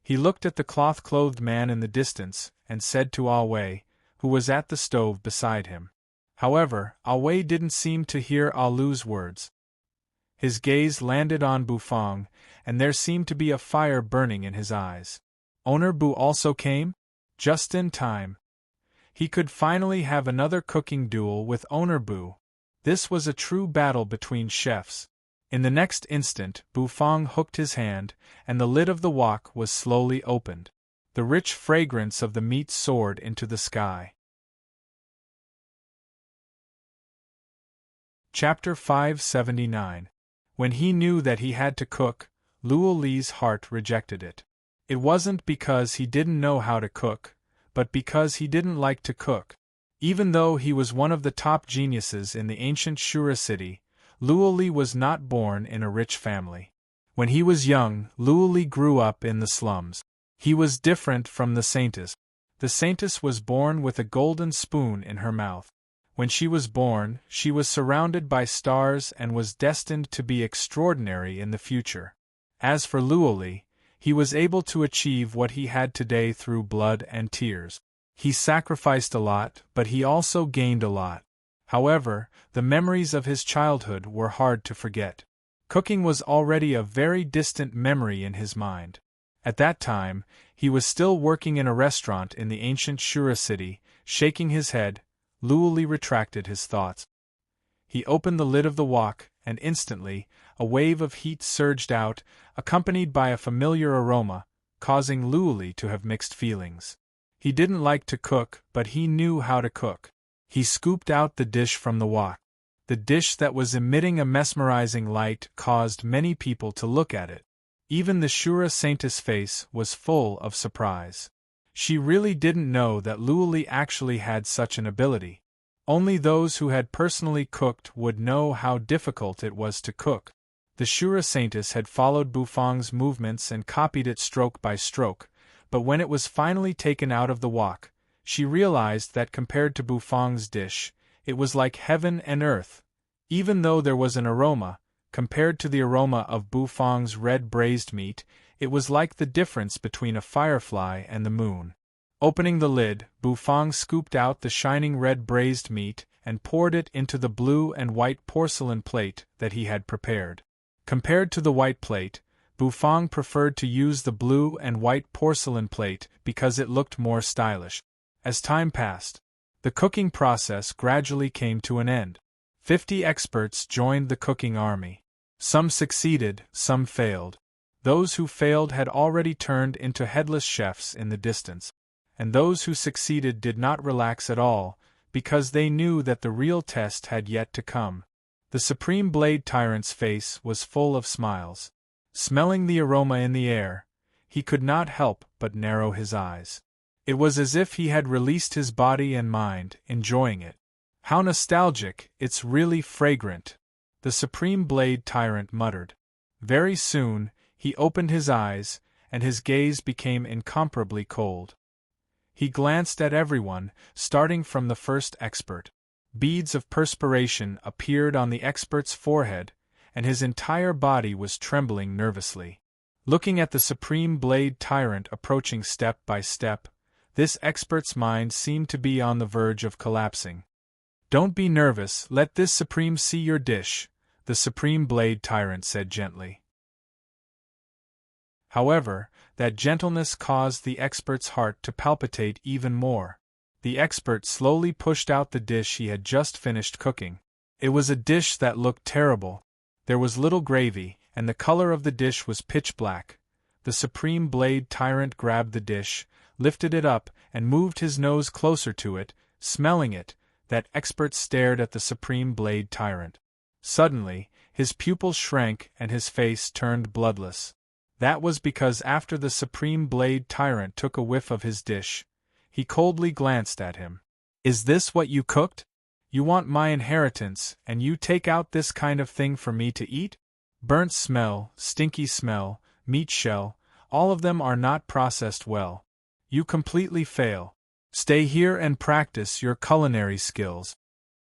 He looked at the cloth-clothed man in the distance and said to Awei, who was at the stove beside him. However, Awei didn't seem to hear Alu's words. His gaze landed on Bufang, and there seemed to be a fire burning in his eyes. Owner Bu also came? Just in time. He could finally have another cooking duel with Owner Bu. This was a true battle between chefs. In the next instant, Bufang hooked his hand, and the lid of the wok was slowly opened. The rich fragrance of the meat soared into the sky. Chapter 579. When he knew that he had to cook, Luo Li's heart rejected it. It wasn't because he didn't know how to cook, but because he didn't like to cook. Even though he was one of the top geniuses in the ancient Shura city, Luo Li was not born in a rich family. When he was young, Luo Li grew up in the slums. He was different from the saintess. The saintess was born with a golden spoon in her mouth. When she was born, she was surrounded by stars and was destined to be extraordinary in the future. As for Luo Li, he was able to achieve what he had today through blood and tears. He sacrificed a lot, but he also gained a lot. However, the memories of his childhood were hard to forget. Cooking was already a very distant memory in his mind. At that time, he was still working in a restaurant in the ancient Shura city. Shaking his head, Luo Li retracted his thoughts. He opened the lid of the wok, and instantly, a wave of heat surged out, accompanied by a familiar aroma, causing Luo Li to have mixed feelings. He didn't like to cook, but he knew how to cook. He scooped out the dish from the wok. The dish that was emitting a mesmerizing light caused many people to look at it. Even the Shura saintess' face was full of surprise. She really didn't know that Luo Li actually had such an ability. Only those who had personally cooked would know how difficult it was to cook. The Shura saintess had followed Bufang's movements and copied it stroke by stroke, but when it was finally taken out of the wok, she realized that compared to Bufang's dish, it was like heaven and earth. Even though there was an aroma, compared to the aroma of Bufang's red braised meat, it was like the difference between a firefly and the moon. Opening the lid, Bufang scooped out the shining red braised meat and poured it into the blue and white porcelain plate that he had prepared. Compared to the white plate, Bufang preferred to use the blue and white porcelain plate because it looked more stylish. As time passed, the cooking process gradually came to an end. 50 experts joined the cooking army. Some succeeded, some failed. Those who failed had already turned into headless chefs in the distance, and those who succeeded did not relax at all, because they knew that the real test had yet to come. The Supreme Blade Tyrant's face was full of smiles. Smelling the aroma in the air, he could not help but narrow his eyes. It was as if he had released his body and mind, enjoying it. "How nostalgic, it's really fragrant," the Supreme Blade Tyrant muttered. Very soon, he opened his eyes, and his gaze became incomparably cold. He glanced at everyone, starting from the first expert. Beads of perspiration appeared on the expert's forehead, and his entire body was trembling nervously. Looking at the supreme blade tyrant approaching step by step, this expert's mind seemed to be on the verge of collapsing. "Don't be nervous, let this supreme see your dish," the supreme blade tyrant said gently. However, that gentleness caused the expert's heart to palpitate even more. The expert slowly pushed out the dish he had just finished cooking. It was a dish that looked terrible. There was little gravy, and the color of the dish was pitch black. The supreme blade tyrant grabbed the dish, lifted it up, and moved his nose closer to it, smelling it. That expert stared at the supreme blade tyrant. Suddenly, his pupils shrank and his face turned bloodless. That was because after the supreme blade tyrant took a whiff of his dish, he coldly glanced at him. "Is this what you cooked? You want my inheritance, and you take out this kind of thing for me to eat? Burnt smell, stinky smell, meat shell, all of them are not processed well. You completely fail. Stay here and practice your culinary skills,"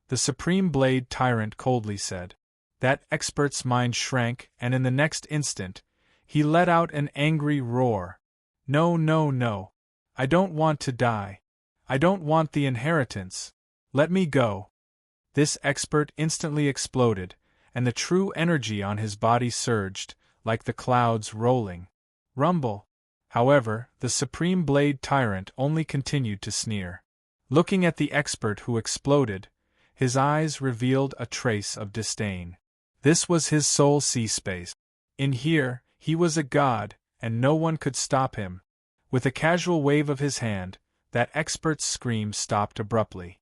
the supreme blade tyrant coldly said. That expert's mind shrank, and in the next instant, he let out an angry roar. "No, no, no. I don't want to die. I don't want the inheritance. Let me go." This expert instantly exploded, and the true energy on his body surged, like the clouds rolling. Rumble. However, the supreme blade tyrant only continued to sneer. Looking at the expert who exploded, his eyes revealed a trace of disdain. This was his soul sea-space. In here, he was a god, and no one could stop him. With a casual wave of his hand, that expert's scream stopped abruptly.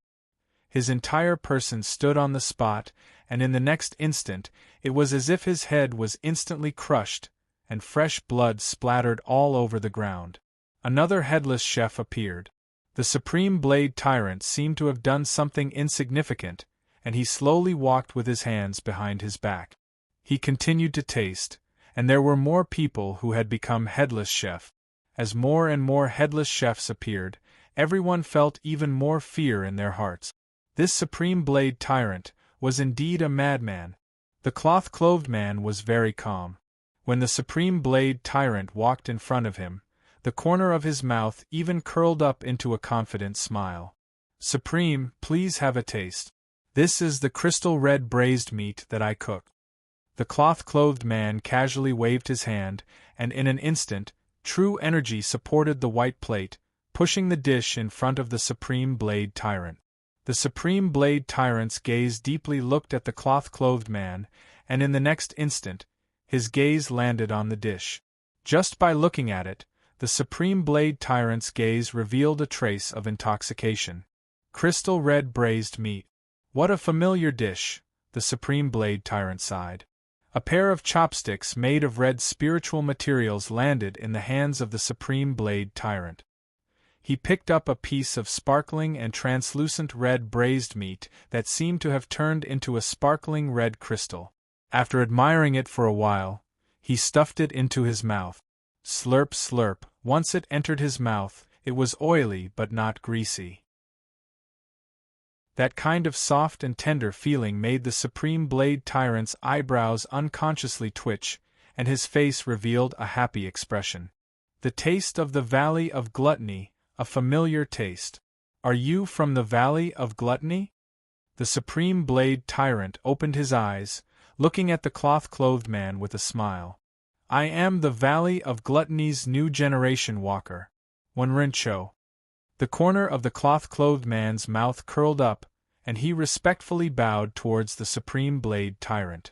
His entire person stood on the spot, and in the next instant, it was as if his head was instantly crushed, and fresh blood splattered all over the ground. Another headless chef appeared. The supreme blade tyrant seemed to have done something insignificant, and he slowly walked with his hands behind his back. He continued to taste, and there were more people who had become headless chef. As more and more headless chefs appeared, everyone felt even more fear in their hearts. This supreme blade tyrant was indeed a madman. The cloth-clothed man was very calm. When the supreme blade tyrant walked in front of him, the corner of his mouth even curled up into a confident smile. "Supreme, please have a taste. This is the crystal red braised meat that I cooked." The cloth-clothed man casually waved his hand, and in an instant, true energy supported the white plate, pushing the dish in front of the supreme blade tyrant. The supreme blade tyrant's gaze deeply looked at the cloth-clothed man, and in the next instant, his gaze landed on the dish. Just by looking at it, the supreme blade tyrant's gaze revealed a trace of intoxication. Crystal red braised meat. What a familiar dish, the supreme blade tyrant sighed. A pair of chopsticks made of red spiritual materials landed in the hands of the supreme blade tyrant. He picked up a piece of sparkling and translucent red braised meat that seemed to have turned into a sparkling red crystal. After admiring it for a while, he stuffed it into his mouth. Slurp, slurp. Once it entered his mouth, it was oily but not greasy. That kind of soft and tender feeling made the supreme blade tyrant's eyebrows unconsciously twitch, and his face revealed a happy expression. The taste of the Valley of Gluttony, a familiar taste. "Are you from the Valley of Gluttony?" The supreme blade tyrant opened his eyes, looking at the cloth-clothed man with a smile. "I am the Valley of Gluttony's new generation walker, Wenrencho." The corner of the cloth-clothed man's mouth curled up, and he respectfully bowed towards the supreme blade tyrant.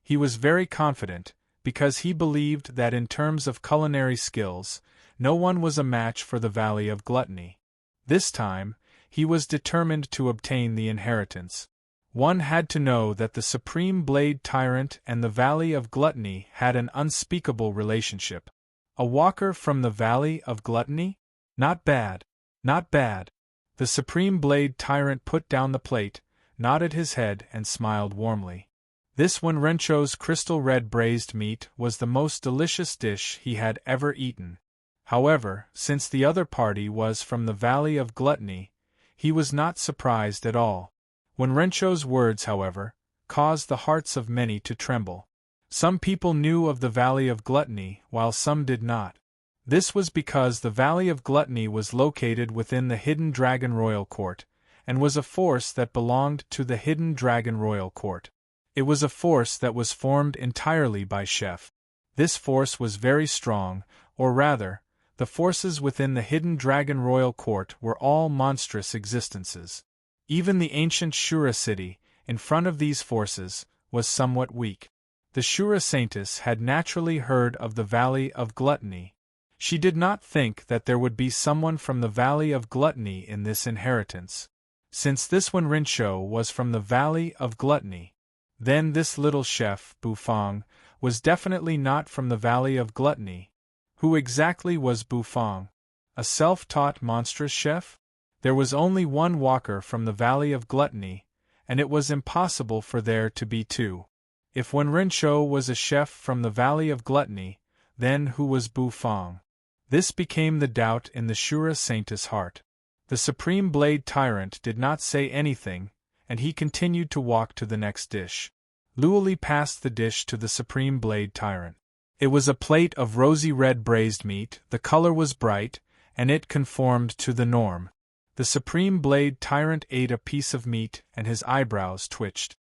He was very confident, because he believed that in terms of culinary skills, no one was a match for the Valley of Gluttony. This time, he was determined to obtain the inheritance. One had to know that the supreme blade tyrant and the Valley of Gluttony had an unspeakable relationship. A walker from the Valley of Gluttony? Not bad. Not bad. The supreme blade tyrant put down the plate, nodded his head and smiled warmly. This Wenrencho's crystal red braised meat was the most delicious dish he had ever eaten. However, since the other party was from the Valley of Gluttony, he was not surprised at all. Wenrencho's words, however, caused the hearts of many to tremble. Some people knew of the Valley of Gluttony, while some did not. This was because the Valley of Gluttony was located within the Hidden Dragon Royal Court, and was a force that belonged to the Hidden Dragon Royal Court. It was a force that was formed entirely by chef. This force was very strong, or rather, the forces within the Hidden Dragon Royal Court were all monstrous existences. Even the ancient Shura city, in front of these forces, was somewhat weak. The Shura Saintess had naturally heard of the Valley of Gluttony. She did not think that there would be someone from the Valley of Gluttony in this inheritance. Since this one Rincho was from the Valley of Gluttony, then this little chef, Bufang, was definitely not from the Valley of Gluttony. Who exactly was Bufang? A self-taught monstrous chef? There was only one walker from the Valley of Gluttony, and it was impossible for there to be two. If Wenrincho was a chef from the Valley of Gluttony, then who was Bufang? This became the doubt in the Shura Saintess' heart. The Supreme Blade Tyrant did not say anything, and he continued to walk to the next dish. Luoli passed the dish to the Supreme Blade Tyrant. It was a plate of rosy red braised meat, the color was bright, and it conformed to the norm. The Supreme Blade Tyrant ate a piece of meat, and his eyebrows twitched.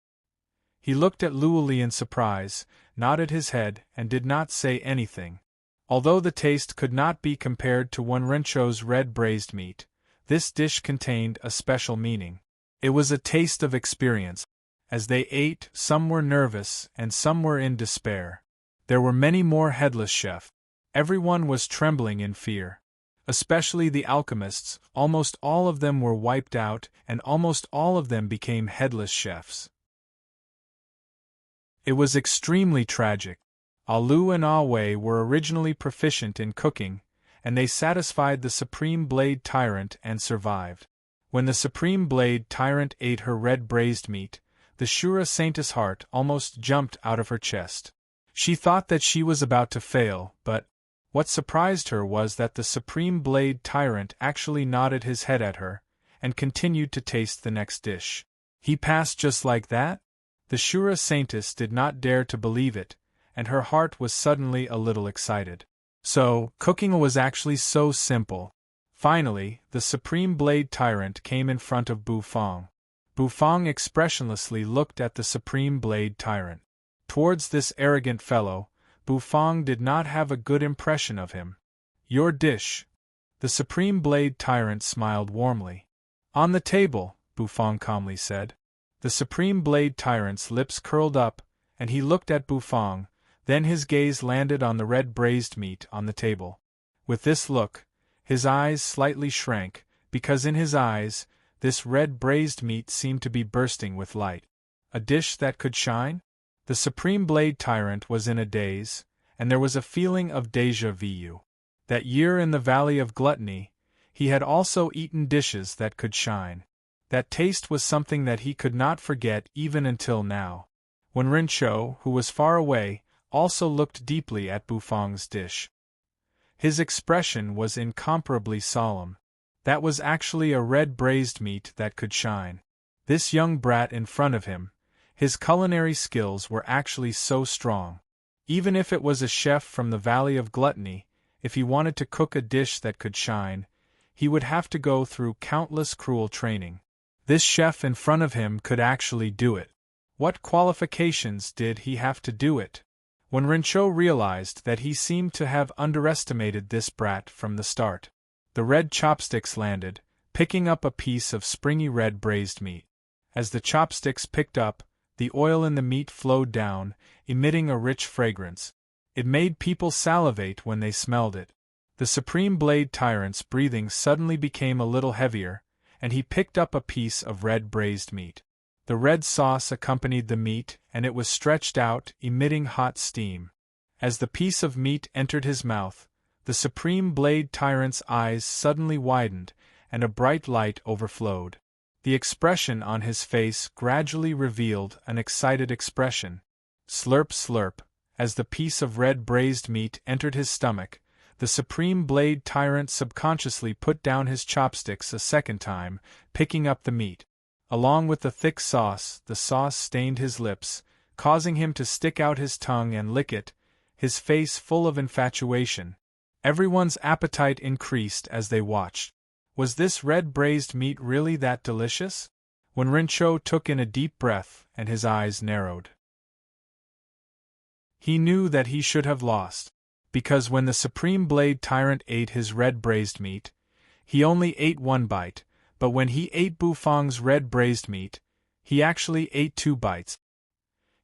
He looked at Luoli in surprise, nodded his head, and did not say anything. Although the taste could not be compared to Wenrincho's red braised meat, this dish contained a special meaning. It was a taste of experience. As they ate, some were nervous, and some were in despair. There were many more headless chefs. Everyone was trembling in fear. Especially the alchemists, almost all of them were wiped out, and almost all of them became headless chefs. It was extremely tragic. Alu and Awe were originally proficient in cooking, and they satisfied the Supreme Blade Tyrant and survived. When the Supreme Blade Tyrant ate her red braised meat, the Shura Saintess' heart almost jumped out of her chest. She thought that she was about to fail, but what surprised her was that the Supreme Blade Tyrant actually nodded his head at her, and continued to taste the next dish. He passed just like that? The Shura Saintess did not dare to believe it, and her heart was suddenly a little excited. So, cooking was actually so simple. Finally, the Supreme Blade Tyrant came in front of Bufang. Bufang expressionlessly looked at the Supreme Blade Tyrant. Towards this arrogant fellow, Bufang did not have a good impression of him. Your dish. The Supreme Blade Tyrant smiled warmly. On the table, Bufang calmly said. The Supreme Blade Tyrant's lips curled up, and he looked at Bufang, then his gaze landed on the red braised meat on the table. With this look, his eyes slightly shrank, because in his eyes, this red braised meat seemed to be bursting with light. A dish that could shine? The Supreme Blade Tyrant was in a daze, and there was a feeling of déjà vu. That year in the Valley of Gluttony, he had also eaten dishes that could shine. That taste was something that he could not forget even until now. When Rincho, who was far away, also looked deeply at Bufang's dish. His expression was incomparably solemn. That was actually a red braised meat that could shine. This young brat in front of him, his culinary skills were actually so strong. Even if it was a chef from the Valley of Gluttony, if he wanted to cook a dish that could shine, he would have to go through countless cruel training. This chef in front of him could actually do it. What qualifications did he have to do it? When Rincho realized that he seemed to have underestimated this brat from the start, the red chopsticks landed, picking up a piece of springy red braised meat. As the chopsticks picked up, the oil in the meat flowed down, emitting a rich fragrance. It made people salivate when they smelled it. The Supreme Blade Tyrant's breathing suddenly became a little heavier, and he picked up a piece of red braised meat. The red sauce accompanied the meat, and it was stretched out, emitting hot steam. As the piece of meat entered his mouth, the Supreme Blade Tyrant's eyes suddenly widened, and a bright light overflowed. The expression on his face gradually revealed an excited expression. Slurp slurp, as the piece of red braised meat entered his stomach, the Supreme Blade Tyrant subconsciously put down his chopsticks a second time, picking up the meat. Along with the thick sauce, the sauce stained his lips, causing him to stick out his tongue and lick it, his face full of infatuation. Everyone's appetite increased as they watched. Was this red braised meat really that delicious? Wenrincho took in a deep breath and his eyes narrowed. He knew that he should have lost, because when the Supreme Blade Tyrant ate his red braised meat, he only ate one bite, but when he ate Bufang's red braised meat, he actually ate 2 bites.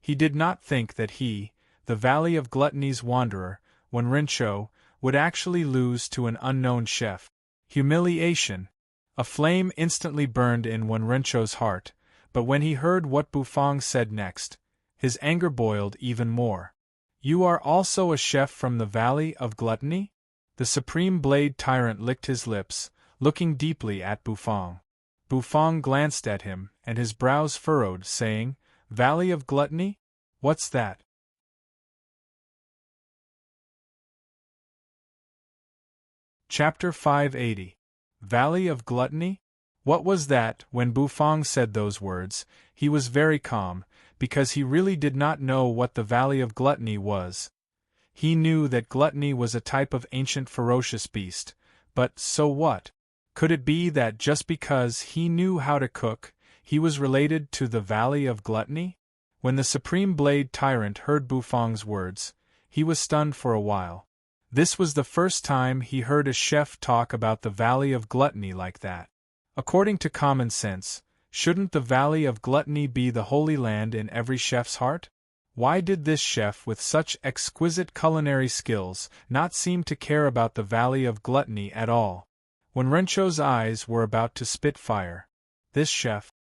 He did not think that he, the Valley of Gluttony's wanderer, Wenrincho, would actually lose to an unknown chef. Humiliation. A flame instantly burned in Wenrincho's heart, but when he heard what Bufang said next, his anger boiled even more. You are also a chef from the Valley of Gluttony? The Supreme Blade Tyrant licked his lips, looking deeply at Bufang. Bufang glanced at him, and his brows furrowed, saying, Valley of Gluttony? What's that? Chapter 580. Valley of Gluttony? What was that? When Bufang said those words, he was very calm, because he really did not know what the Valley of Gluttony was. He knew that gluttony was a type of ancient ferocious beast, but so what? Could it be that just because he knew how to cook, he was related to the Valley of Gluttony? When the Supreme Blade Tyrant heard Bufang's words, he was stunned for a while. This was the first time he heard a chef talk about the Valley of Gluttony like that. According to common sense, shouldn't the Valley of Gluttony be the holy land in every chef's heart? Why did this chef with such exquisite culinary skills not seem to care about the Valley of Gluttony at all? Wenrincho's eyes were about to spit fire. This chef,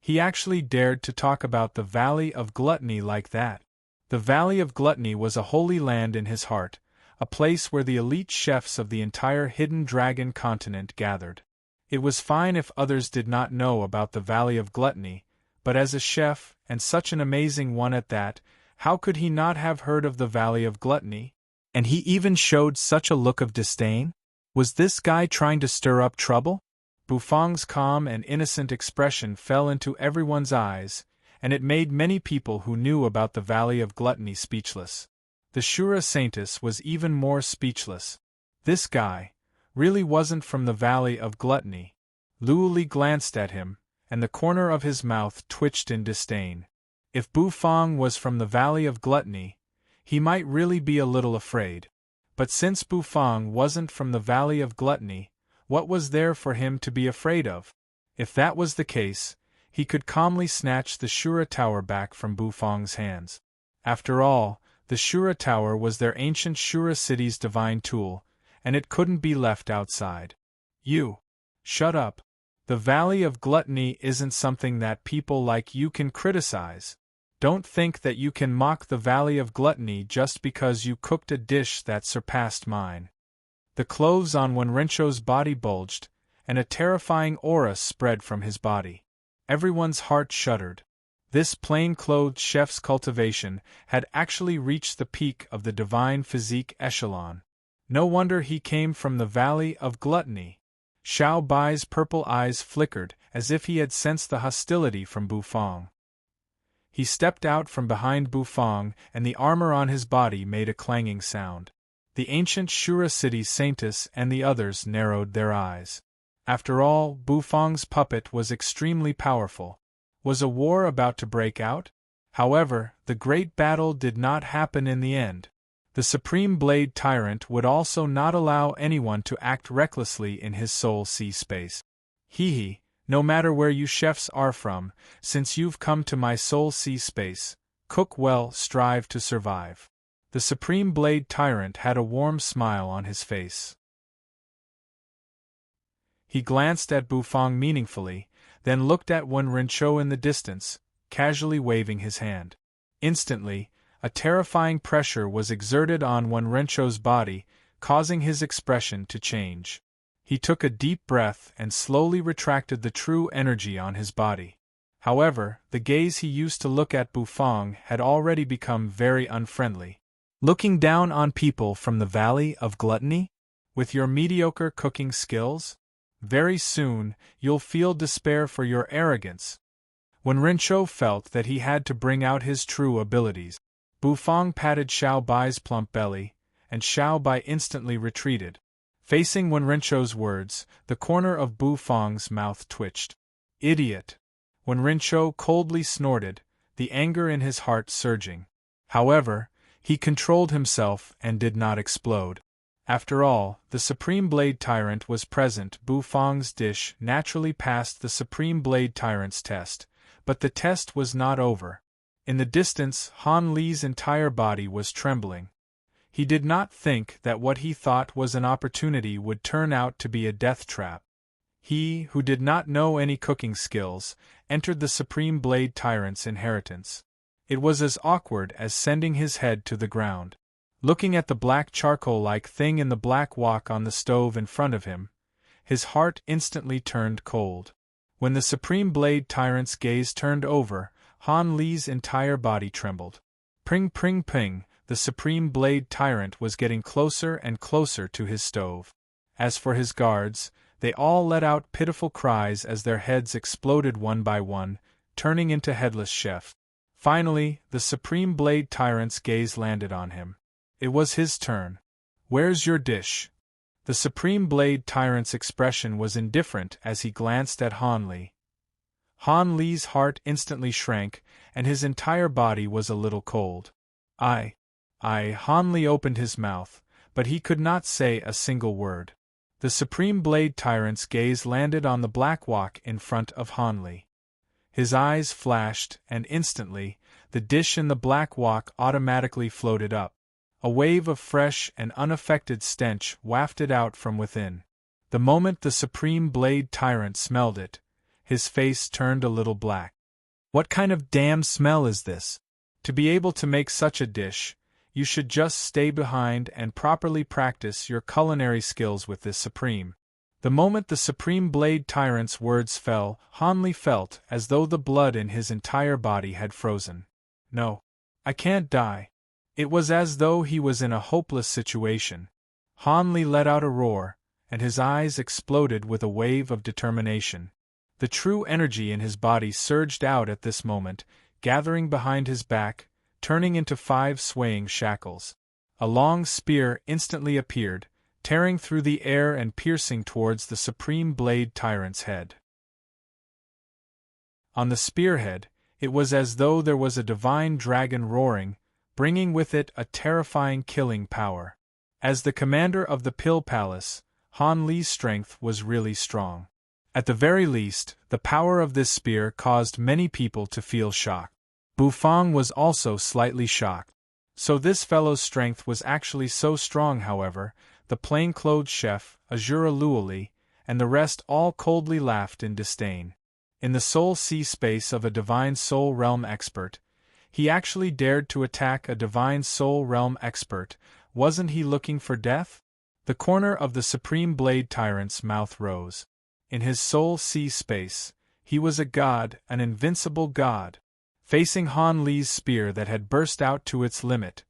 he actually dared to talk about the Valley of Gluttony like that. The Valley of Gluttony was a holy land in his heart, a place where the elite chefs of the entire Hidden Dragon continent gathered. It was fine if others did not know about the Valley of Gluttony, but as a chef, and such an amazing one at that, how could he not have heard of the Valley of Gluttony? And he even showed such a look of disdain? Was this guy trying to stir up trouble? Bufang's calm and innocent expression fell into everyone's eyes, and it made many people who knew about the Valley of Gluttony speechless. The Shura Saintess was even more speechless. This guy really wasn't from the Valley of Gluttony. Luoli glanced at him, and the corner of his mouth twitched in disdain. If Bufang was from the Valley of Gluttony, he might really be a little afraid. But since Bufang wasn't from the Valley of Gluttony, what was there for him to be afraid of? If that was the case, he could calmly snatch the Shura Tower back from Bufang's hands. After all, the Shura Tower was their ancient Shura city's divine tool, and it couldn't be left outside. You! Shut up! The Valley of Gluttony isn't something that people like you can criticize. Don't think that you can mock the Valley of Gluttony just because you cooked a dish that surpassed mine. The clothes on Wenrincho's body bulged, and a terrifying aura spread from his body. Everyone's heart shuddered. This plain-clothed chef's cultivation had actually reached the peak of the divine physique echelon. No wonder he came from the Valley of Gluttony. Xiao Bai's purple eyes flickered as if he had sensed the hostility from Bufang. He stepped out from behind Bufang, and the armor on his body made a clanging sound. The ancient Shura City Saintess and the others narrowed their eyes. After all, Bufang's puppet was extremely powerful. Was a war about to break out? However, the great battle did not happen in the end. The Supreme Blade Tyrant would also not allow anyone to act recklessly in his Soul Sea space. Hee, no matter where you chefs are from, since you've come to my Soul Sea space, cook well, strive to survive. The Supreme Blade Tyrant had a warm smile on his face. He glanced at Bufang meaningfully, then looked at Wenrincho in the distance, casually waving his hand. Instantly, a terrifying pressure was exerted on Wenrincho's body, causing his expression to change. He took a deep breath and slowly retracted the true energy on his body. However, the gaze he used to look at Bufang had already become very unfriendly. Looking down on people from the Valley of Gluttony? With your mediocre cooking skills? Very soon, you'll feel despair for your arrogance. When Rinzhou felt that he had to bring out his true abilities, Bu Fang patted Xiao Bai's plump belly, and Xiao Bai instantly retreated. Facing Wen Rinzhou's words, the corner of Bu Fang's mouth twitched. Idiot! When Rinzhou coldly snorted, the anger in his heart surging. However, he controlled himself and did not explode. After all, the Supreme Blade Tyrant was present. Bu Fang's dish naturally passed the Supreme Blade Tyrant's test, but the test was not over. In the distance, Han Li's entire body was trembling. He did not think that what he thought was an opportunity would turn out to be a death trap. He, who did not know any cooking skills, entered the Supreme Blade Tyrant's inheritance. It was as awkward as sending his head to the ground. Looking at the black charcoal-like thing in the black wok on the stove in front of him, his heart instantly turned cold. When the Supreme Blade Tyrant's gaze turned over, Han Li's entire body trembled. Pring pring ping, the Supreme Blade Tyrant was getting closer and closer to his stove. As for his guards, they all let out pitiful cries as their heads exploded one by one, turning into headless chefs. Finally, the Supreme Blade Tyrant's gaze landed on him. It was his turn. "Where's your dish?" The Supreme Blade Tyrant's expression was indifferent as he glanced at Han Li. Han Li's heart instantly shrank, and his entire body was a little cold. Han Li opened his mouth, but he could not say a single word. The Supreme Blade Tyrant's gaze landed on the black wok in front of Han Li. His eyes flashed, and instantly, the dish in the black wok automatically floated up. A wave of fresh and unaffected stench wafted out from within. The moment the Supreme Blade Tyrant smelled it, his face turned a little black. "What kind of damn smell is this? To be able to make such a dish, you should just stay behind and properly practice your culinary skills with this Supreme." The moment the Supreme Blade Tyrant's words fell, Han Li felt as though the blood in his entire body had frozen. "No. I can't die." It was as though he was in a hopeless situation. Han Li let out a roar, and his eyes exploded with a wave of determination. The true energy in his body surged out at this moment, gathering behind his back, turning into 5 swaying shackles. A long spear instantly appeared, tearing through the air and piercing towards the Supreme Blade Tyrant's head. On the spearhead, it was as though there was a divine dragon roaring, bringing with it a terrifying killing power. As the commander of the Pill Palace, Han Li's strength was really strong. At the very least, the power of this spear caused many people to feel shocked. Bu Fang was also slightly shocked. So this fellow's strength was actually so strong. However, the plain-clothed chef, Azura Luoli, and the rest all coldly laughed in disdain. In the soul sea space of a divine soul realm expert, he actually dared to attack a divine soul realm expert. Wasn't he looking for death? The corner of the Supreme Blade Tyrant's mouth rose. In his soul sea space, he was a god, an invincible god. Facing Han Li's spear that had burst out to its limit,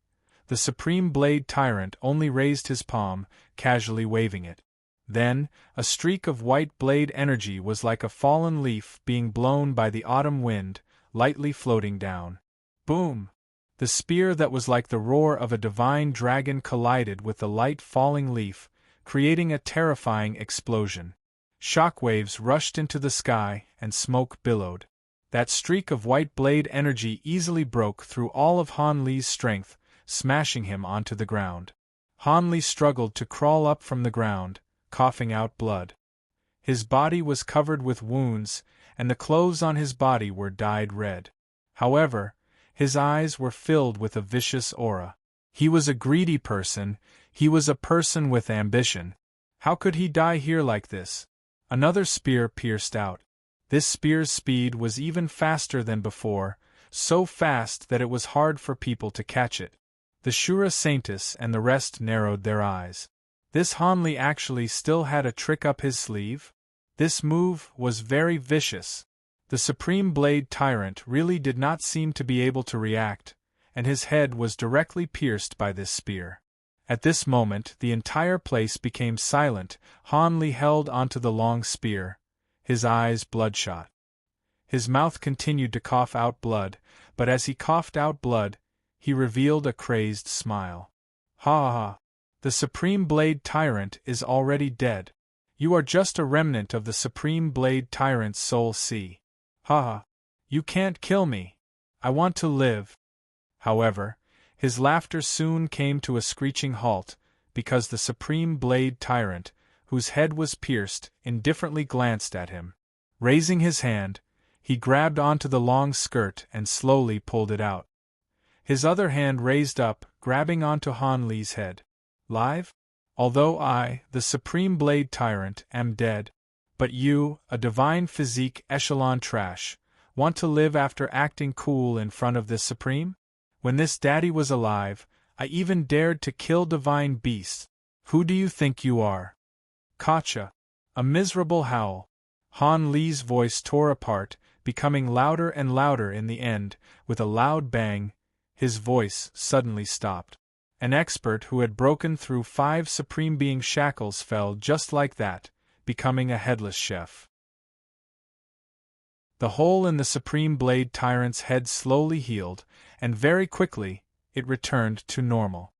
the Supreme Blade Tyrant only raised his palm, casually waving it. Then, a streak of white blade energy was like a fallen leaf being blown by the autumn wind, lightly floating down. Boom! The spear that was like the roar of a divine dragon collided with the light falling leaf, creating a terrifying explosion. Shockwaves rushed into the sky, and smoke billowed. That streak of white blade energy easily broke through all of Han Li's strength, smashing him onto the ground. Han Li struggled to crawl up from the ground, coughing out blood. His body was covered with wounds, and the clothes on his body were dyed red. However, his eyes were filled with a vicious aura. He was a greedy person, he was a person with ambition. How could he die here like this? Another spear pierced out. This spear's speed was even faster than before, so fast that it was hard for people to catch it. The Shura Saintess and the rest narrowed their eyes. This Han Li actually still had a trick up his sleeve? This move was very vicious. The Supreme Blade Tyrant really did not seem to be able to react, and his head was directly pierced by this spear. At this moment the entire place became silent. Han Li held onto the long spear, his eyes bloodshot. His mouth continued to cough out blood, but as he coughed out blood, he revealed a crazed smile. Ha ha ha! The Supreme Blade Tyrant is already dead. You are just a remnant of the Supreme Blade Tyrant's soul. See? Ha ha! You can't kill me. I want to live. However, his laughter soon came to a screeching halt, because the Supreme Blade Tyrant, whose head was pierced, indifferently glanced at him. Raising his hand, he grabbed onto the long skirt and slowly pulled it out. His other hand raised up, grabbing onto Han Li's head. Live? Although I, the Supreme Blade Tyrant, am dead. But you, a divine physique echelon trash, want to live after acting cool in front of this Supreme? When this daddy was alive, I even dared to kill divine beasts. Who do you think you are? Gotcha! A miserable howl. Han Li's voice tore apart, becoming louder and louder in the end. With a loud bang, his voice suddenly stopped. An expert who had broken through 5 Supreme Being shackles fell just like that, becoming a headless chef. The hole in the Supreme Blade Tyrant's head slowly healed, and very quickly, it returned to normal.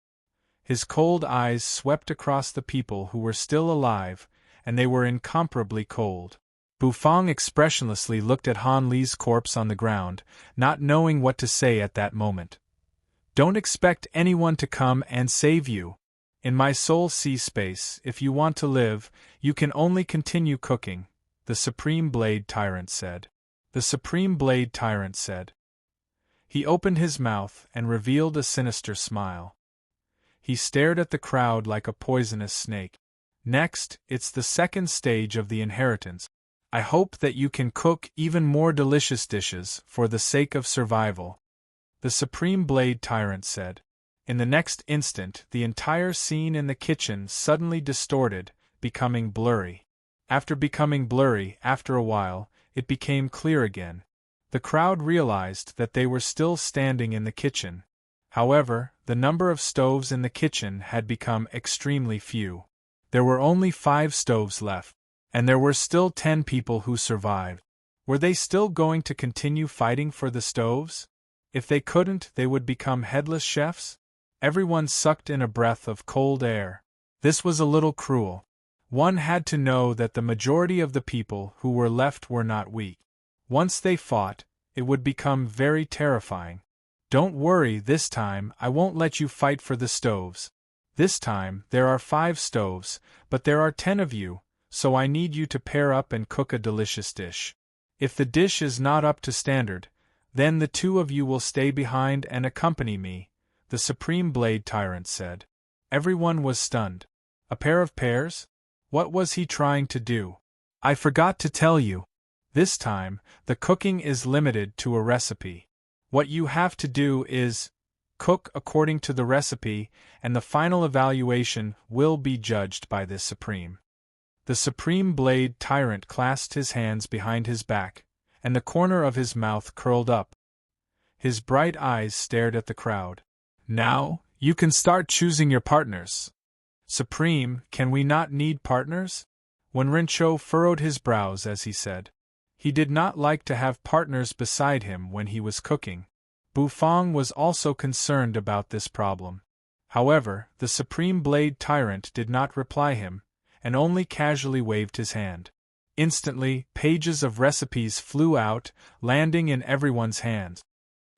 His cold eyes swept across the people who were still alive, and they were incomparably cold. Bufang expressionlessly looked at Han Li's corpse on the ground, not knowing what to say at that moment. Don't expect anyone to come and save you. In my soul sea space, if you want to live, you can only continue cooking, the Supreme Blade Tyrant said. The Supreme Blade Tyrant said. He opened his mouth and revealed a sinister smile. He stared at the crowd like a poisonous snake. Next, it's the second stage of the inheritance. I hope that you can cook even more delicious dishes for the sake of survival, the Supreme Blade Tyrant said. In the next instant, the entire scene in the kitchen suddenly distorted, becoming blurry. After becoming blurry, after a while, it became clear again. The crowd realized that they were still standing in the kitchen. However, the number of stoves in the kitchen had become extremely few. There were only 5 stoves left, and there were still 10 people who survived. Were they still going to continue fighting for the stoves? If they couldn't, they would become headless chefs? Everyone sucked in a breath of cold air. This was a little cruel. One had to know that the majority of the people who were left were not weak. Once they fought, it would become very terrifying. Don't worry, this time I won't let you fight for the stoves. This time there are 5 stoves, but there are 10 of you, so I need you to pair up and cook a delicious dish. If the dish is not up to standard, then the 2 of you will stay behind and accompany me, the Supreme Blade Tyrant said. Everyone was stunned. A pair of pairs? What was he trying to do? I forgot to tell you. This time, the cooking is limited to a recipe. What you have to do is cook according to the recipe, and the final evaluation will be judged by the Supreme. The Supreme Blade Tyrant clasped his hands behind his back, and the corner of his mouth curled up. His bright eyes stared at the crowd. Now, you can start choosing your partners. Supreme, can we not need partners? When Rincho furrowed his brows as he said. He did not like to have partners beside him when he was cooking. Bufang was also concerned about this problem. However, the Supreme Blade Tyrant did not reply him, and only casually waved his hand. Instantly, pages of recipes flew out, landing in everyone's hands.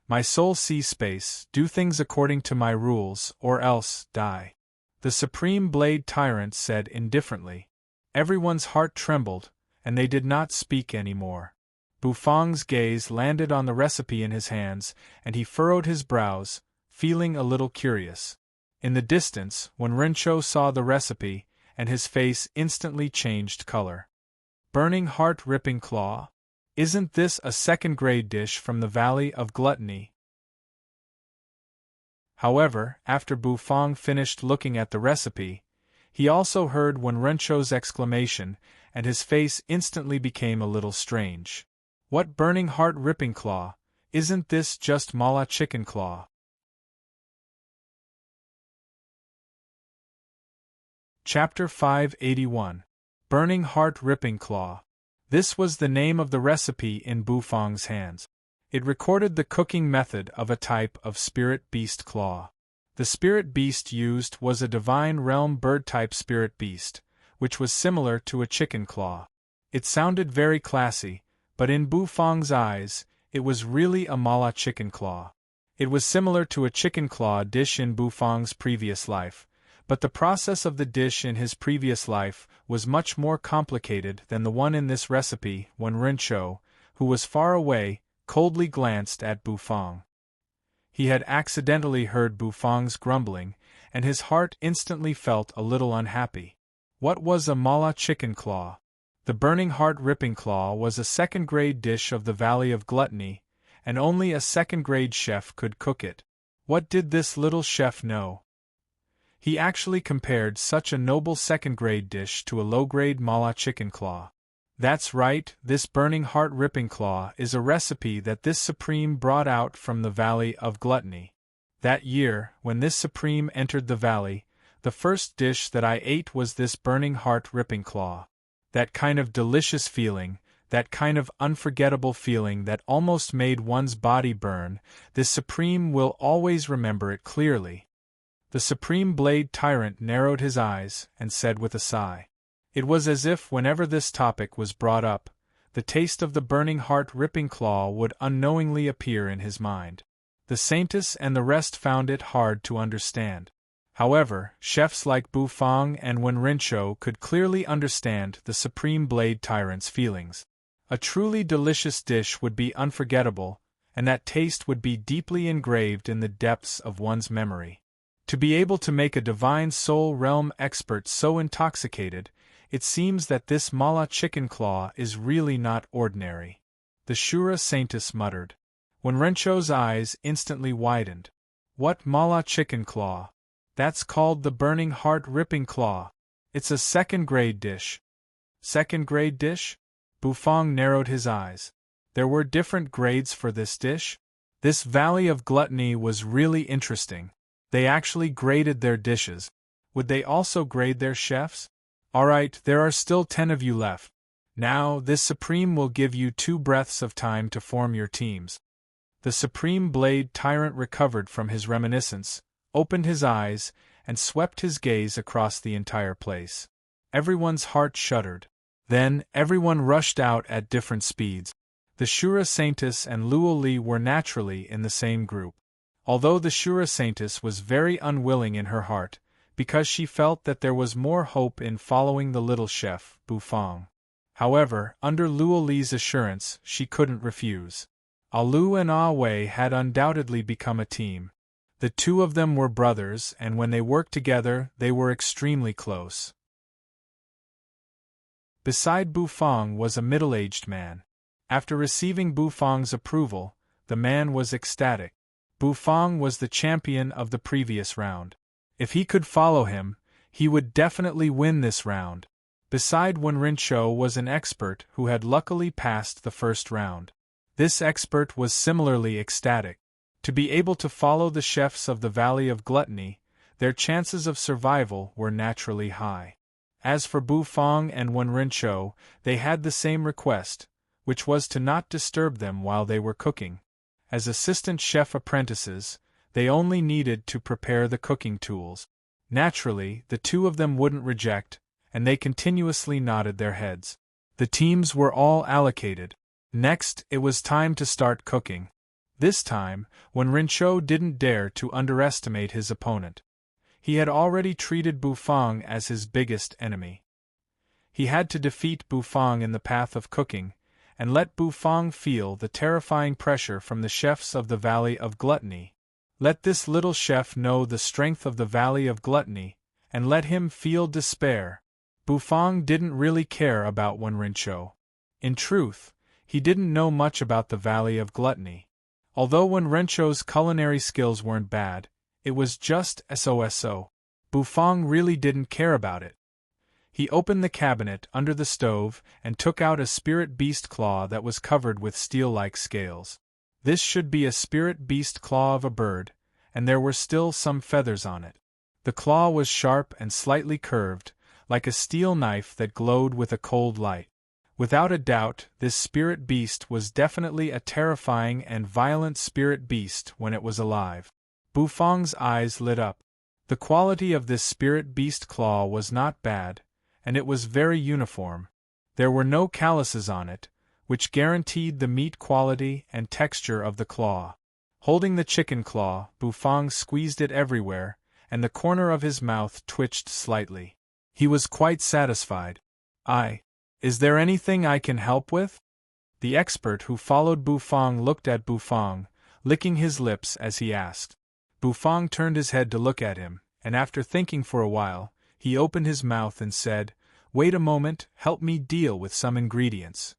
My soul sea space, do things according to my rules, or else die, the Supreme Blade Tyrant said indifferently. Everyone's heart trembled, and they did not speak anymore. Bufang's gaze landed on the recipe in his hands, and he furrowed his brows, feeling a little curious. In the distance, when Rincho saw the recipe, and his face instantly changed color. Burning heart-ripping claw? Isn't this a second-grade dish from the Valley of Gluttony? However, after Bufang finished looking at the recipe, he also heard Rincho's exclamation, and his face instantly became a little strange. What burning heart-ripping claw? Isn't this just mala chicken claw? Chapter 581. Burning heart-ripping claw. This was the name of the recipe in Bufang's hands. It recorded the cooking method of a type of spirit beast claw. The spirit beast used was a divine realm bird-type spirit beast, which was similar to a chicken claw. It sounded very classy, but in Bufang's eyes, it was really a mala chicken claw. It was similar to a chicken claw dish in Bufang's previous life, but the process of the dish in his previous life was much more complicated than the one in this recipe. When Rinzhou, who was far away, coldly glanced at Bufang. He had accidentally heard Bufang's grumbling, and his heart instantly felt a little unhappy. What was a mala chicken claw? The burning heart-ripping claw was a second-grade dish of the Valley of Gluttony, and only a second-grade chef could cook it. What did this little chef know? He actually compared such a noble second-grade dish to a low-grade mala chicken claw. That's right, this burning heart-ripping claw is a recipe that this Supreme brought out from the Valley of Gluttony. That year, when this Supreme entered the valley, the first dish that I ate was this burning heart-ripping claw. That kind of delicious feeling, that kind of unforgettable feeling that almost made one's body burn, this Supreme will always remember it clearly. The Supreme Blade Tyrant narrowed his eyes and said with a sigh. It was as if whenever this topic was brought up, the taste of the burning heart-ripping claw would unknowingly appear in his mind. The Saintess and the rest found it hard to understand. However, chefs like Bufang and Wen Rinzhou could clearly understand the Supreme Blade Tyrant's feelings. A truly delicious dish would be unforgettable, and that taste would be deeply engraved in the depths of one's memory. To be able to make a divine soul realm expert so intoxicated, it seems that this mala chicken claw is really not ordinary. The Shura Saintess muttered. Wen Rinzhou's eyes instantly widened. What mala chicken claw? That's called the burning heart-ripping claw. It's a second-grade dish. Second-grade dish? Bufang narrowed his eyes. There were different grades for this dish? This Valley of Gluttony was really interesting. They actually graded their dishes. Would they also grade their chefs? Alright, there are still 10 of you left. Now, this Supreme will give you 2 breaths of time to form your teams. The Supreme Blade Tyrant recovered from his reminiscence, opened his eyes, and swept his gaze across the entire place. Everyone's heart shuddered. Then, everyone rushed out at different speeds. The Shura Saintess and Luo Li were naturally in the same group. Although the Shura Saintess was very unwilling in her heart, because she felt that there was more hope in following the little chef, Bufang. However, under Luo Li's assurance, she couldn't refuse. Alu and Ah Wei had undoubtedly become a team. The two of them were brothers, and when they worked together, they were extremely close. Beside Bufang was a middle-aged man. After receiving Bufang's approval, the man was ecstatic. Bufang was the champion of the previous round. If he could follow him, he would definitely win this round. Beside Wen Rinzhou was an expert who had luckily passed the first round. This expert was similarly ecstatic. To be able to follow the chefs of the Valley of Gluttony, their chances of survival were naturally high. As for Bufang and Wen Rinzhou, they had the same request, which was to not disturb them while they were cooking. As assistant chef apprentices, they only needed to prepare the cooking tools. Naturally, the two of them wouldn't reject, and they continuously nodded their heads. The teams were all allocated. Next, it was time to start cooking. This time, Wen Rinzhou didn't dare to underestimate his opponent. He had already treated Bufang as his biggest enemy. He had to defeat Bufang in the path of cooking, and let Bufang feel the terrifying pressure from the chefs of the Valley of Gluttony. Let this little chef know the strength of the Valley of Gluttony, and let him feel despair. Bufang didn't really care about Wen Rinzhou. In truth, he didn't know much about the Valley of Gluttony. Although Wen Rinzhou's culinary skills weren't bad, it was just so. Bufang really didn't care about it. He opened the cabinet under the stove and took out a spirit beast claw that was covered with steel-like scales. This should be a spirit beast claw of a bird, and there were still some feathers on it. The claw was sharp and slightly curved, like a steel knife that glowed with a cold light. Without a doubt, this spirit beast was definitely a terrifying and violent spirit beast when it was alive. Bufang's eyes lit up. The quality of this spirit beast claw was not bad, and it was very uniform. There were no calluses on it, which guaranteed the meat quality and texture of the claw. Holding the chicken claw, Bufang squeezed it everywhere, and the corner of his mouth twitched slightly. He was quite satisfied. Is there anything I can help with? The expert who followed Bufang looked at Bufang, licking his lips as he asked. Bufang turned his head to look at him, and after thinking for a while, he opened his mouth and said, "Wait a moment, help me deal with some ingredients."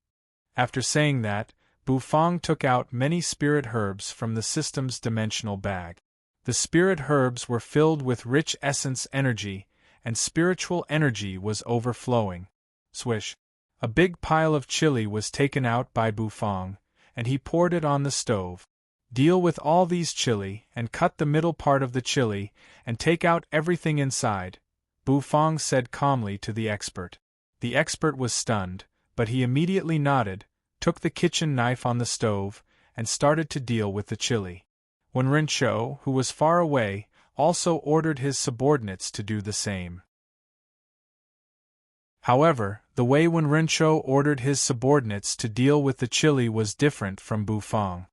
After saying that, Bufang took out many spirit herbs from the system's dimensional bag. The spirit herbs were filled with rich essence energy, and spiritual energy was overflowing. Swish! A big pile of chili was taken out by Bufang, and he poured it on the stove. Deal with all these chili, and cut the middle part of the chili, and take out everything inside, Bufang said calmly to the expert. The expert was stunned, but he immediately nodded, took the kitchen knife on the stove, and started to deal with the chili. When Rinchou, who was far away, also ordered his subordinates to do the same. However, the way when Rinchou ordered his subordinates to deal with the chili was different from Bufang.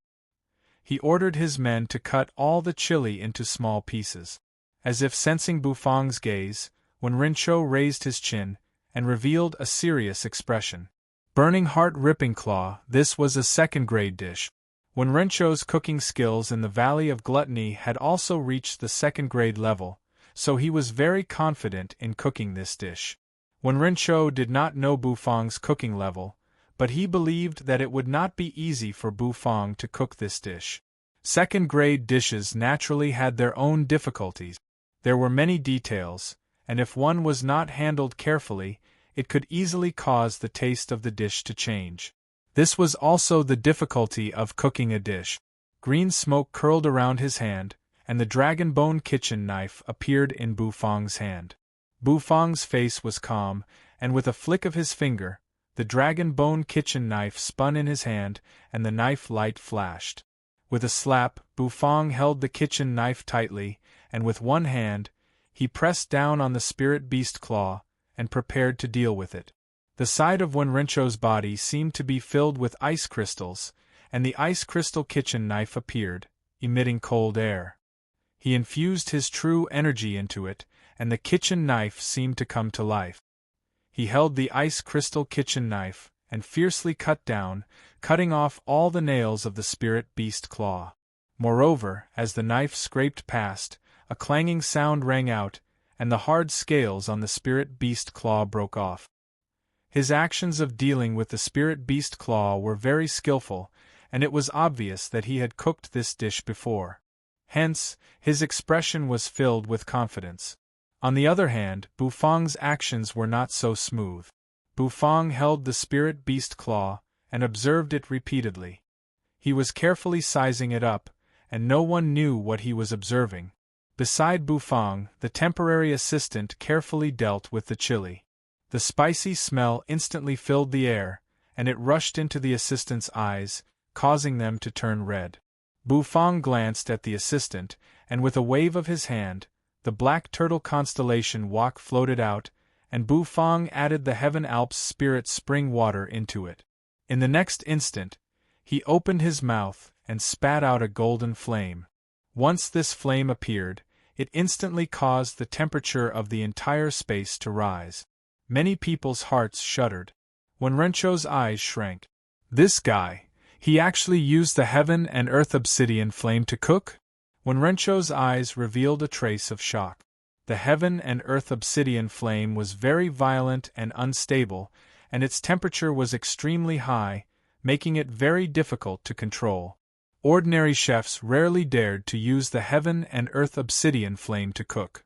He ordered his men to cut all the chili into small pieces. As if sensing Bufang's gaze, when Rinchou raised his chin, and revealed a serious expression. Burning heart-ripping claw, this was a second-grade dish. When Rinchou's cooking skills in the Valley of Gluttony had also reached the second-grade level, so he was very confident in cooking this dish. When Rinchou did not know Bufang's cooking level, but he believed that it would not be easy for Bufang to cook this dish. Second-grade dishes naturally had their own difficulties. There were many details, and if one was not handled carefully, it could easily cause the taste of the dish to change. This was also the difficulty of cooking a dish. Green smoke curled around his hand, and the dragon bone kitchen knife appeared in Bufang's hand. Bufang's face was calm, and with a flick of his finger, the dragon bone kitchen knife spun in his hand, and the knife light flashed. With a slap, Bufang held the kitchen knife tightly, and with one hand, he pressed down on the spirit beast claw, and prepared to deal with it. The side of Rinchou's body seemed to be filled with ice crystals, and the ice crystal kitchen knife appeared, emitting cold air. He infused his true energy into it, and the kitchen knife seemed to come to life. He held the ice crystal kitchen knife, and fiercely cut down, cutting off all the nails of the spirit beast claw. Moreover, as the knife scraped past, a clanging sound rang out, and the hard scales on the spirit beast claw broke off. His actions of dealing with the spirit beast claw were very skillful, and it was obvious that he had cooked this dish before. Hence, his expression was filled with confidence. On the other hand, Bufang's actions were not so smooth. Bufang held the spirit beast claw, and observed it repeatedly. He was carefully sizing it up, and no one knew what he was observing. Beside Bufang, the temporary assistant carefully dealt with the chili. The spicy smell instantly filled the air, and it rushed into the assistant's eyes, causing them to turn red. Bufang glanced at the assistant, and with a wave of his hand, the black turtle constellation wok floated out, and Bufang added the Heaven Alps spirit spring water into it. In the next instant, he opened his mouth and spat out a golden flame. Once this flame appeared, it instantly caused the temperature of the entire space to rise. Many people's hearts shuddered. When Rinchou's eyes shrank. This guy, he actually used the heaven and earth obsidian flame to cook? When Rinchou's eyes revealed a trace of shock. The heaven and earth obsidian flame was very violent and unstable, and its temperature was extremely high, making it very difficult to control. Ordinary chefs rarely dared to use the heaven and earth obsidian flame to cook.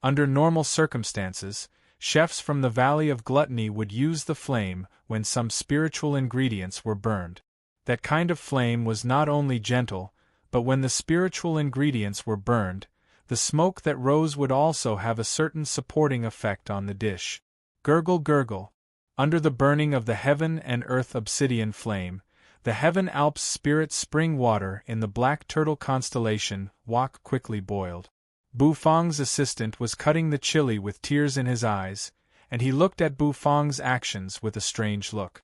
Under normal circumstances, chefs from the Valley of Gluttony would use the flame when some spiritual ingredients were burned. That kind of flame was not only gentle, but when the spiritual ingredients were burned, the smoke that rose would also have a certain supporting effect on the dish. Gurgle gurgle, Under the burning of the heaven and earth obsidian flame, the heaven Alps spirit spring water in the black turtle constellation Wak quickly boiled. Bufang's assistant was cutting the chili with tears in his eyes, and he looked at Bufang's actions with a strange look.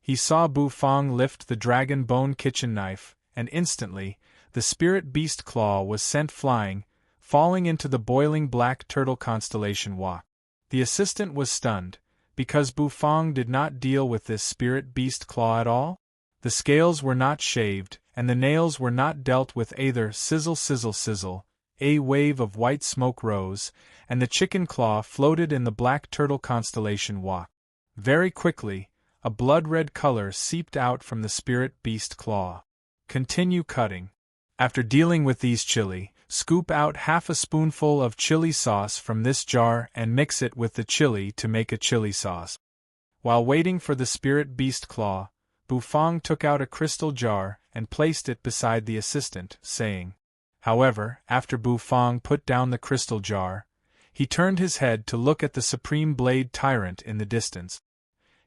He saw Bufang lift the dragon bone kitchen knife, and instantly, the spirit beast claw was sent flying, falling into the boiling black turtle constellation Wak. The assistant was stunned, because Bufang did not deal with this spirit beast claw at all. The scales were not shaved, and the nails were not dealt with either. Sizzle sizzle sizzle, a wave of white smoke rose, and the chicken claw floated in the black turtle constellation Wak. Very quickly, a blood-red color seeped out from the spirit beast claw. Continue cutting. After dealing with these chili, scoop out half a spoonful of chili sauce from this jar and mix it with the chili to make a chili sauce. While waiting for the spirit beast claw, Bufang took out a crystal jar and placed it beside the assistant, saying, However, after Bufang put down the crystal jar, he turned his head to look at the supreme blade tyrant in the distance.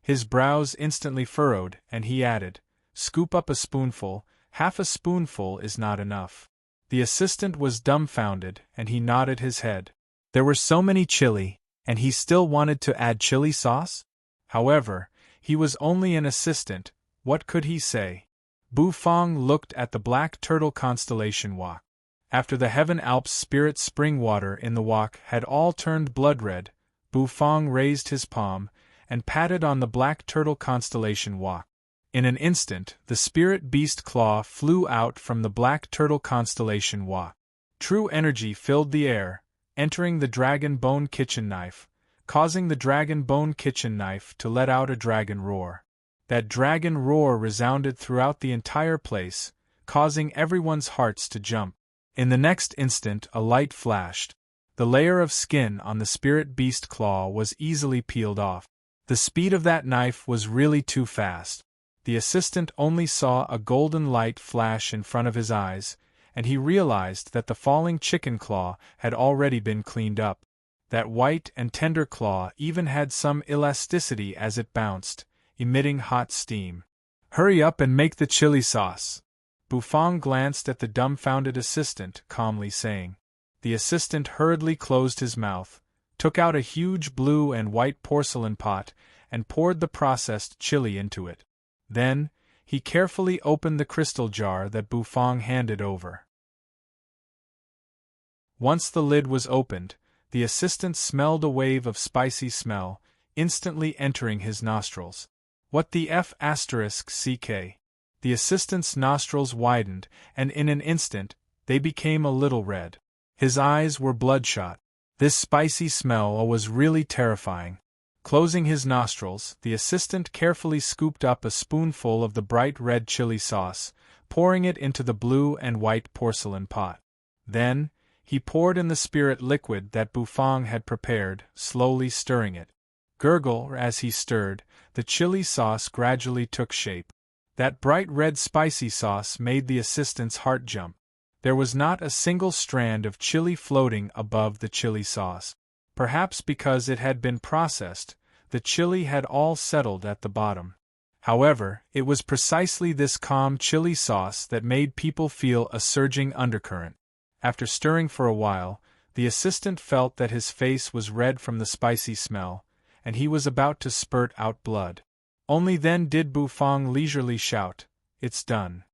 His brows instantly furrowed, and he added, Scoop up a spoonful, half a spoonful is not enough. The assistant was dumbfounded, and he nodded his head. There were so many chili, and he still wanted to add chili sauce? However, he was only an assistant, what could he say? Bufang looked at the black turtle constellation Wak. After the heaven Alps spirit spring water in the Wak had all turned blood-red, Bufang raised his palm, and patted on the black turtle constellation Wak. In an instant, the spirit beast claw flew out from the black turtle constellation Wak. True energy filled the air, entering the dragon bone kitchen knife, causing the dragon bone kitchen knife to let out a dragon roar. That dragon roar resounded throughout the entire place, causing everyone's hearts to jump. In the next instant, a light flashed. The layer of skin on the spirit beast claw was easily peeled off. The speed of that knife was really too fast. The assistant only saw a golden light flash in front of his eyes, and he realized that the falling chicken claw had already been cleaned up. That white and tender claw even had some elasticity as it bounced, emitting hot steam. Hurry up and make the chili sauce. Bufang glanced at the dumbfounded assistant, calmly saying. The assistant hurriedly closed his mouth, took out a huge blue and white porcelain pot, and poured the processed chili into it. Then, he carefully opened the crystal jar that Bufang handed over. Once the lid was opened, the assistant smelled a wave of spicy smell, instantly entering his nostrils. What the f*ck? The assistant's nostrils widened, and in an instant, they became a little red. His eyes were bloodshot. This spicy smell was really terrifying. Closing his nostrils, the assistant carefully scooped up a spoonful of the bright red chili sauce, pouring it into the blue and white porcelain pot. Then, he poured in the spirit liquid that Bufang had prepared, slowly stirring it. Gurgle as he stirred, the chili sauce gradually took shape. That bright red spicy sauce made the assistant's heart jump. There was not a single strand of chili floating above the chili sauce. Perhaps because it had been processed, the chili had all settled at the bottom. However, it was precisely this calm chili sauce that made people feel a surging undercurrent. After stirring for a while, the assistant felt that his face was red from the spicy smell, and he was about to spurt out blood. Only then did Bufang leisurely shout, "It's done."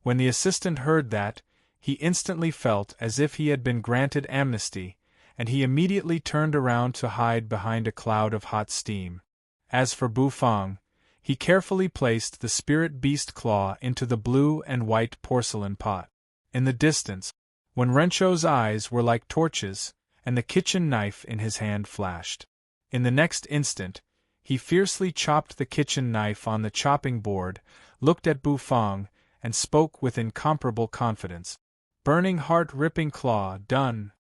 When the assistant heard that, he instantly felt as if he had been granted amnesty, and he immediately turned around to hide behind a cloud of hot steam. As for Bufang, he carefully placed the spirit beast claw into the blue and white porcelain pot. In the distance, when Rencho's eyes were like torches, and the kitchen knife in his hand flashed. In the next instant, he fiercely chopped the kitchen knife on the chopping board, looked at Bufang, and spoke with incomparable confidence. "Burning heart-ripping claw, done."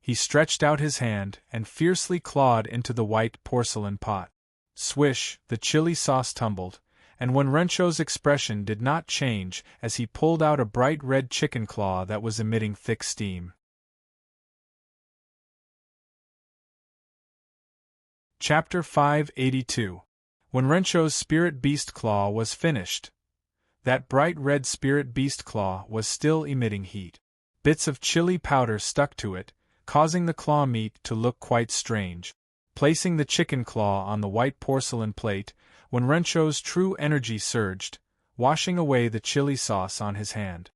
He stretched out his hand and fiercely clawed into the white porcelain pot. Swish, the chili sauce tumbled, and when Rencho's expression did not change as he pulled out a bright red chicken claw that was emitting thick steam. Chapter 582. When Rencho's spirit beast claw was finished, that bright red spirit beast claw was still emitting heat. Bits of chili powder stuck to it, causing the claw meat to look quite strange. Placing the chicken claw on the white porcelain plate, when Rencho's true energy surged, washing away the chili sauce on his hand.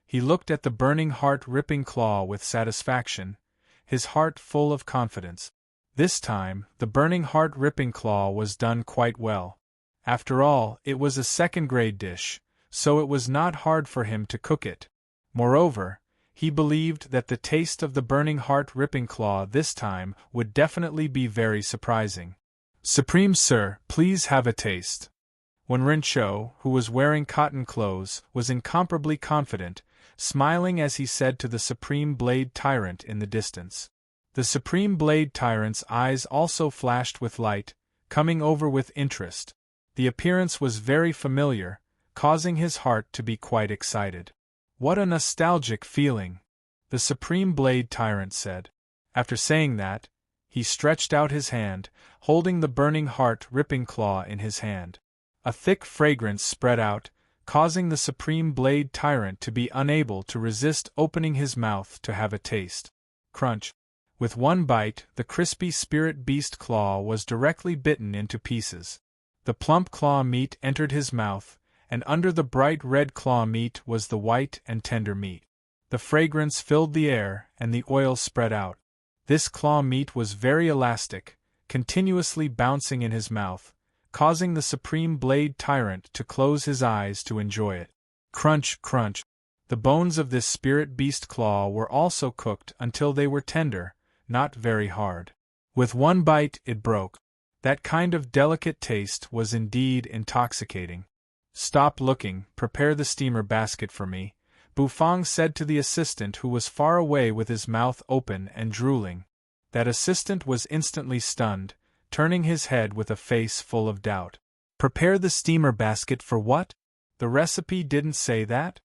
He looked at the burning heart-ripping claw with satisfaction, his heart full of confidence. This time, the burning heart-ripping claw was done quite well. After all, it was a second-grade dish, so it was not hard for him to cook it. Moreover, he believed that the taste of the burning heart-ripping claw this time would definitely be very surprising. "Supreme Sir, please have a taste." When Rencho, who was wearing cotton clothes, was incomparably confident, smiling as he said to the Supreme Blade Tyrant in the distance. The Supreme Blade Tyrant's eyes also flashed with light, coming over with interest. The appearance was very familiar, causing his heart to be quite excited. "What a nostalgic feeling," the Supreme Blade Tyrant said. After saying that, he stretched out his hand, holding the burning heart-ripping claw in his hand. A thick fragrance spread out, causing the Supreme Blade Tyrant to be unable to resist opening his mouth to have a taste. Crunch! With one bite, the crispy spirit beast claw was directly bitten into pieces. The plump claw meat entered his mouth, and under the bright red claw meat was the white and tender meat. The fragrance filled the air, and the oil spread out. This claw meat was very elastic, continuously bouncing in his mouth, causing the Supreme Blade Tyrant to close his eyes to enjoy it. Crunch, crunch! The bones of this spirit beast claw were also cooked until they were tender, not very hard. With one bite it broke. That kind of delicate taste was indeed intoxicating. "Stop looking, prepare the steamer basket for me," Bufang said to the assistant who was far away with his mouth open and drooling. That assistant was instantly stunned, turning his head with a face full of doubt. "Prepare the steamer basket for what? The recipe didn't say that?"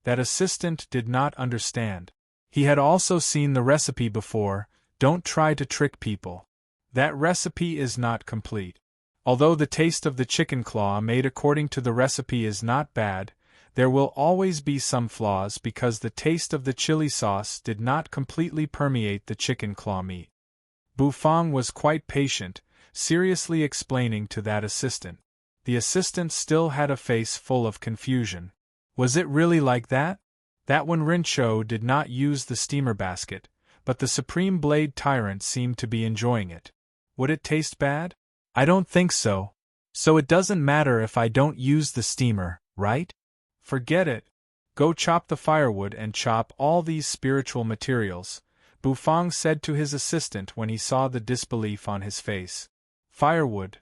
That assistant did not understand. He had also seen the recipe before. Don't try to trick people. That recipe is not complete. Although the taste of the chicken claw made according to the recipe is not bad, there will always be some flaws because the taste of the chili sauce did not completely permeate the chicken claw meat. Bufang was quite patient, seriously explaining to that assistant. The assistant still had a face full of confusion. Was it really like that? That when Rencho did not use the steamer basket, but the Supreme Blade Tyrant seemed to be enjoying it. Would it taste bad? I don't think so. So it doesn't matter if I don't use the steamer, right? Forget it. Go chop the firewood and chop all these spiritual materials, Bufang said to his assistant when he saw the disbelief on his face. Firewood.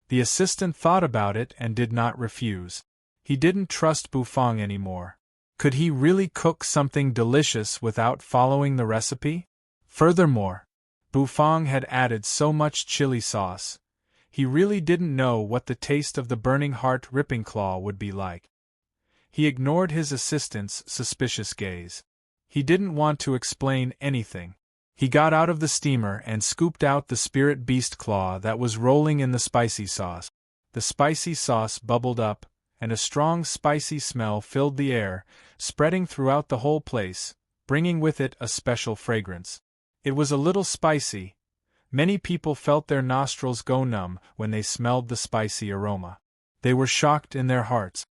The assistant thought about it and did not refuse. He didn't trust Bufang anymore. Could he really cook something delicious without following the recipe? Furthermore, Bufang had added so much chili sauce. He really didn't know what the taste of the burning heart-ripping claw would be like. He ignored his assistant's suspicious gaze. He didn't want to explain anything. He got out of the steamer and scooped out the spirit beast claw that was rolling in the spicy sauce. The spicy sauce bubbled up, and a strong spicy smell filled the air, spreading throughout the whole place, bringing with it a special fragrance. It was a little spicy. Many people felt their nostrils go numb when they smelled the spicy aroma. They were shocked in their hearts.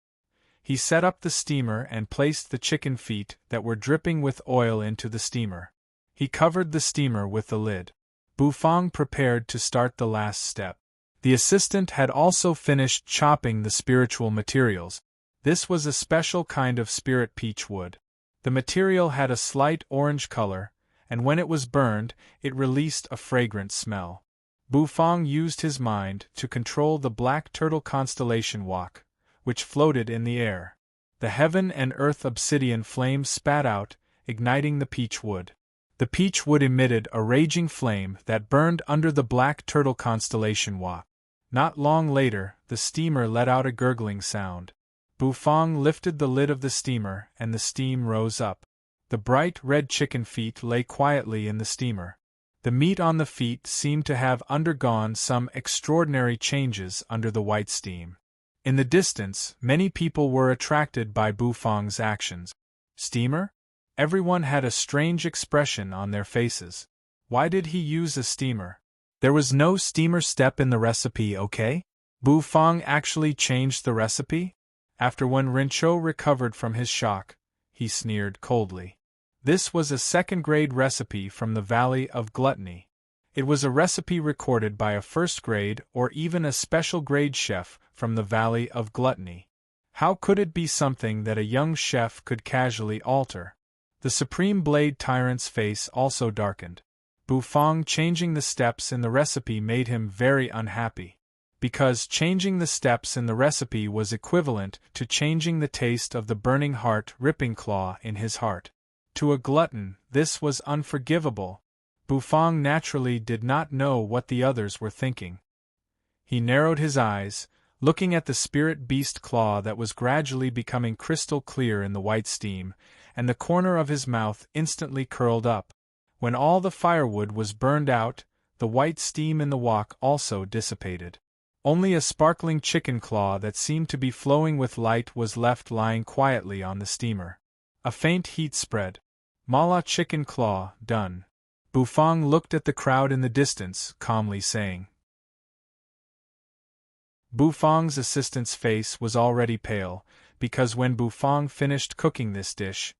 He set up the steamer and placed the chicken feet that were dripping with oil into the steamer. He covered the steamer with the lid. Bufang prepared to start the last step. The assistant had also finished chopping the spiritual materials. This was a special kind of spirit peach wood. The material had a slight orange color, and when it was burned, it released a fragrant smell. Bufang used his mind to control the black turtle constellation wok, which floated in the air. The heaven and earth obsidian flames spat out, igniting the peach wood. The peach wood emitted a raging flame that burned under the black turtle constellation wok. Not long later, the steamer let out a gurgling sound. Bufang lifted the lid of the steamer and the steam rose up. The bright red chicken feet lay quietly in the steamer. The meat on the feet seemed to have undergone some extraordinary changes under the white steam. In the distance, many people were attracted by Bufang's actions. Steamer? Everyone had a strange expression on their faces. Why did he use a steamer? There was no steamer step in the recipe, okay? Bufang actually changed the recipe? After when Rinchou recovered from his shock, he sneered coldly. This was a second-grade recipe from the Valley of Gluttony. It was a recipe recorded by a first-grade or even a special-grade chef from the Valley of Gluttony. How could it be something that a young chef could casually alter? The Supreme Blade Tyrant's face also darkened. Bufang changing the steps in the recipe made him very unhappy, because changing the steps in the recipe was equivalent to changing the taste of the burning heart ripping claw in his heart. To a glutton, this was unforgivable. Bufang naturally did not know what the others were thinking. He narrowed his eyes, looking at the spirit beast claw that was gradually becoming crystal clear in the white steam, and the corner of his mouth instantly curled up. When all the firewood was burned out, the white steam in the wok also dissipated. Only a sparkling chicken claw that seemed to be flowing with light was left lying quietly on the steamer. A faint heat spread. Mala chicken claw, done. Bufang looked at the crowd in the distance, calmly saying. Bufang's assistant's face was already pale, because when Bufang finished cooking this dish,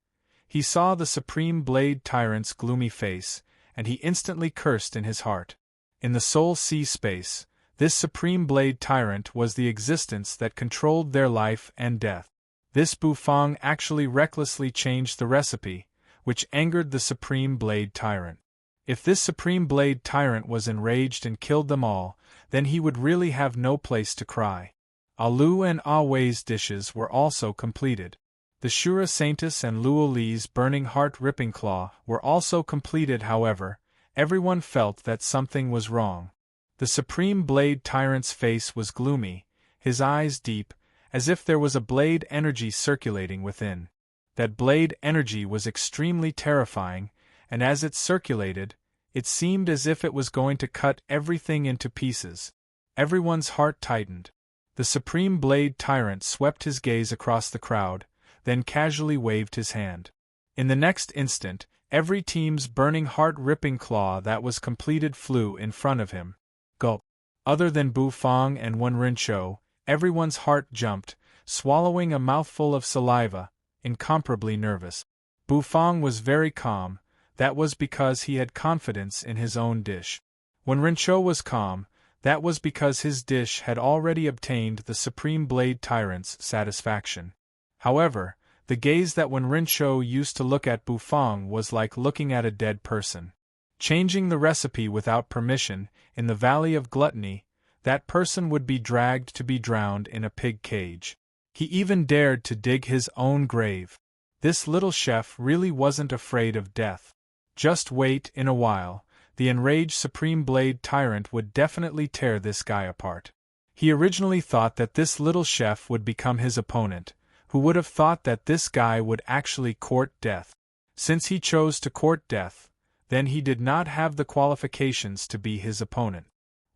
he saw the Supreme Blade Tyrant's gloomy face, and he instantly cursed in his heart. In the Soul Sea space, this Supreme Blade Tyrant was the existence that controlled their life and death. This Bufang actually recklessly changed the recipe, which angered the Supreme Blade Tyrant. If this Supreme Blade Tyrant was enraged and killed them all, then he would really have no place to cry. Alu and Awei's dishes were also completed. The Shura Saintus and Luo Li's burning heart ripping claw were also completed. However, everyone felt that something was wrong. The Supreme Blade Tyrant's face was gloomy, his eyes deep, as if there was a blade energy circulating within. That blade energy was extremely terrifying, and as it circulated, it seemed as if it was going to cut everything into pieces. Everyone's heart tightened. The Supreme Blade Tyrant swept his gaze across the crowd, then casually waved his hand. In the next instant, every team's burning heart-ripping claw that was completed flew in front of him. Gulp. Other than Bufang and Wen Rinchou, everyone's heart jumped, swallowing a mouthful of saliva, incomparably nervous. Bufang was very calm. That was because he had confidence in his own dish. When Rinchou was calm, that was because his dish had already obtained the Supreme Blade Tyrant's satisfaction. However, the gaze that Wen Rinchou used to look at Bufang was like looking at a dead person. Changing the recipe without permission, in the Valley of Gluttony, that person would be dragged to be drowned in a pig cage. He even dared to dig his own grave. This little chef really wasn't afraid of death. Just wait, in a while, the enraged Supreme Blade Tyrant would definitely tear this guy apart. He originally thought that this little chef would become his opponent. Who would have thought that this guy would actually court death? Since he chose to court death, then he did not have the qualifications to be his opponent.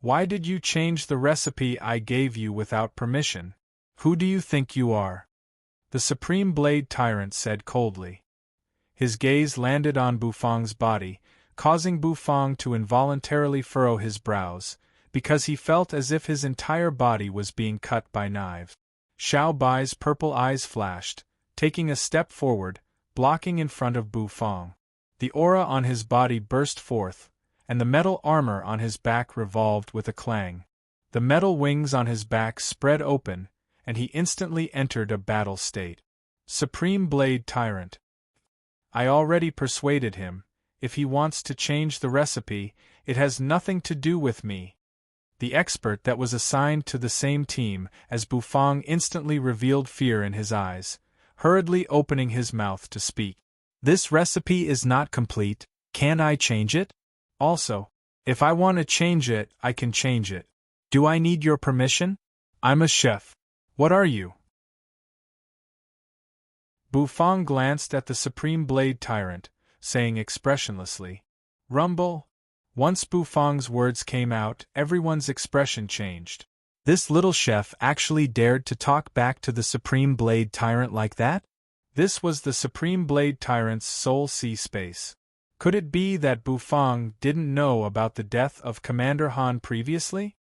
Why did you change the recipe I gave you without permission? Who do you think you are? The Supreme Blade Tyrant said coldly. His gaze landed on Bufang's body, causing Bufang to involuntarily furrow his brows, because he felt as if his entire body was being cut by knives. Xiao Bai's purple eyes flashed, taking a step forward, blocking in front of Bufang. The aura on his body burst forth, and the metal armor on his back revolved with a clang. The metal wings on his back spread open, and he instantly entered a battle state. Supreme Blade Tyrant. I already persuaded him. If he wants to change the recipe, it has nothing to do with me. The expert that was assigned to the same team as Bufang instantly revealed fear in his eyes, hurriedly opening his mouth to speak. This recipe is not complete. Can I change it? Also, if I want to change it, I can change it. Do I need your permission? I'm a chef. What are you? Bufang glanced at the Supreme Blade Tyrant, saying expressionlessly, Rumble? Once Bufang's words came out, everyone's expression changed. This little chef actually dared to talk back to the Supreme Blade Tyrant like that? This was the Supreme Blade Tyrant's soul sea space. Could it be that Bufang didn't know about the death of Commander Han previously?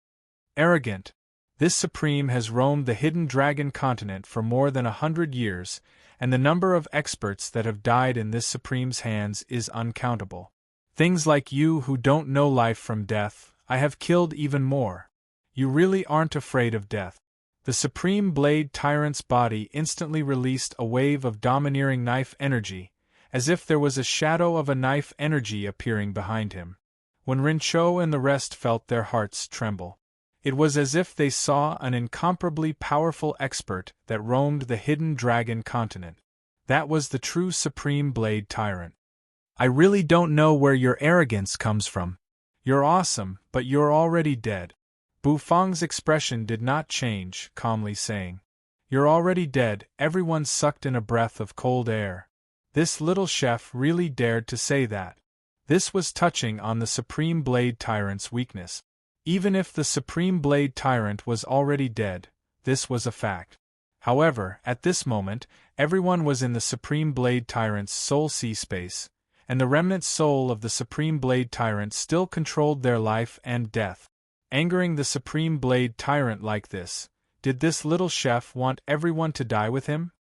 Arrogant. This Supreme has roamed the hidden dragon continent for more than 100 years, and the number of experts that have died in this Supreme's hands is uncountable. Things like you who don't know life from death, I have killed even more. You really aren't afraid of death. The Supreme Blade Tyrant's body instantly released a wave of domineering knife energy, as if there was a shadow of a knife energy appearing behind him. When Rinchou and the rest felt their hearts tremble, it was as if they saw an incomparably powerful expert that roamed the hidden dragon continent. That was the true Supreme Blade Tyrant. I really don't know where your arrogance comes from. You're awesome, but you're already dead. Bufang's expression did not change, calmly saying, "You're already dead." Everyone sucked in a breath of cold air. This little chef really dared to say that. This was touching on the Supreme Blade Tyrant's weakness. Even if the Supreme Blade Tyrant was already dead, this was a fact. However, at this moment, everyone was in the Supreme Blade Tyrant's soul sea space, and the remnant soul of the Supreme Blade Tyrant still controlled their life and death. Angering the Supreme Blade Tyrant like this, did this little chef want everyone to die with him?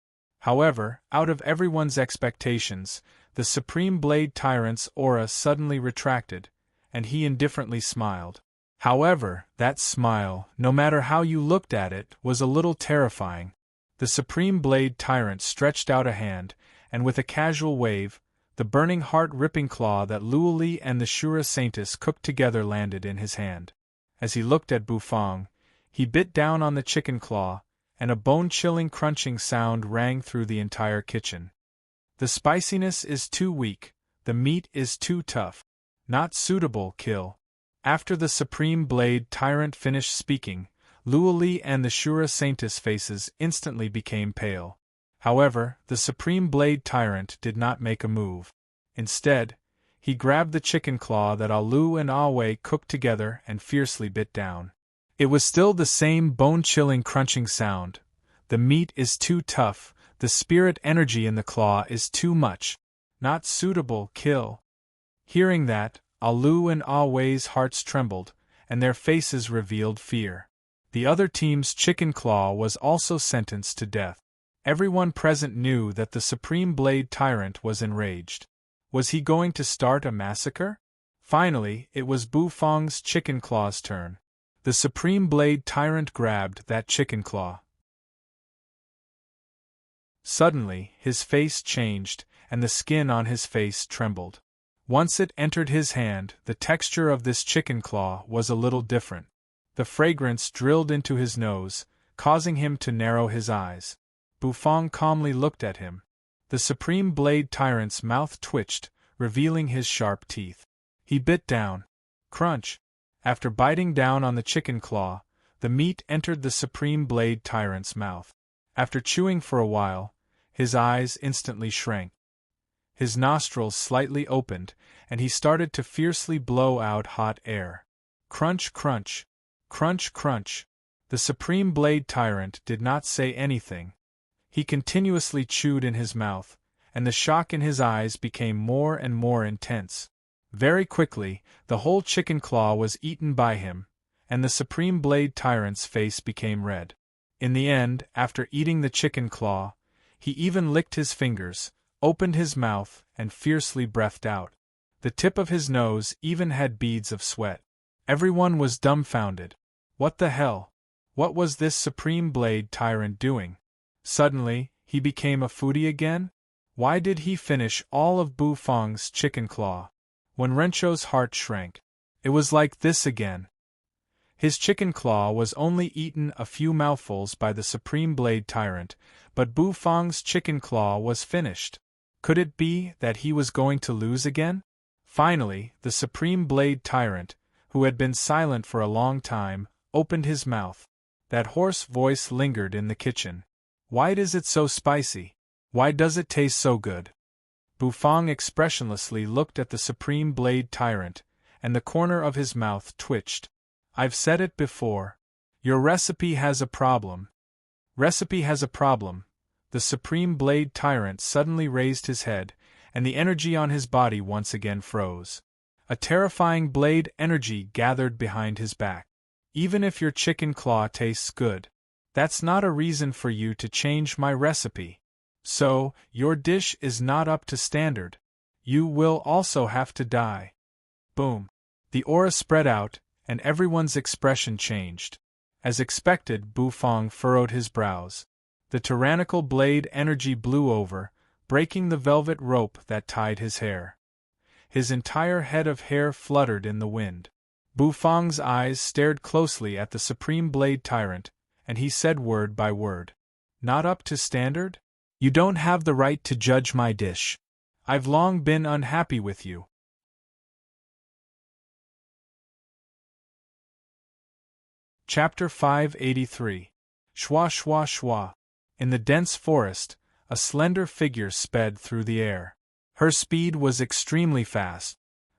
However, out of everyone's expectations, the Supreme Blade Tyrant's aura suddenly retracted, and he indifferently smiled. However, that smile, no matter how you looked at it, was a little terrifying. The Supreme Blade Tyrant stretched out a hand, and with a casual wave, the burning heart-ripping claw that Luoli and the Shura Saintis cooked together landed in his hand. As he looked at Bufang, he bit down on the chicken claw, and a bone-chilling crunching sound rang through the entire kitchen. The spiciness is too weak, the meat is too tough. Not suitable, kill. After the Supreme Blade Tyrant finished speaking, Luoli and the Shura Saintis faces instantly became pale. However, the Supreme Blade Tyrant did not make a move. Instead, he grabbed the chicken claw that Alu and Awe cooked together and fiercely bit down. It was still the same bone-chilling crunching sound. The meat is too tough, the spirit energy in the claw is too much. Not suitable, kill. Hearing that, Alu and Awe's hearts trembled, and their faces revealed fear. The other team's chicken claw was also sentenced to death. Everyone present knew that the Supreme Blade Tyrant was enraged. Was he going to start a massacre? Finally, it was Bufang's chicken claw's turn. The Supreme Blade Tyrant grabbed that chicken claw. Suddenly, his face changed, and the skin on his face trembled. Once it entered his hand, the texture of this chicken claw was a little different. The fragrance drilled into his nose, causing him to narrow his eyes. Bufang calmly looked at him. The Supreme Blade Tyrant's mouth twitched, revealing his sharp teeth. He bit down. Crunch. After biting down on the chicken claw, the meat entered the Supreme Blade Tyrant's mouth. After chewing for a while, his eyes instantly shrank. His nostrils slightly opened, and he started to fiercely blow out hot air. Crunch, crunch. Crunch, crunch. The Supreme Blade Tyrant did not say anything. He continuously chewed in his mouth, and the shock in his eyes became more and more intense. Very quickly, the whole chicken claw was eaten by him, and the Supreme Blade Tyrant's face became red. In the end, after eating the chicken claw, he even licked his fingers, opened his mouth, and fiercely breathed out. The tip of his nose even had beads of sweat. Everyone was dumbfounded. What the hell? What was this Supreme Blade Tyrant doing? Suddenly, he became a foodie again? Why did he finish all of Bufang's chicken claw? When Renchou's heart shrank, it was like this again. His chicken claw was only eaten a few mouthfuls by the Supreme Blade Tyrant, but Bufang's chicken claw was finished. Could it be that he was going to lose again? Finally, the Supreme Blade Tyrant, who had been silent for a long time, opened his mouth. That hoarse voice lingered in the kitchen. Why is it so spicy? Why does it taste so good? Bufang expressionlessly looked at the Supreme Blade Tyrant, and the corner of his mouth twitched. "I've said it before. Your recipe has a problem." "Recipe has a problem." The Supreme Blade Tyrant suddenly raised his head, and the energy on his body once again froze. A terrifying blade energy gathered behind his back. "Even if your chicken claw tastes good, that's not a reason for you to change my recipe. So, your dish is not up to standard. You will also have to die." Boom. The aura spread out, and everyone's expression changed. As expected, Bufang furrowed his brows. The tyrannical blade energy blew over, breaking the velvet rope that tied his hair. His entire head of hair fluttered in the wind. Bufang's eyes stared closely at the Supreme Blade Tyrant, and he said word by word. "Not up to standard? You don't have the right to judge my dish. I've long been unhappy with you." Chapter 583. Shwa Shwa Shwa. In the dense forest, a slender figure sped through the air. Her speed was extremely fast.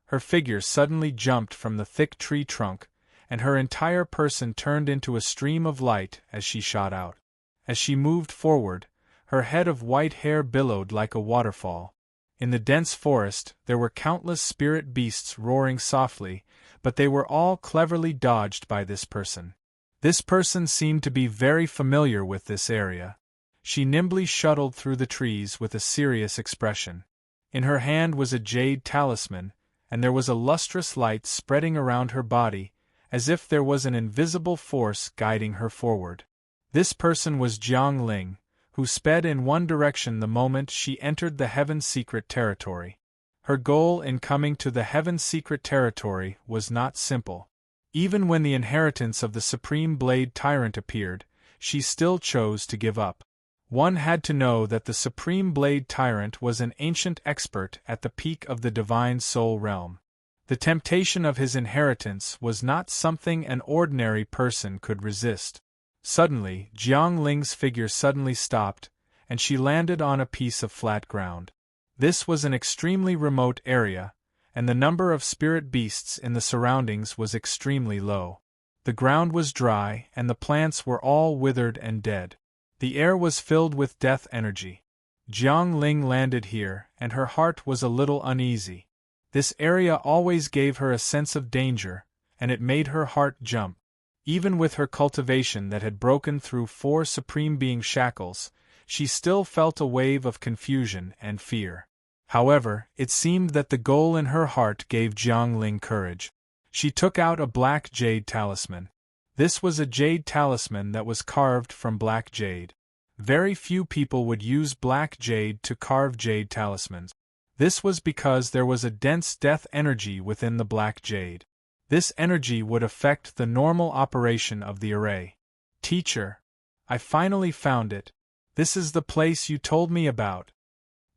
Her figure suddenly jumped from the thick tree trunk, and her entire person turned into a stream of light as she shot out. As she moved forward, her head of white hair billowed like a waterfall. In the dense forest, there were countless spirit beasts roaring softly, but they were all cleverly dodged by this person. This person seemed to be very familiar with this area. She nimbly shuttled through the trees with a serious expression. In her hand was a jade talisman, and there was a lustrous light spreading around her body, as if there was an invisible force guiding her forward. This person was Jiang Ling, who sped in one direction the moment she entered the Heaven Secret Territory. Her goal in coming to the Heaven Secret Territory was not simple. Even when the inheritance of the Supreme Blade Tyrant appeared, she still chose to give up. One had to know that the Supreme Blade Tyrant was an ancient expert at the peak of the Divine Soul Realm. The temptation of his inheritance was not something an ordinary person could resist. Suddenly, Jiang Ling's figure suddenly stopped, and she landed on a piece of flat ground. This was an extremely remote area, and the number of spirit beasts in the surroundings was extremely low. The ground was dry, and the plants were all withered and dead. The air was filled with death energy. Jiang Ling landed here, and her heart was a little uneasy. This area always gave her a sense of danger, and it made her heart jump. Even with her cultivation that had broken through 4 Supreme Being shackles, she still felt a wave of confusion and fear. However, it seemed that the goal in her heart gave Jiang Ling courage. She took out a black jade talisman. This was a jade talisman that was carved from black jade. Very few people would use black jade to carve jade talismans. This was because there was a dense death energy within the black jade. This energy would affect the normal operation of the array. "Teacher, I finally found it. This is the place you told me about."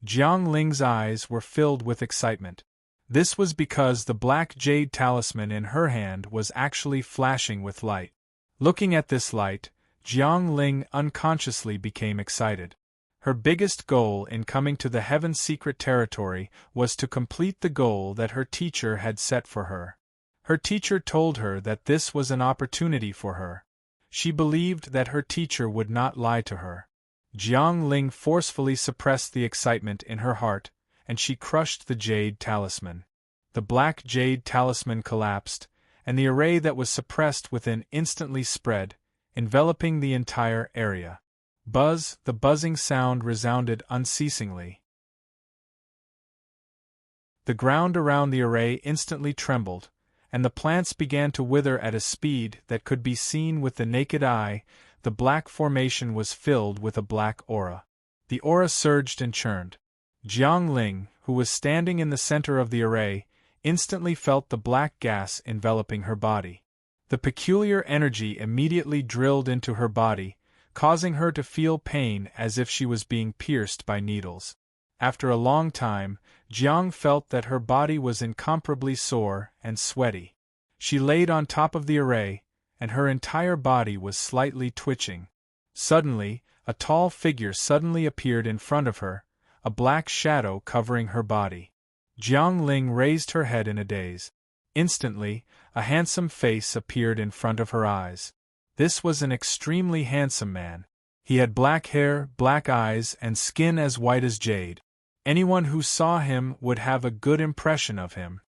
Jiang Ling's eyes were filled with excitement. This was because the black jade talisman in her hand was actually flashing with light. Looking at this light, Jiang Ling unconsciously became excited. Her biggest goal in coming to the Heaven Secret Territory was to complete the goal that her teacher had set for her. Her teacher told her that this was an opportunity for her. She believed that her teacher would not lie to her. Jiang Ling forcefully suppressed the excitement in her heart, and she crushed the jade talisman. The black jade talisman collapsed, and the array that was suppressed within instantly spread, enveloping the entire area. Buzz, the buzzing sound resounded unceasingly. The ground around the array instantly trembled, and the plants began to wither at a speed that could be seen with the naked eye. The black formation was filled with a black aura. The aura surged and churned. Jiang Ling, who was standing in the center of the array, instantly felt the black gas enveloping her body. The peculiar energy immediately drilled into her body, causing her to feel pain as if she was being pierced by needles. After a long time, Jiang felt that her body was incomparably sore and sweaty. She laid on top of the array, and her entire body was slightly twitching. Suddenly, a tall figure suddenly appeared in front of her, a black shadow covering her body. Jiang Ling raised her head in a daze. Instantly, a handsome face appeared in front of her eyes. This was an extremely handsome man. He had black hair, black eyes, and skin as white as jade. Anyone who saw him would have a good impression of him.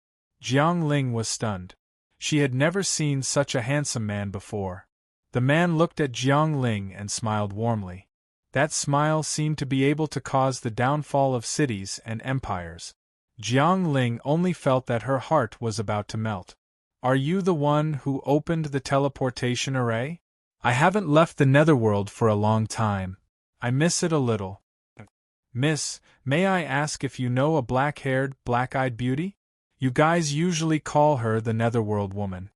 Jiang Ling was stunned. She had never seen such a handsome man before. The man looked at Jiang Ling and smiled warmly. That smile seemed to be able to cause the downfall of cities and empires. Jiang Ling only felt that her heart was about to melt. Are you the one who opened the teleportation array? I haven't left the netherworld for a long time. I miss it a little. Miss, may I ask if you know a black-haired, black-eyed beauty? You guys usually call her the netherworld woman.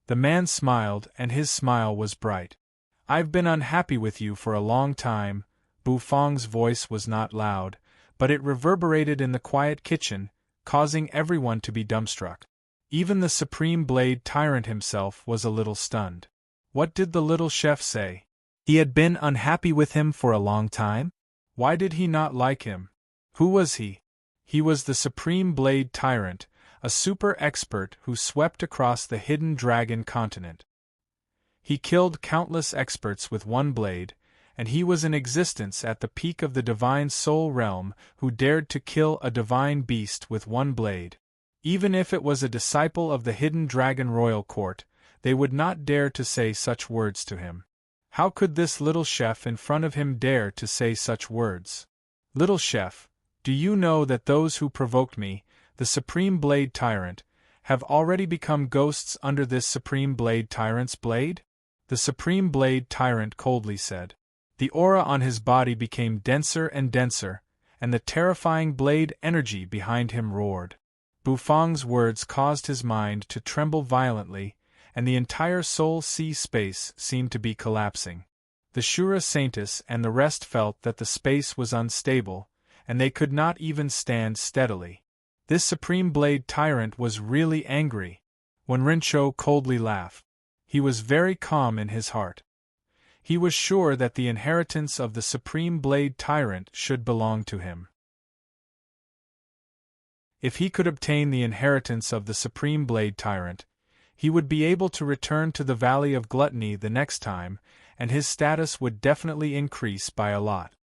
The man smiled, and his smile was bright. I've been unhappy with you for a long time. Bu Fang's voice was not loud, but it reverberated in the quiet kitchen, causing everyone to be dumbstruck. Even the Supreme Blade Tyrant himself was a little stunned. What did the little chef say? He had been unhappy with him for a long time? Why did he not like him? Who was he? He was the Supreme Blade Tyrant, a super expert who swept across the hidden dragon continent. He killed countless experts with one blade, and he was in existence at the peak of the divine soul realm who dared to kill a divine beast with one blade. Even if it was a disciple of the hidden dragon royal court, they would not dare to say such words to him. How could this little chef in front of him dare to say such words? Little chef, do you know that those who provoked me, the Supreme Blade Tyrant, have already become ghosts under this Supreme Blade Tyrant's blade? The Supreme Blade Tyrant coldly said. The aura on his body became denser and denser, and the terrifying blade energy behind him roared. Bu Fang's words caused his mind to tremble violently, and the entire Soul Sea space seemed to be collapsing. The Shura Saintess and the rest felt that the space was unstable, and they could not even stand steadily. This Supreme Blade Tyrant was really angry. When Rinzhou coldly laughed, he was very calm in his heart. He was sure that the inheritance of the Supreme Blade Tyrant should belong to him. If he could obtain the inheritance of the Supreme Blade Tyrant, he would be able to return to the Valley of Gluttony the next time, and his status would definitely increase by a lot.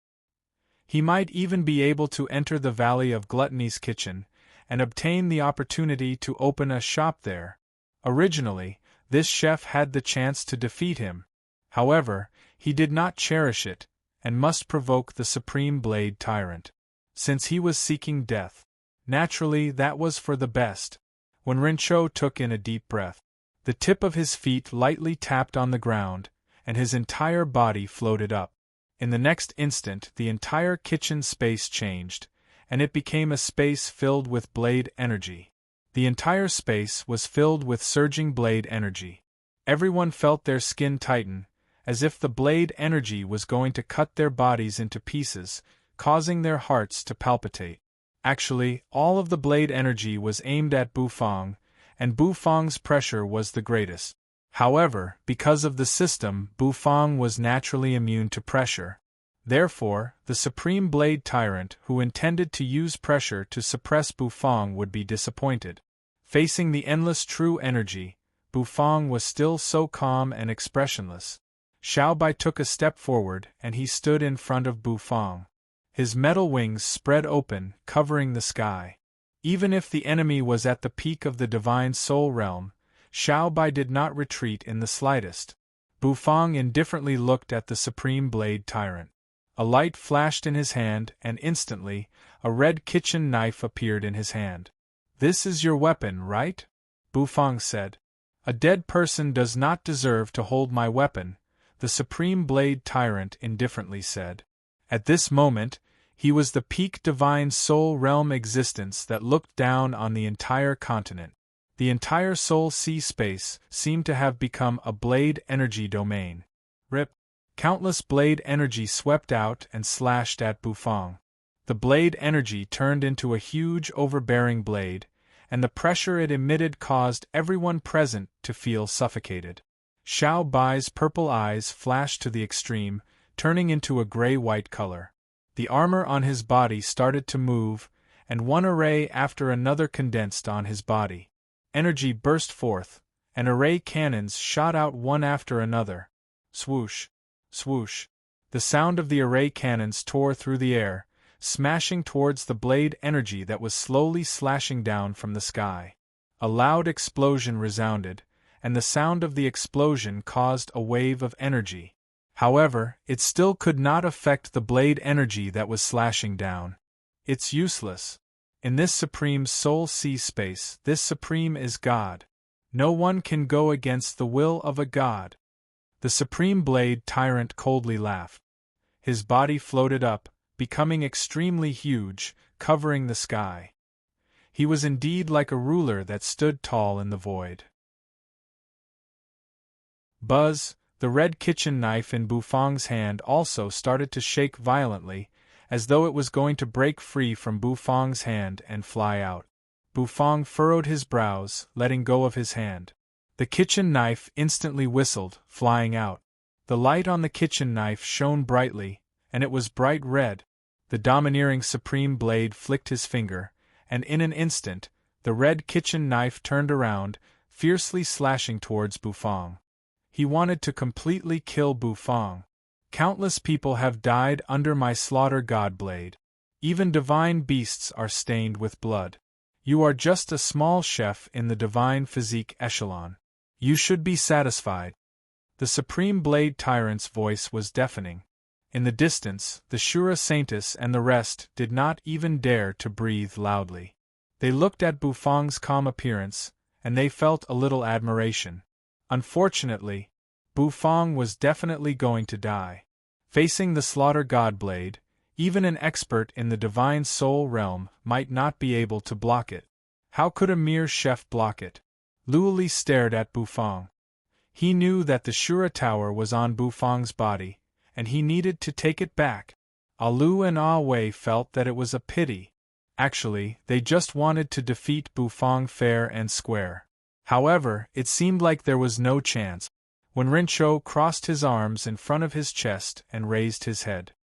He might even be able to enter the Valley of Gluttony's kitchen, and obtain the opportunity to open a shop there. Originally, this chef had the chance to defeat him. However, he did not cherish it, and must provoke the Supreme Blade Tyrant. Since he was seeking death, naturally that was for the best. When Rinzhou took in a deep breath, the tip of his feet lightly tapped on the ground, and his entire body floated up. In the next instant the entire kitchen space changed, and it became a space filled with blade energy. The entire space was filled with surging blade energy. Everyone felt their skin tighten, as if the blade energy was going to cut their bodies into pieces, causing their hearts to palpitate. Actually, all of the blade energy was aimed at Bu Fang, and Bu Fang's pressure was the greatest. However, because of the system, Bu Fang was naturally immune to pressure. Therefore, the Supreme Blade Tyrant who intended to use pressure to suppress Bu Fang would be disappointed. Facing the endless true energy, Bu Fang was still so calm and expressionless. Xiao Bai took a step forward and he stood in front of Bu Fang. His metal wings spread open, covering the sky. Even if the enemy was at the peak of the divine soul realm, Xiao Bai did not retreat in the slightest. Bu Fang indifferently looked at the Supreme Blade Tyrant. A light flashed in his hand, and instantly, a red kitchen knife appeared in his hand. "This is your weapon, right?" Bu Fang said. "A dead person does not deserve to hold my weapon," the Supreme Blade Tyrant indifferently said. At this moment, he was the peak divine soul realm existence that looked down on the entire continent. The entire Soul Sea space seemed to have become a blade energy domain. Rip! Countless blade energy swept out and slashed at Bu Fang. The blade energy turned into a huge overbearing blade, and the pressure it emitted caused everyone present to feel suffocated. Xiao Bai's purple eyes flashed to the extreme, turning into a gray-white color. The armor on his body started to move, and one array after another condensed on his body. energy burst forth, and array cannons shot out one after another. Swoosh! Swoosh! The sound of the array cannons tore through the air, smashing towards the blade energy that was slowly slashing down from the sky. A loud explosion resounded, and the sound of the explosion caused a wave of energy. However, it still could not affect the blade energy that was slashing down. It's useless. In this supreme soul sea space, this supreme is God. No one can go against the will of a god. The supreme blade tyrant coldly laughed. His body floated up, becoming extremely huge, covering the sky. He was indeed like a ruler that stood tall in the void. Buzz, the red kitchen knife in Bufang's hand also started to shake violently, as though it was going to break free from Bufang's hand and fly out. Bufang furrowed his brows, letting go of his hand. The kitchen knife instantly whistled, flying out. The light on the kitchen knife shone brightly, and it was bright red. The domineering supreme blade flicked his finger, and in an instant, the red kitchen knife turned around, fiercely slashing towards Bufang. He wanted to completely kill Bufang. Countless people have died under my slaughter god blade. Even divine beasts are stained with blood. You are just a small chef in the divine physique echelon. You should be satisfied. The supreme blade tyrant's voice was deafening. In the distance, the Shura Saintess and the rest did not even dare to breathe loudly. They looked at Bufang's calm appearance, and they felt a little admiration. Unfortunately, Bufang was definitely going to die. Facing the slaughter god blade, even an expert in the divine soul realm might not be able to block it. How could a mere chef block it? Luoli stared at Bufang. He knew that the Shura Tower was on Bufang's body, and he needed to take it back. Alu and Ah Wei felt that it was a pity. Actually, they just wanted to defeat Bufang fair and square. However, it seemed like there was no chance. When Rincho crossed his arms in front of his chest and raised his head,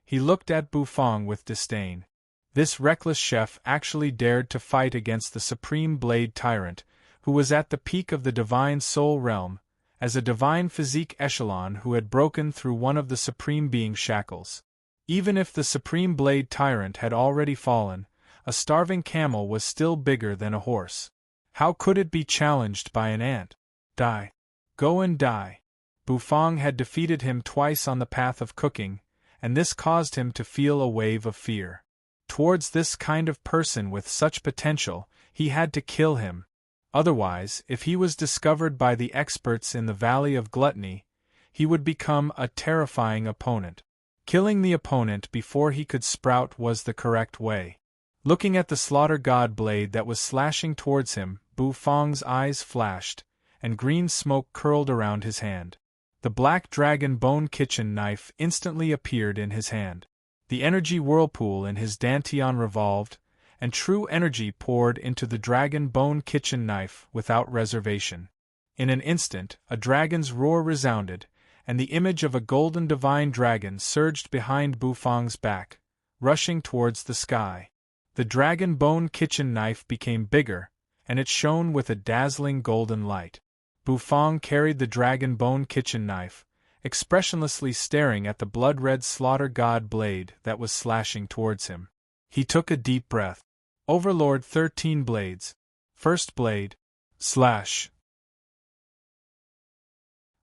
he looked at Bufang with disdain. This reckless chef actually dared to fight against the supreme blade tyrant, who was at the peak of the divine soul realm, as a divine physique echelon who had broken through one of the supreme being shackles. Even if the supreme blade tyrant had already fallen, a starving camel was still bigger than a horse. How could it be challenged by an ant? Die. Go and die. Bufang had defeated him twice on the path of cooking, and this caused him to feel a wave of fear. Towards this kind of person with such potential, he had to kill him. Otherwise, if he was discovered by the experts in the Valley of Gluttony, he would become a terrifying opponent. Killing the opponent before he could sprout was the correct way. Looking at the slaughter god blade that was slashing towards him, Bufang's eyes flashed, and green smoke curled around his hand. The black dragon bone kitchen knife instantly appeared in his hand. The energy whirlpool in his dantian revolved, and true energy poured into the dragon bone kitchen knife without reservation. In an instant, a dragon's roar resounded, and the image of a golden divine dragon surged behind Bufang's back, rushing towards the sky. The dragon bone kitchen knife became bigger, and it shone with a dazzling golden light. Bufang carried the dragon bone kitchen knife, expressionlessly staring at the blood-red slaughter god blade that was slashing towards him. He took a deep breath. Overlord 13 blades. First blade. Slash.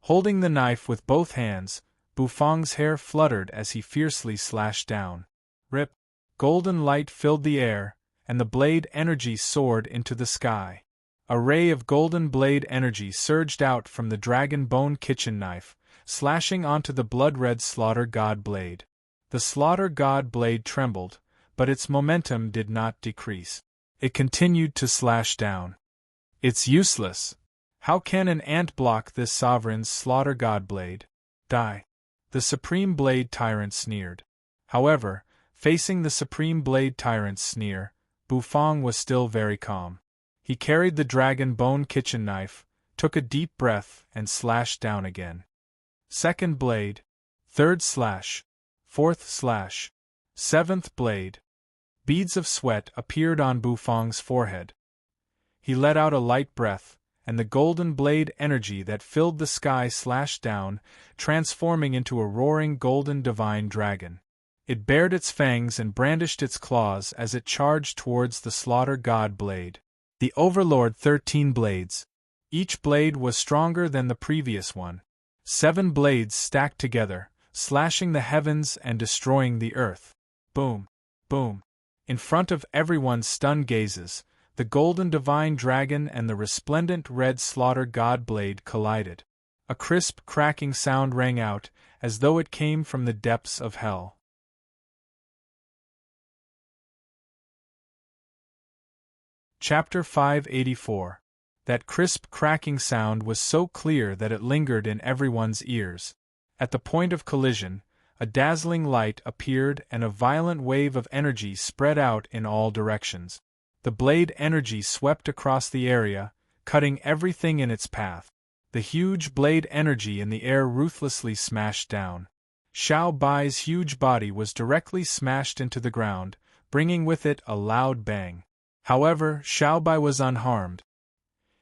Holding the knife with both hands, Bufang's hair fluttered as he fiercely slashed down. Rip. Golden light filled the air, and the blade energy soared into the sky. A ray of golden blade energy surged out from the dragon bone kitchen knife, slashing onto the blood-red slaughter god blade. The slaughter god blade trembled, but its momentum did not decrease. It continued to slash down. It's useless. How can an ant block this sovereign's slaughter god blade? Die. The supreme blade tyrant sneered. However, facing the supreme blade tyrant's sneer, Bufang was still very calm. He carried the dragon bone kitchen knife, took a deep breath, and slashed down again. Second blade. Third slash. Fourth slash. Seventh blade. Beads of sweat appeared on Bufang's forehead. He let out a light breath, and the golden blade energy that filled the sky slashed down, transforming into a roaring golden divine dragon. It bared its fangs and brandished its claws as it charged towards the slaughter god blade. The Overlord 13 blades. Each blade was stronger than the previous one. 7 blades stacked together, slashing the heavens and destroying the earth. Boom! Boom! In front of everyone's stunned gazes, the golden divine dragon and the resplendent red slaughter god blade collided. A crisp, cracking sound rang out, as though it came from the depths of hell. Chapter 584. That crisp, cracking sound was so clear that it lingered in everyone's ears. At the point of collision, a dazzling light appeared and a violent wave of energy spread out in all directions. The blade energy swept across the area, cutting everything in its path. The huge blade energy in the air ruthlessly smashed down. Xiao Bai's huge body was directly smashed into the ground, bringing with it a loud bang. However, Xiao Bai was unharmed.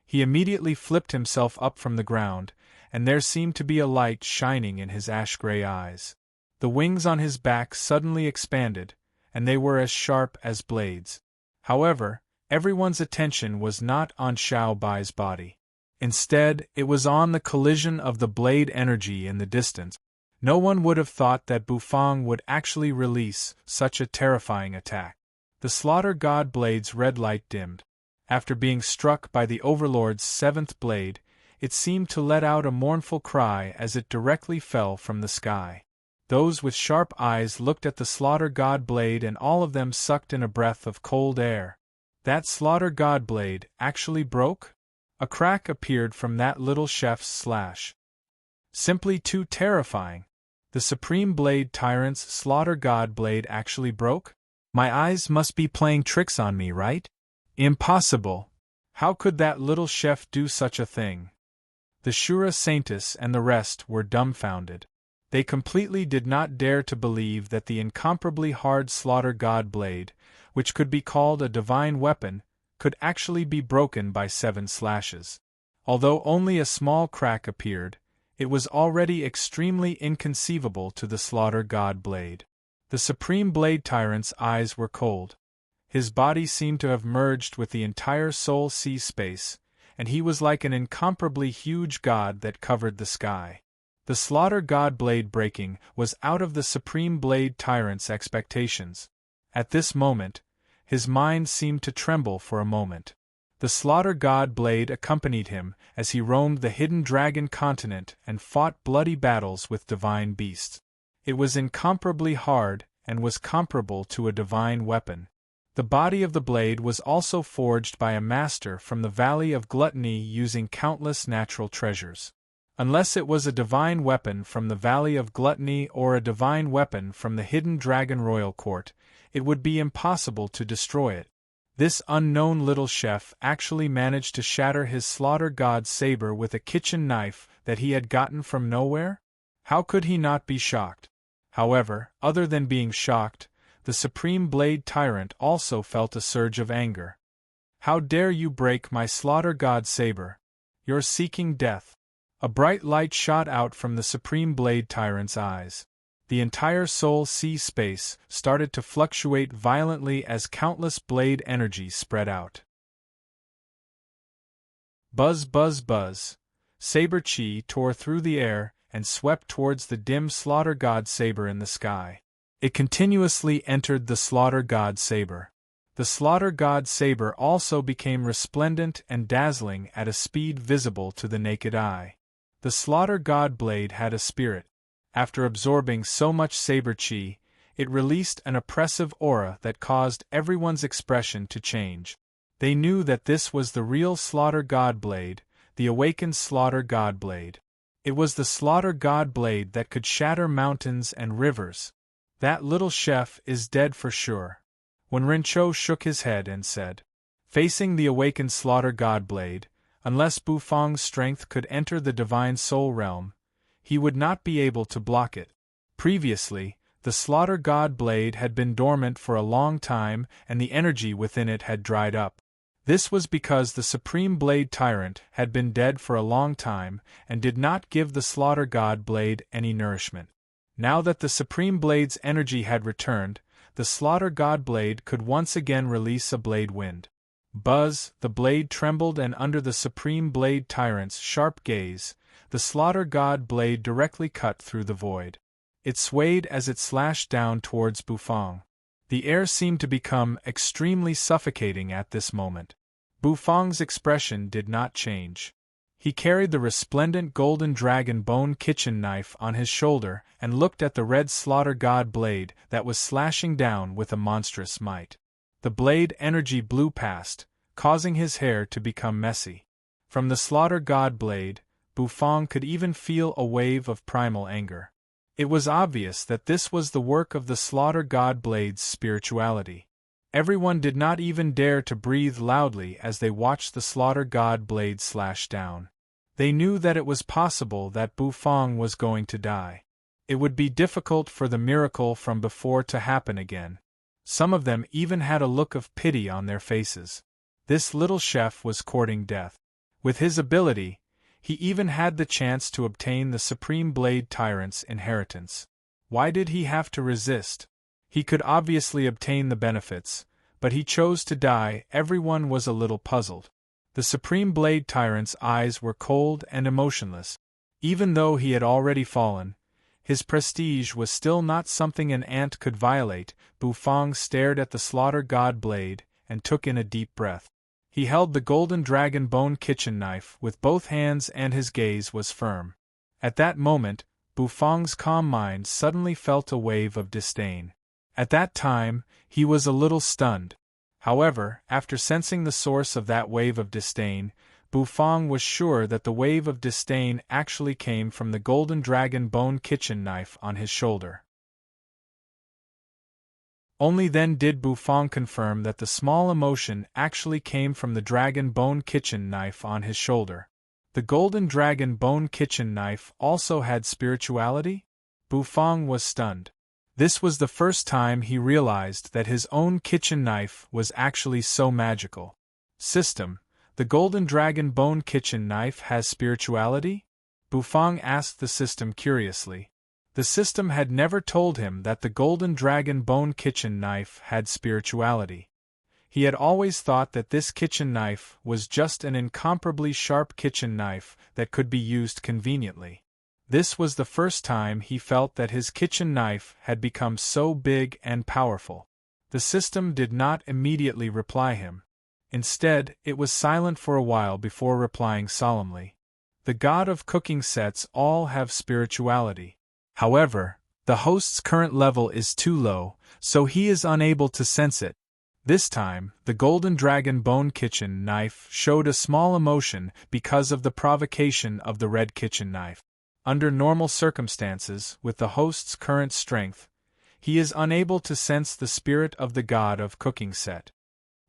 He immediately flipped himself up from the ground, and there seemed to be a light shining in his ash-gray eyes. The wings on his back suddenly expanded, and they were as sharp as blades. However, everyone's attention was not on Xiao Bai's body. Instead, it was on the collision of the blade energy in the distance. No one would have thought that Bufang would actually release such a terrifying attack. The slaughter god blade's red light dimmed. After being struck by the Overlord's 7th blade, it seemed to let out a mournful cry as it directly fell from the sky. Those with sharp eyes looked at the slaughter god blade and all of them sucked in a breath of cold air. That slaughter god blade actually broke? A crack appeared from that little chef's slash. Simply too terrifying. The Supreme Blade Tyrant's slaughter god blade actually broke? My eyes must be playing tricks on me, right? Impossible! How could that little chef do such a thing? The Shura Saintess and the rest were dumbfounded. They completely did not dare to believe that the incomparably hard slaughter god blade, which could be called a divine weapon, could actually be broken by 7 slashes. Although only a small crack appeared, it was already extremely inconceivable to the slaughter god blade. The Supreme Blade Tyrant's eyes were cold. His body seemed to have merged with the entire soul sea space, and he was like an incomparably huge god that covered the sky. The slaughter god blade breaking was out of the Supreme Blade Tyrant's expectations. At this moment, his mind seemed to tremble for a moment. The slaughter god blade accompanied him as he roamed the hidden dragon continent and fought bloody battles with divine beasts. It was incomparably hard and was comparable to a divine weapon. The body of the blade was also forged by a master from the Valley of Gluttony using countless natural treasures. Unless it was a divine weapon from the Valley of Gluttony or a divine weapon from the hidden Dragon Royal Court, it would be impossible to destroy it. This unknown little chef actually managed to shatter his slaughter god saber with a kitchen knife that he had gotten from nowhere? How could he not be shocked? However, other than being shocked, the Supreme Blade Tyrant also felt a surge of anger. How dare you break my slaughter god saber? You're seeking death. A bright light shot out from the Supreme Blade Tyrant's eyes. The entire soul sea space started to fluctuate violently as countless blade energy spread out. Buzz, buzz, buzz. Saber chi tore through the air and swept towards the dim slaughter god saber in the sky. It continuously entered the slaughter god saber. The slaughter god saber also became resplendent and dazzling at a speed visible to the naked eye. The slaughter god blade had a spirit. After absorbing so much saber chi, it released an oppressive aura that caused everyone's expression to change. They knew that this was the real slaughter god blade, the awakened slaughter god blade. It was the slaughter god blade that could shatter mountains and rivers. That little chef is dead for sure. When Rinchou shook his head and said, facing the awakened slaughter god blade, unless Bufang's strength could enter the divine soul realm, he would not be able to block it. Previously, the slaughter god blade had been dormant for a long time and the energy within it had dried up. This was because the Supreme Blade Tyrant had been dead for a long time and did not give the Slaughter God Blade any nourishment. Now that the Supreme Blade's energy had returned, the Slaughter God Blade could once again release a blade wind. Buzz, the blade trembled, and under the Supreme Blade Tyrant's sharp gaze, the Slaughter God Blade directly cut through the void. It swayed as it slashed down towards Bufang. The air seemed to become extremely suffocating at this moment. Bufang's expression did not change. He carried the resplendent golden dragon bone kitchen knife on his shoulder and looked at the red Slaughter God Blade that was slashing down with a monstrous might. The blade energy blew past, causing his hair to become messy. From the Slaughter God Blade, Bufang could even feel a wave of primal anger. It was obvious that this was the work of the Slaughter God Blade's spirituality. Everyone did not even dare to breathe loudly as they watched the Slaughter God Blade slash down. They knew that it was possible that Bufang was going to die. It would be difficult for the miracle from before to happen again. Some of them even had a look of pity on their faces. This little chef was courting death. With his ability, he even had the chance to obtain the Supreme Blade Tyrant's inheritance. Why did he have to resist? He could obviously obtain the benefits, but he chose to die. Everyone was a little puzzled. The Supreme Blade Tyrant's eyes were cold and emotionless. Even though he had already fallen, his prestige was still not something an ant could violate. Bufang stared at the Slaughter God Blade and took in a deep breath. He held the golden dragon bone kitchen knife with both hands and his gaze was firm. At that moment, Bufang's calm mind suddenly felt a wave of disdain. At that time, he was a little stunned. However, after sensing the source of that wave of disdain, Bufang was sure that the wave of disdain actually came from the golden dragon bone kitchen knife on his shoulder. Only then did Bufang confirm that the small emotion actually came from the dragon bone kitchen knife on his shoulder. The golden dragon bone kitchen knife also had spirituality? Bufang was stunned. This was the first time he realized that his own kitchen knife was actually so magical. System, the golden dragon bone kitchen knife has spirituality? Bufang asked the system curiously. The system had never told him that the golden dragon bone kitchen knife had spirituality. He had always thought that this kitchen knife was just an incomparably sharp kitchen knife that could be used conveniently. This was the first time he felt that his kitchen knife had become so big and powerful. The system did not immediately reply him. Instead, it was silent for a while before replying solemnly. The god of cooking sets all have spirituality. However, the host's current level is too low, so he is unable to sense it. This time, the golden dragon bone kitchen knife showed a small emotion because of the provocation of the red kitchen knife. Under normal circumstances, with the host's current strength, he is unable to sense the spirit of the god of cooking set.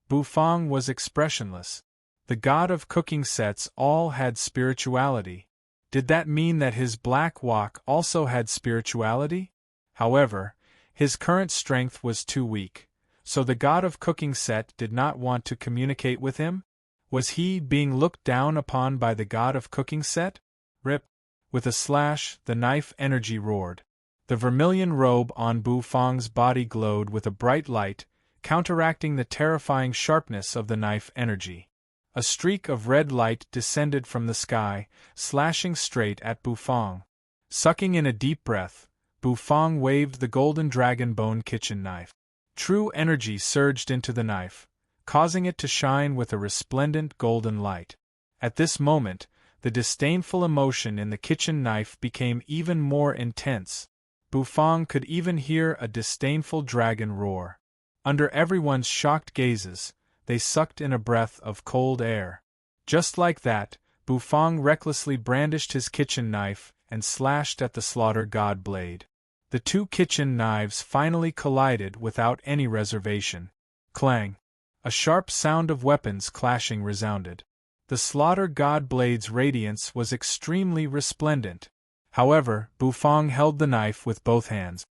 Bufang was expressionless. The god of cooking sets all had spirituality. Did that mean that his black wok also had spirituality? However, his current strength was too weak, so the god of cooking set did not want to communicate with him? Was he being looked down upon by the god of cooking set? Rip. With a slash, the knife energy roared. The vermilion robe on Bufang's body glowed with a bright light, counteracting the terrifying sharpness of the knife energy. A streak of red light descended from the sky, slashing straight at Bufang. Sucking in a deep breath, Bufang waved the golden dragon bone kitchen knife. True energy surged into the knife, causing it to shine with a resplendent golden light. At this moment, the disdainful emotion in the kitchen knife became even more intense. Bufang could even hear a disdainful dragon roar. Under everyone's shocked gazes, they sucked in a breath of cold air. Just like that, Bufang recklessly brandished his kitchen knife and slashed at the Slaughter God Blade. The two kitchen knives finally collided without any reservation. Clang! A sharp sound of weapons clashing resounded. The Slaughter God Blade's radiance was extremely resplendent. However, Bufang held the knife with both hands.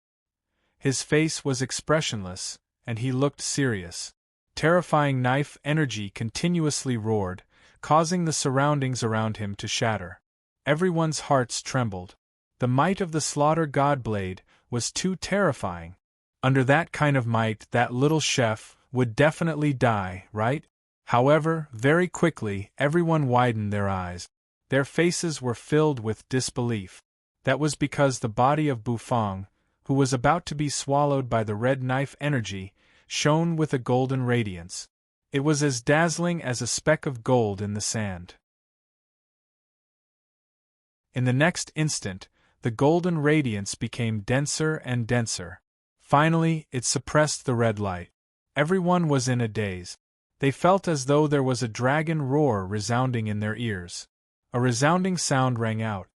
His face was expressionless, and he looked serious. Terrifying knife energy continuously roared, causing the surroundings around him to shatter. Everyone's hearts trembled. The might of the slaughter god blade was too terrifying. Under that kind of might, that little chef would definitely die, right? However, very quickly, everyone widened their eyes. Their faces were filled with disbelief. That was because the body of Bufang, who was about to be swallowed by the red knife energy, shone with a golden radiance. It was as dazzling as a speck of gold in the sand. In the next instant, the golden radiance became denser and denser. Finally, it suppressed the red light. Everyone was in a daze. They felt as though there was a dragon roar resounding in their ears. A resounding sound rang out.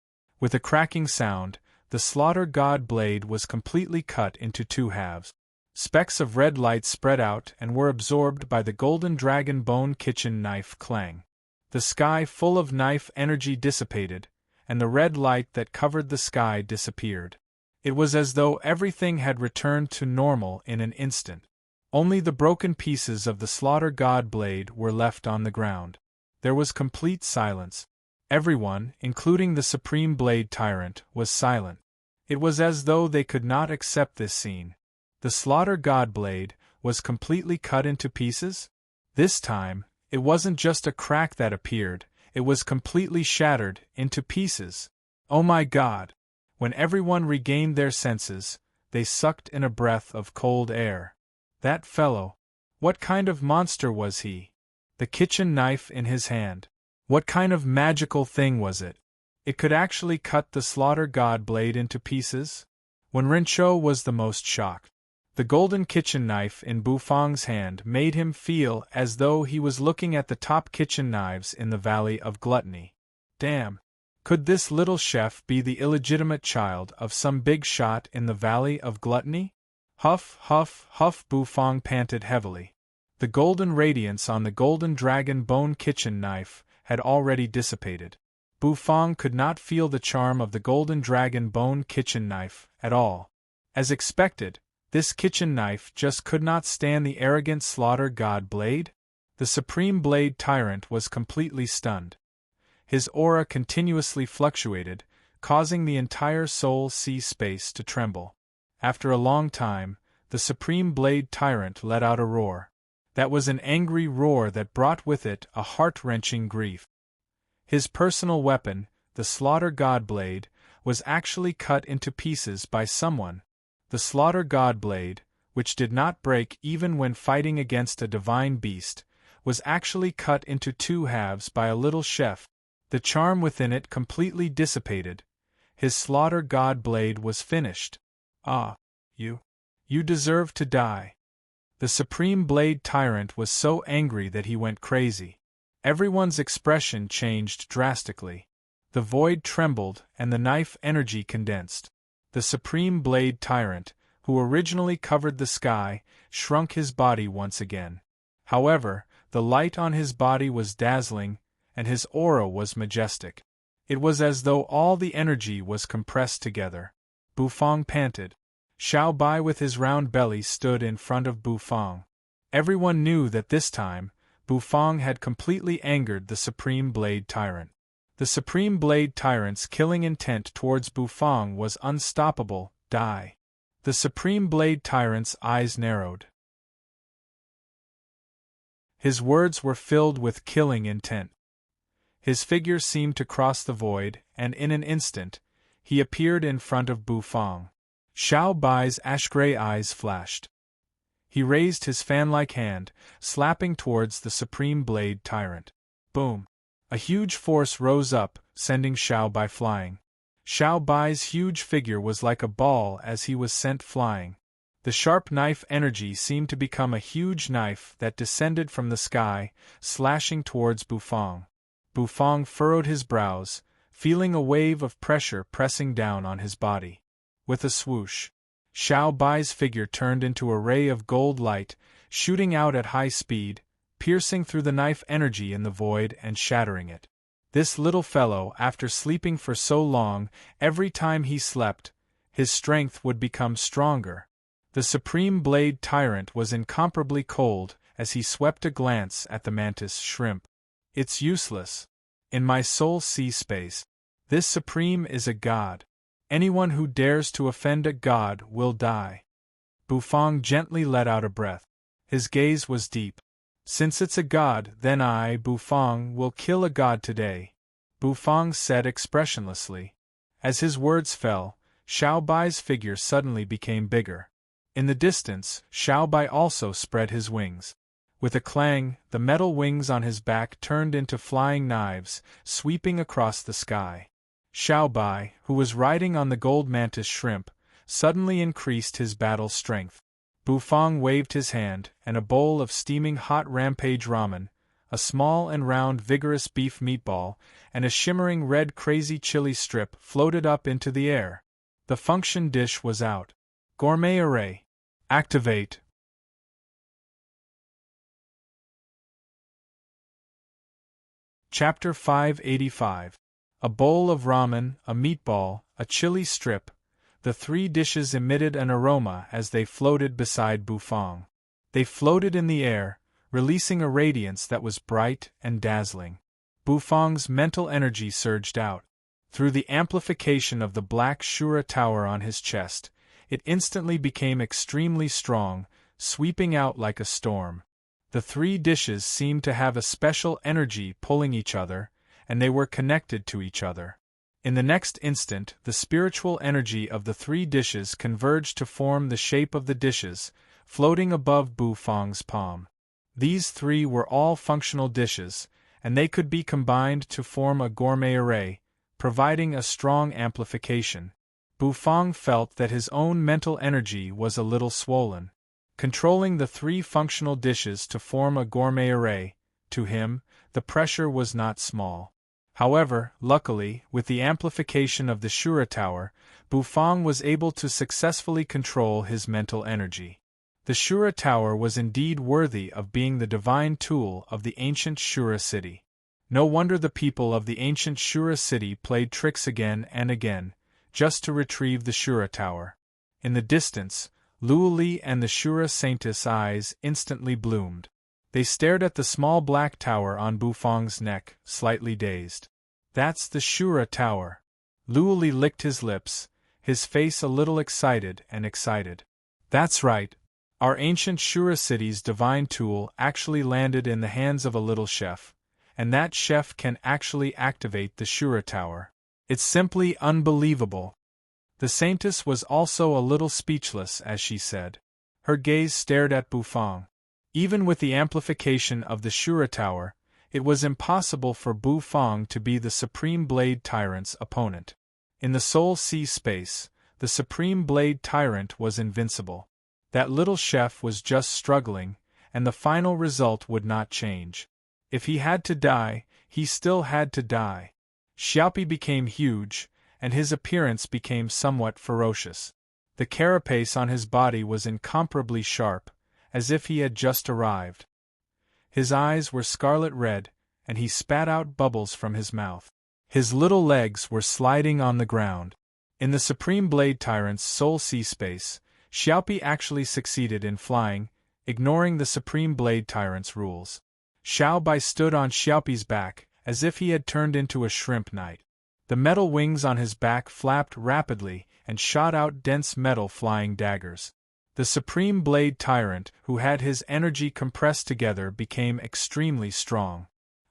With a cracking sound, the slaughter god blade was completely cut into two halves. Specks of red light spread out and were absorbed by the golden dragon bone kitchen knife clang. The sky full of knife energy dissipated, and the red light that covered the sky disappeared. It was as though everything had returned to normal in an instant. Only the broken pieces of the slaughter god blade were left on the ground. There was complete silence. Everyone, including the Supreme Blade Tyrant, was silent. It was as though they could not accept this scene. The slaughter god blade was completely cut into pieces? This time, it wasn't just a crack that appeared, it was completely shattered into pieces. Oh my God! When everyone regained their senses, they sucked in a breath of cold air. That fellow! What kind of monster was he? The kitchen knife in his hand. What kind of magical thing was it? It could actually cut the slaughter god blade into pieces? When Rincho was the most shocked. The golden kitchen knife in Bufang's hand made him feel as though he was looking at the top kitchen knives in the Valley of Gluttony. Damn! Could this little chef be the illegitimate child of some big shot in the Valley of Gluttony? Huff, huff, huff, Bufang panted heavily. The golden radiance on the golden dragon bone kitchen knife had already dissipated. Bufang could not feel the charm of the golden dragon bone kitchen knife at all. As expected, this kitchen knife just could not stand the arrogant slaughter god blade. The Supreme Blade Tyrant was completely stunned. His aura continuously fluctuated, causing the entire Soul Sea space to tremble. After a long time, the Supreme Blade Tyrant let out a roar. That was an angry roar that brought with it a heart-wrenching grief. His personal weapon, the Slaughter God Blade, was actually cut into pieces by someone. The Slaughter God Blade, which did not break even when fighting against a divine beast, was actually cut into two halves by a little chef. The charm within it completely dissipated. His Slaughter God Blade was finished. Ah, you deserve to die. The Supreme Blade Tyrant was so angry that he went crazy. Everyone's expression changed drastically. The void trembled and the knife energy condensed. The Supreme Blade Tyrant, who originally covered the sky, shrunk his body once again. However, the light on his body was dazzling, and his aura was majestic. It was as though all the energy was compressed together. Bufang panted. Xiao Bai with his round belly stood in front of Bufang. Everyone knew that this time, Bufang had completely angered the Supreme Blade Tyrant. The Supreme Blade Tyrant's killing intent towards Bufang was unstoppable. Die. The Supreme Blade Tyrant's eyes narrowed. His words were filled with killing intent. His figure seemed to cross the void, and in an instant, he appeared in front of Bufang. Xiao Bai's ash-gray eyes flashed. He raised his fan-like hand, slapping towards the Supreme Blade Tyrant. Boom! A huge force rose up, sending Xiao Bai flying. Xiao Bai's huge figure was like a ball as he was sent flying. The sharp knife energy seemed to become a huge knife that descended from the sky, slashing towards Bufang. Bufang furrowed his brows, feeling a wave of pressure pressing down on his body. With a swoosh, Xiao Bai's figure turned into a ray of gold light, shooting out at high speed, piercing through the knife energy in the void and shattering it. This little fellow, after sleeping for so long, every time he slept, his strength would become stronger. The Supreme Blade Tyrant was incomparably cold, as he swept a glance at the mantis shrimp. "It's useless. In my soul sea space. This supreme is a god. Anyone who dares to offend a god will die." Bufang gently let out a breath. His gaze was deep. "Since it's a god, then I, Bufang, will kill a god today," Bufang said expressionlessly. As his words fell, Xiao Bai's figure suddenly became bigger. In the distance, Xiao Bai also spread his wings. With a clang, the metal wings on his back turned into flying knives, sweeping across the sky. Xiao Bai, who was riding on the gold mantis shrimp, suddenly increased his battle strength. Bufang waved his hand, and a bowl of steaming hot rampage ramen, a small and round vigorous beef meatball, and a shimmering red crazy chili strip floated up into the air. The function dish was out. Gourmet array. Activate. Chapter 585. A bowl of ramen, a meatball, a chili strip. The three dishes emitted an aroma as they floated beside Bufang. They floated in the air, releasing a radiance that was bright and dazzling. Bufang's mental energy surged out. Through the amplification of the black Shura tower on his chest, it instantly became extremely strong, sweeping out like a storm. The three dishes seemed to have a special energy pulling each other, and they were connected to each other. In the next instant, the spiritual energy of the three dishes converged to form the shape of the dishes, floating above Bufang's palm. These three were all functional dishes, and they could be combined to form a gourmet array, providing a strong amplification. Bufang felt that his own mental energy was a little swollen. Controlling the three functional dishes to form a gourmet array, to him, the pressure was not small. However, luckily, with the amplification of the Shura tower, Bufang was able to successfully control his mental energy. The Shura tower was indeed worthy of being the divine tool of the ancient Shura city. No wonder the people of the ancient Shura city played tricks again and again, just to retrieve the Shura tower. In the distance, Luoli and the Shura saintess' eyes instantly bloomed. They stared at the small black tower on Bufang's neck, slightly dazed. "That's the Shura tower." Luoli licked his lips, his face a little excited. "That's right. Our ancient Shura city's divine tool actually landed in the hands of a little chef, and that chef can actually activate the Shura tower. It's simply unbelievable." The saintess was also a little speechless as she said. Her gaze stared at Bufang. Even with the amplification of the Shura tower, it was impossible for Bufang to be the Supreme Blade Tyrant's opponent. In the Soul Sea space, the Supreme Blade Tyrant was invincible. That little chef was just struggling, and the final result would not change. If he had to die, he still had to die. Xiaopi became huge, and his appearance became somewhat ferocious. The carapace on his body was incomparably sharp, as if he had just arrived. His eyes were scarlet red, and he spat out bubbles from his mouth. His little legs were sliding on the ground. In the Supreme Blade Tyrant's Soul Sea space, Xiaopi actually succeeded in flying, ignoring the Supreme Blade Tyrant's rules. Xiao Bai stood on Xiaopi's back, as if he had turned into a shrimp knight. The metal wings on his back flapped rapidly and shot out dense metal flying daggers. The Supreme Blade Tyrant, who had his energy compressed together, became extremely strong.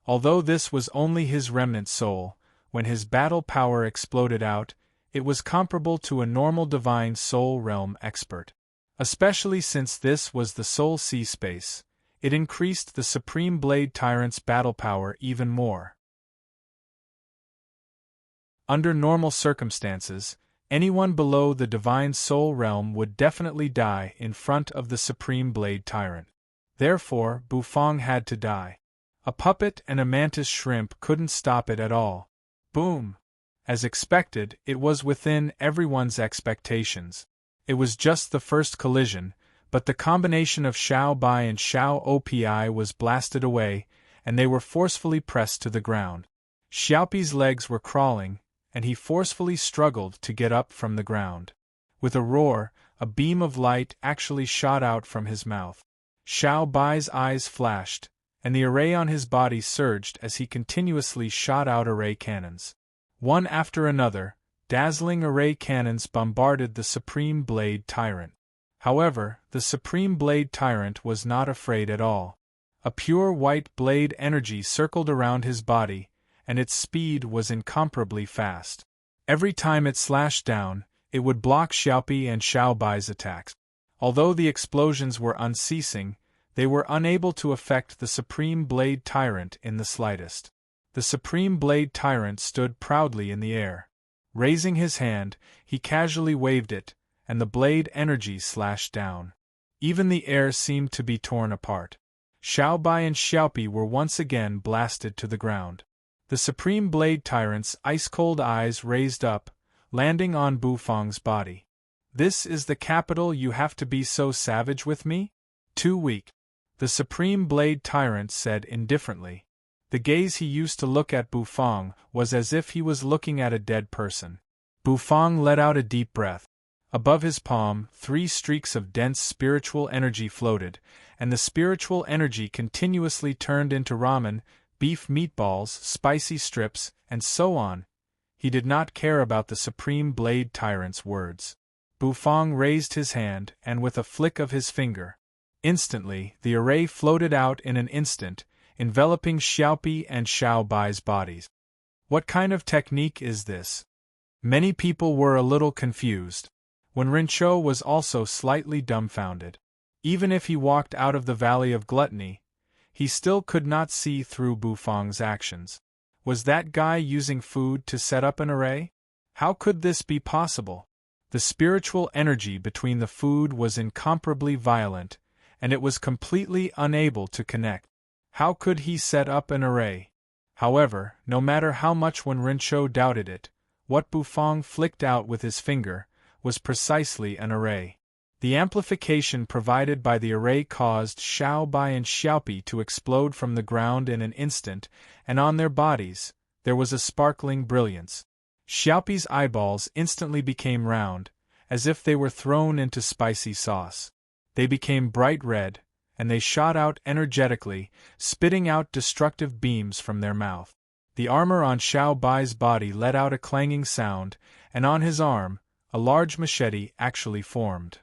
Although this was only his remnant soul, when his battle power exploded out, it was comparable to a normal divine soul realm expert. Especially since this was the Soul Sea space, it increased the Supreme Blade Tyrant's battle power even more. Under normal circumstances, anyone below the divine soul realm would definitely die in front of the Supreme Blade Tyrant. Therefore, Bufang had to die. A puppet and a mantis shrimp couldn't stop it at all. Boom! As expected, it was within everyone's expectations. It was just the first collision, but the combination of Xiao Bai and Xiao Opi was blasted away, and they were forcefully pressed to the ground. Xiaopi's legs were crawling, and he forcefully struggled to get up from the ground. With a roar, a beam of light actually shot out from his mouth. Xiao Bai's eyes flashed, and the array on his body surged as he continuously shot out array cannons. One after another, dazzling array cannons bombarded the Supreme Blade Tyrant. However, the Supreme Blade Tyrant was not afraid at all. A pure white blade energy circled around his body, and its speed was incomparably fast. Every time it slashed down, it would block Xiaopi and Xiao Bai's attacks. Although the explosions were unceasing, they were unable to affect the Supreme Blade Tyrant in the slightest. The Supreme Blade Tyrant stood proudly in the air. Raising his hand, he casually waved it, and the blade energy slashed down. Even the air seemed to be torn apart. Xiao Bai and Xiaopi were once again blasted to the ground. The Supreme Blade Tyrant's ice-cold eyes raised up, landing on Bufang's body. "This is the capital, you have to be so savage with me? Too weak," the Supreme Blade Tyrant said indifferently. The gaze he used to look at Bufang was as if he was looking at a dead person. Bufang let out a deep breath. Above his palm, 3 streaks of dense spiritual energy floated, and the spiritual energy continuously turned into ramen, beef meatballs, spicy strips, and so on. He did not care about the Supreme Blade Tyrant's words. Bufang raised his hand, and with a flick of his finger, instantly, the array floated out in an instant, enveloping Xiaopi and Xiao Bai's bodies. What kind of technique is this? Many people were a little confused. When Rinchou was also slightly dumbfounded. Even if he walked out of the Valley of Gluttony, he still could not see through Bufang's actions. Was that guy using food to set up an array? How could this be possible? The spiritual energy between the food was incomparably violent, and it was completely unable to connect. How could he set up an array? However, no matter how much when Rinchou doubted it, what Bufang flicked out with his finger was precisely an array. The amplification provided by the array caused Xiao Bai and Xiaopi to explode from the ground in an instant, and on their bodies, there was a sparkling brilliance. Xiaopi's eyeballs instantly became round, as if they were thrown into spicy sauce. They became bright red, and they shot out energetically, spitting out destructive beams from their mouth. The armor on Xiao Bai's body let out a clanging sound, and on his arm, a large machete actually formed.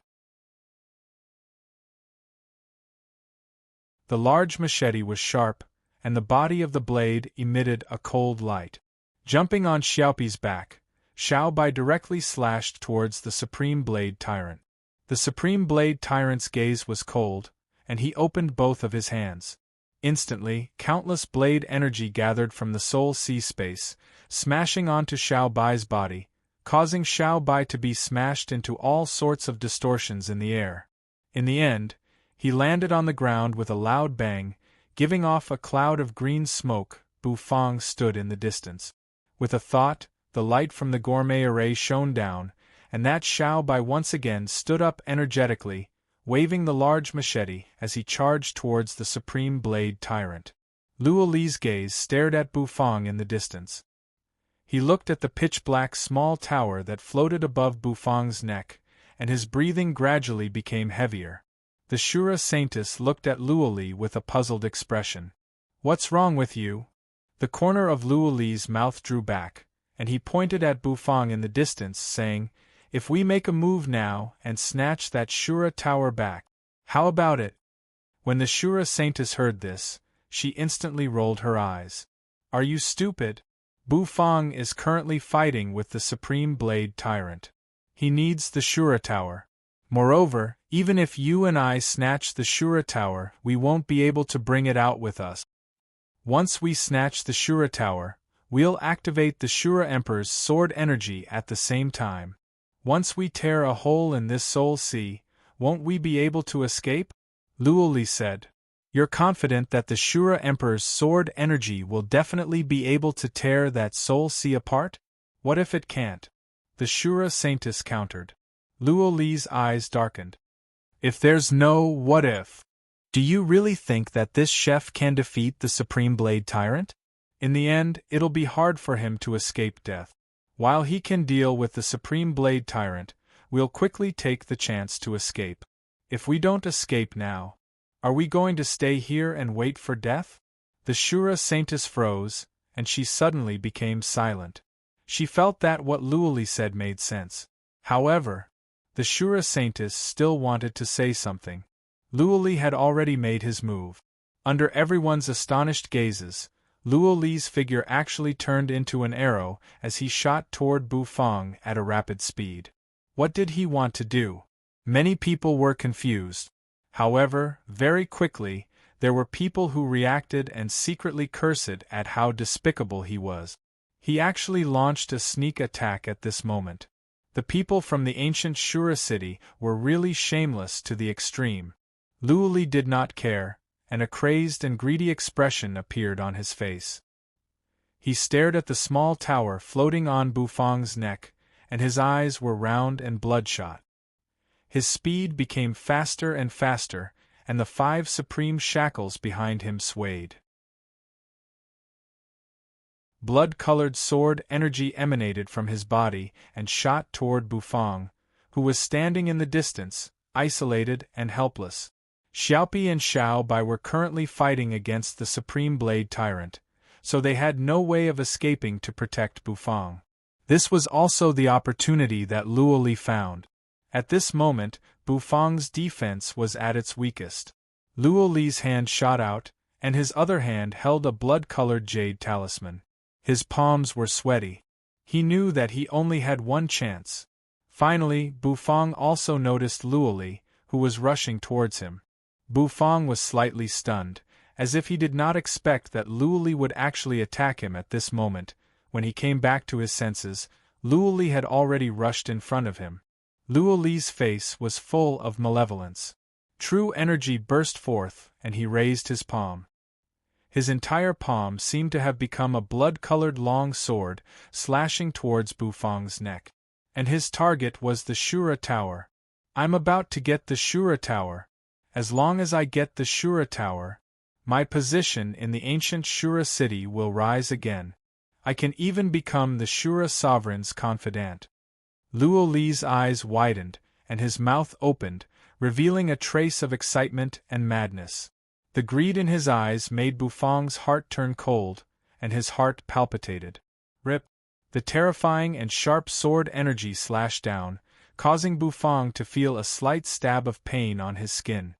The large machete was sharp, and the body of the blade emitted a cold light. Jumping on Xiaopi's back, Xiao Bai directly slashed towards the Supreme Blade Tyrant. The Supreme Blade Tyrant's gaze was cold, and he opened both of his hands. Instantly, countless blade energy gathered from the Soul Sea space, smashing onto Xiao Bai's body, causing Xiao Bai to be smashed into all sorts of distortions in the air. In the end, he landed on the ground with a loud bang, giving off a cloud of green smoke. Bufang stood in the distance. With a thought, the light from the gourmet array shone down, and that Xiao Bai once again stood up energetically, waving the large machete as he charged towards the Supreme Blade Tyrant. Luo Li's gaze stared at Bufang in the distance. He looked at the pitch-black small tower that floated above Bufang's neck, and his breathing gradually became heavier. The Shura Saintess looked at Luo Li with a puzzled expression. "What's wrong with you?" The corner of Luo Li's mouth drew back, and he pointed at Bufang in the distance, saying, "If we make a move now and snatch that Shura tower back, how about it?" When the Shura Saintess heard this, she instantly rolled her eyes. "Are you stupid? Bufang is currently fighting with the Supreme Blade Tyrant. He needs the Shura Tower. Moreover, even if you and I snatch the Shura Tower, we won't be able to bring it out with us. Once we snatch the Shura Tower, we'll activate the Shura Emperor's sword energy at the same time. Once we tear a hole in this Soul Sea, won't we be able to escape?" Luo Li said. "You're confident that the Shura Emperor's sword energy will definitely be able to tear that Soul Sea apart? What if it can't?" The Shura Saintess countered. Luo Li's eyes darkened. "If there's no what if, do you really think that this chef can defeat the Supreme Blade Tyrant? In the end, it'll be hard for him to escape death. While he can deal with the Supreme Blade Tyrant, we'll quickly take the chance to escape. If we don't escape now..." Are we going to stay here and wait for death? The Shura Saintess froze, and she suddenly became silent. She felt that what Luoli said made sense. However, the Shura Saintess still wanted to say something. Luoli had already made his move. Under everyone's astonished gazes, Luoli's figure actually turned into an arrow as he shot toward Bufang at a rapid speed. What did he want to do? Many people were confused. However, very quickly, there were people who reacted and secretly cursed at how despicable he was. He actually launched a sneak attack at this moment. The people from the ancient Shura city were really shameless to the extreme. Luoli did not care, and a crazed and greedy expression appeared on his face. He stared at the small tower floating on Bufang's neck, and his eyes were round and bloodshot. His speed became faster and faster, and the 5 supreme shackles behind him swayed. Blood-colored sword energy emanated from his body and shot toward Bufang, who was standing in the distance, isolated and helpless. Xiaopi and Xiao Bai were currently fighting against the Supreme Blade Tyrant, so they had no way of escaping to protect Bufang. This was also the opportunity that Luoli found. At this moment, Bufang's defense was at its weakest. Luoli's hand shot out, and his other hand held a blood-colored jade talisman. His palms were sweaty. He knew that he only had one chance. Finally, Bufang also noticed Luoli, who was rushing towards him. Bufang was slightly stunned, as if he did not expect that Luoli would actually attack him at this moment. When he came back to his senses, Luoli had already rushed in front of him. Luoli's face was full of malevolence. True energy burst forth, and he raised his palm. His entire palm seemed to have become a blood-colored long sword, slashing towards Bufang's neck. And his target was the Shura Tower. I'm about to get the Shura Tower. As long as I get the Shura Tower, my position in the ancient Shura city will rise again. I can even become the Shura sovereign's confidant. Luoli's eyes widened, and his mouth opened, revealing a trace of excitement and madness. The greed in his eyes made Bufang's heart turn cold, and his heart palpitated. Rip! The terrifying and sharp sword energy slashed down, causing Bufang to feel a slight stab of pain on his skin.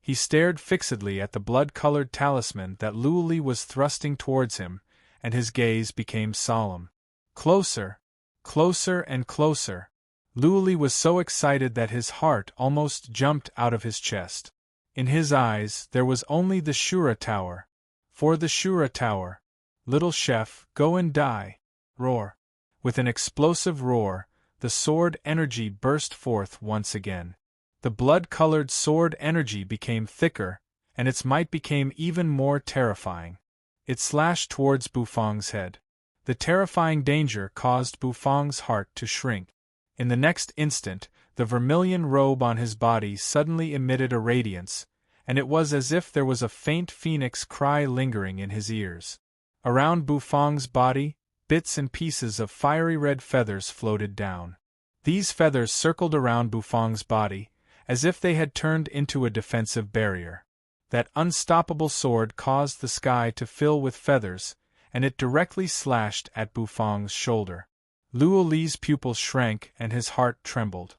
He stared fixedly at the blood-colored talisman that Luoli was thrusting towards him, and his gaze became solemn. Closer! Closer and closer. Luoli was so excited that his heart almost jumped out of his chest. In his eyes there was only the Shura Tower. For the Shura Tower. Little chef, go and die. Roar. With an explosive roar, the sword energy burst forth once again. The blood-colored sword energy became thicker, and its might became even more terrifying. It slashed towards Bufang's head. The terrifying danger caused Bufang's heart to shrink. In the next instant, the vermilion robe on his body suddenly emitted a radiance, and it was as if there was a faint phoenix cry lingering in his ears. Around Bufang's body, bits and pieces of fiery red feathers floated down. These feathers circled around Bufang's body, as if they had turned into a defensive barrier. That unstoppable sword caused the sky to fill with feathers, and it directly slashed at Bufang's shoulder. Luoli's pupils shrank and his heart trembled.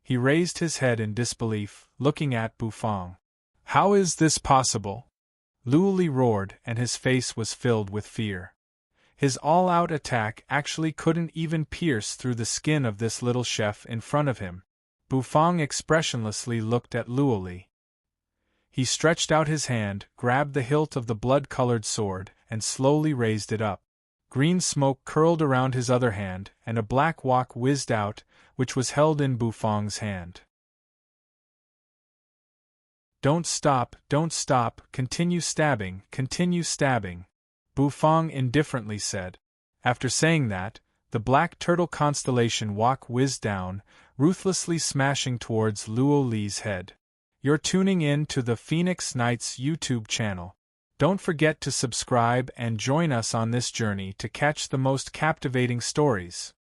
He raised his head in disbelief, looking at Bufang. How is this possible? Luoli roared, and his face was filled with fear. His all-out attack actually couldn't even pierce through the skin of this little chef in front of him. Bufang expressionlessly looked at Luoli. He stretched out his hand, grabbed the hilt of the blood-colored sword, and slowly raised it up. Green smoke curled around his other hand, and a black wok whizzed out, which was held in Bufang's hand. Don't stop, continue stabbing, Bufang indifferently said. After saying that, the black turtle constellation wok whizzed down, ruthlessly smashing towards Luoli's head. You're tuning in to the Phoenix Knights YouTube channel. Don't forget to subscribe and join us on this journey to catch the most captivating stories.